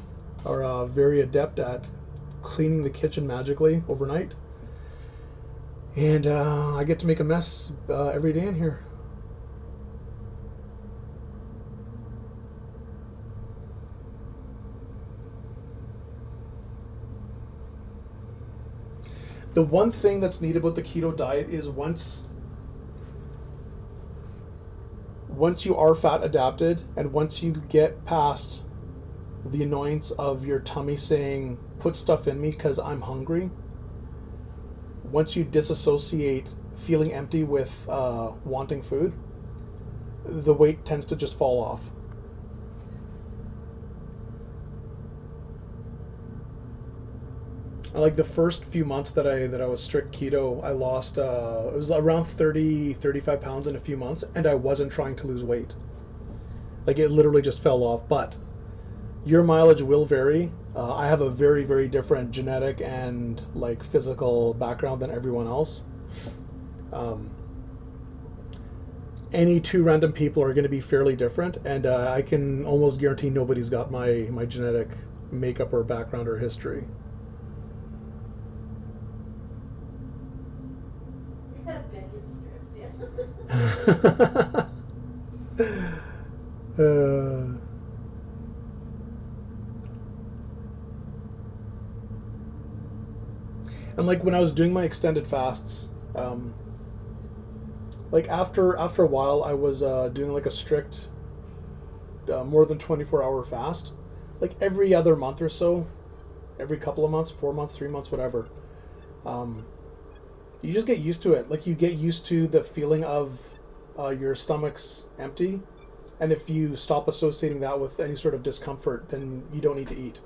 are very adept at cleaning the kitchen magically overnight. And I get to make a mess every day in here. The one thing that's neat about the keto diet is once you are fat adapted, and once you get past the annoyance of your tummy saying, put stuff in me because I'm hungry, once you disassociate feeling empty with wanting food, the weight tends to just fall off. Like the first few months that I was strict keto, I lost it was around 35 pounds in a few months, and I wasn't trying to lose weight. Like it literally just fell off. But your mileage will vary. I have a very, very different genetic and like physical background than everyone else. Any two random people are going to be fairly different, and I can almost guarantee nobody's got my genetic makeup or background or history. And like when I was doing my extended fasts, like after a while, I was doing like a strict more than 24-hour fast, like every other month or so, every couple of months, 4 months, 3 months, whatever. You just get used to it. Like you get used to the feeling of your stomach's empty, and if you stop associating that with any sort of discomfort, then you don't need to eat.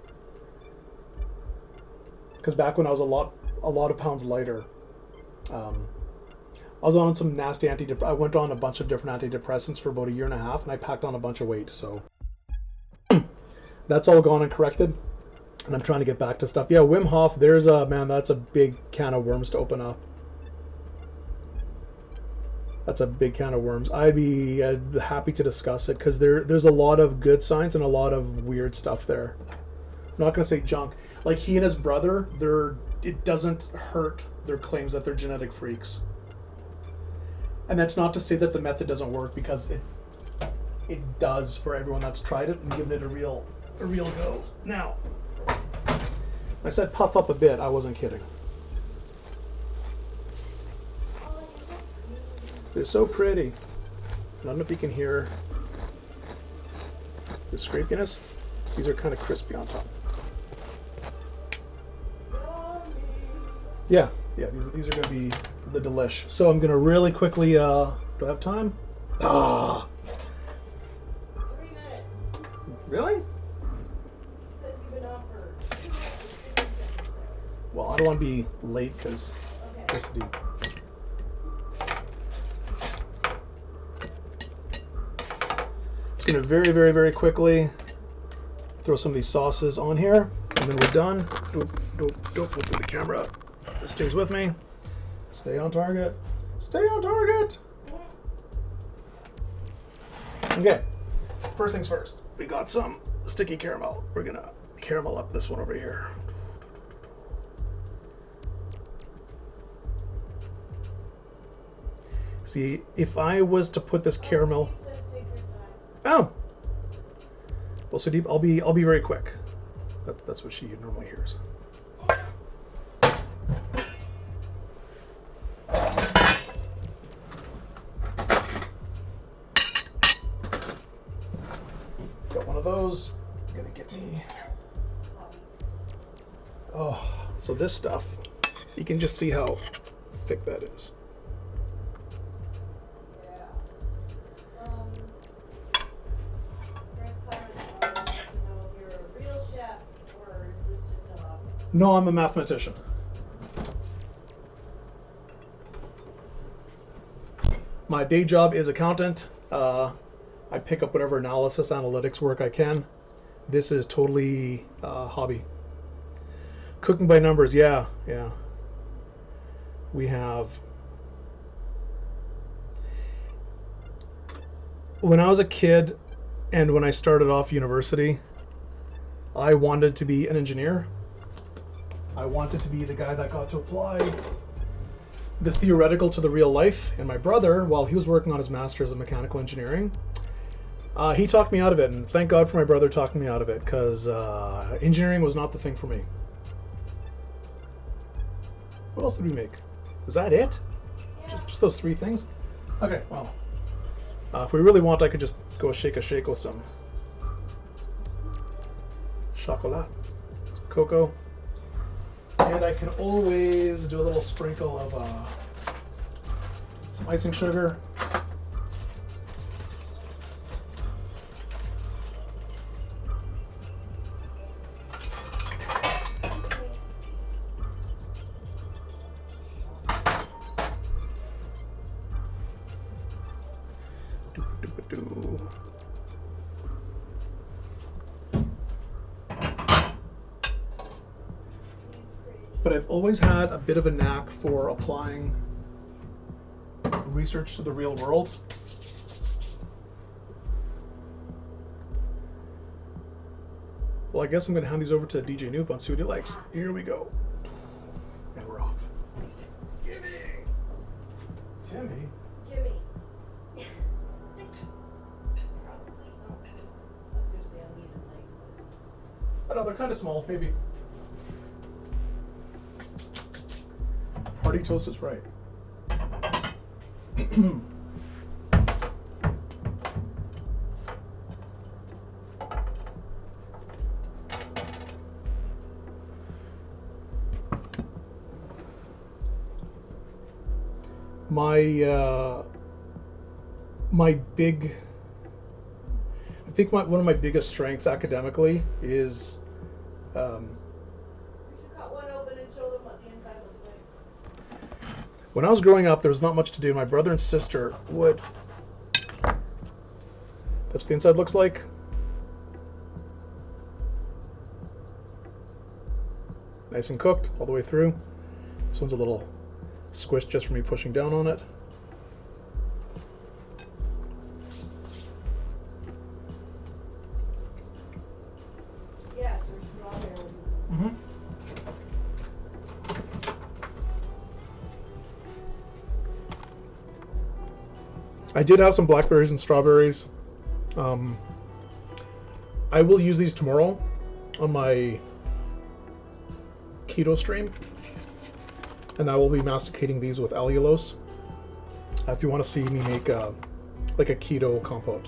Because back when I was a lot of pounds lighter, I was on some nasty I went on a bunch of different antidepressants for about 1.5 years, and I packed on a bunch of weight. So that's all gone and corrected, and I'm trying to get back to stuff. Yeah, Wim Hof. That's a big can of worms to open up. That's a big can of worms. I'd be happy to discuss it because there's a lot of good science and a lot of weird stuff there. I'm not going to say junk. Like he and his brother, it doesn't hurt their claims that they're genetic freaks. And that's not to say that the method doesn't work, because it does for everyone that's tried it and given it a real go. Now, I said puff up a bit. I wasn't kidding. They're so pretty. I don't know if you can hear the scrapiness. These are kind of crispy on top. Yeah, these are going to be the delish. So I'm going to really quickly, do I have time? 3 minutes. Really? It says you've been on for 2 minutes and 50 seconds there. Well, I don't want to be late because Okay. just do. Just going to very, very, very quickly throw some of these sauces on here, and then we're done. Don't look at the camera. This stays with me. Stay on target. Stay on target. Okay. First things first. We got some sticky caramel. We're gonna caramel up this one over here. See, if I was to put this caramel. It says take your time. Oh. Well, Sudeep, I'll be very quick. That's what she normally hears. Got one of those. I'm gonna get me. Oh, so this stuff, you can just see how thick that is. Yeah. Greg Clark wants to know if you're a real chef or is this just a hobby? No, I'm a mathematician. My day job is accountant. I pick up whatever analysis, analytics work I can. This is totally hobby. Cooking by numbers, yeah. We have. When I was a kid and when I started off university, I wanted to be an engineer. I wanted to be the guy that got to apply the theoretical to the real life. And my brother, while he was working on his master's in mechanical engineering, he talked me out of it. And thank God for my brother talking me out of it, because engineering was not the thing for me. What else did we make? Was that it? Yeah. Just those 3 things? Okay, well. If we really want, I could just go shake with some chocolate, cocoa, and And I can always do a little sprinkle of some icing sugar. But I've always had a bit of a knack for applying research to the real world. Well, I guess I'm going to hand these over to DJ Noob and see what he likes. Here we go. And we're off. Timmy! Jimmy. Probably not. I was gonna say I'll need it like. I know, they're kind of small, maybe. Party toast is right. I think one of my biggest strengths academically is You should cut one open and show them what the inside looks like. when I was growing up, there was not much to do. My brother and sister would. That's what the inside looks like. Nice and cooked all the way through. This one's a little squished just from me pushing down on it. Yes, there's strawberry. Mm-hmm. I did have some blackberries and strawberries. I will use these tomorrow on my keto stream, and I will be masticating these with allulose. If you want to see me make like a keto compote,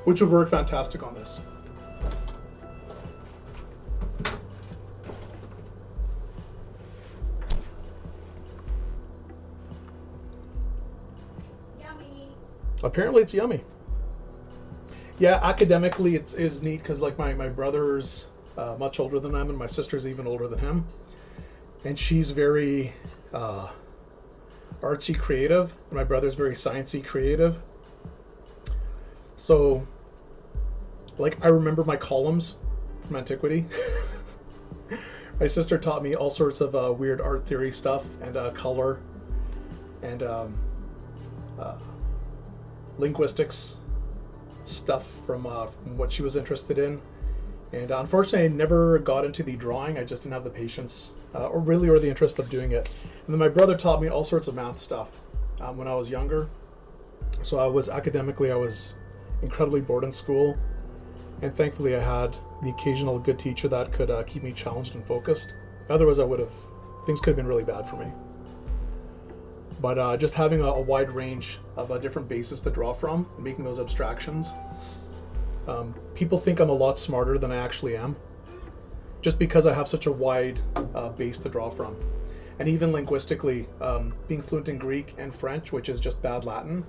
which would work fantastic on this. Yummy. Apparently it's yummy. Yeah, academically it is neat because like my brother's much older than him and my sister's even older than him. And she's very artsy creative and my brother's very sciencey creative. So like I remember my columns from antiquity. My sister taught me all sorts of weird art theory stuff and color and linguistics stuff from what she was interested in. And unfortunately, I never got into the drawing. I just didn't have the patience or the interest of doing it. And then my brother taught me all sorts of math stuff when I was younger. So I was incredibly bored in school. And thankfully, I had the occasional good teacher that could keep me challenged and focused. Otherwise, things could have been really bad for me. But just having a wide range of different bases to draw from and making those abstractions. People think I'm a lot smarter than I actually am, just because I have such a wide base to draw from. And even linguistically, being fluent in Greek and French, which is just bad Latin,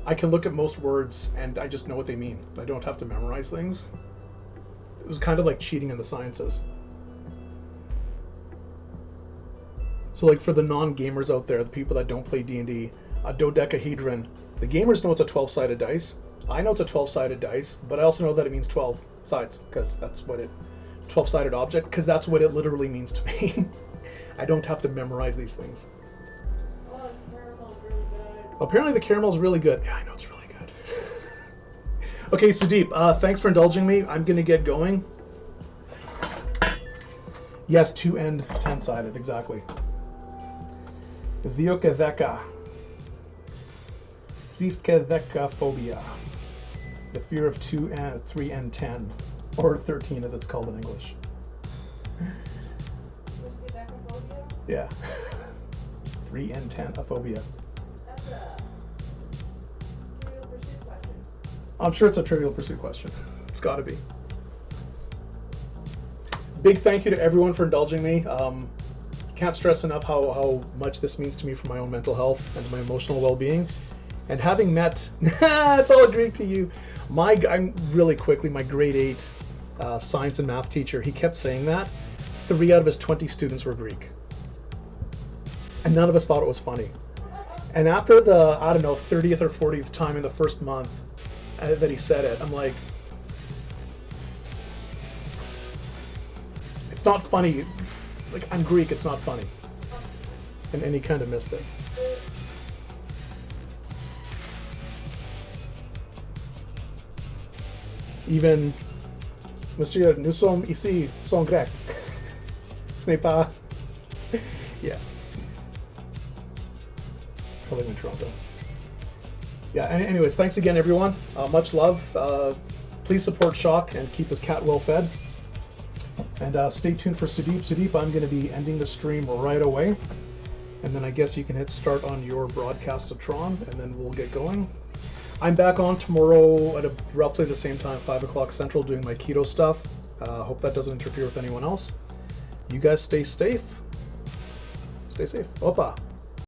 I can look at most words and I just know what they mean. I don't have to memorize things. It was kind of like cheating in the sciences. So like for the non-gamers out there, the people that don't play D&D, a dodecahedron, the gamers know it's a 12-sided dice. I know it's a 12-sided dice, but I also know that it means 12 sides, because that's what 12-sided object, because that's what it literally means to me. I don't have to memorize these things. Oh, the caramel's really good. Apparently the caramel's really good. Yeah, I know it's really good. Okay, Sudeep, thanks for indulging me. I'm going to get going. Yes, 2 and 10-sided, exactly. Viokeveka. Phobia. The fear of 2 and 3 and 10, or 13 as it's called in English. Yeah. 3 and 10, aphobia. That's a Trivial Pursuit question. I'm sure it's a Trivial Pursuit question. It's got to be. big thank you to everyone for indulging me. Can't stress enough how much this means to me for my own mental health and my emotional well-being. And having met, it's all Greek to you. I'm really quickly, my grade 8 science and math teacher, he kept saying that. 3 out of his 20 students were Greek. And none of us thought it was funny. And after the, I don't know, 30th or 40th time in the first month that he said it, I'm like, it's not funny. Like, I'm Greek, it's not funny. And he kind of missed it. Even, Monsieur, nous sommes ici, sont grecs. Ce n'est pas. Yeah. I live in Toronto. Yeah, anyways, thanks again, everyone. Much love. Please support Shock and keep his cat well fed. And stay tuned for Sudeep. Sudeep, I'm going to be ending the stream right away. And then I guess you can hit start on your broadcast of Tron, and then we'll get going. I'm back on tomorrow at roughly the same time, 5 o'clock Central, doing my keto stuff. Hope that doesn't interfere with anyone else. You guys stay safe. Stay safe. Opa.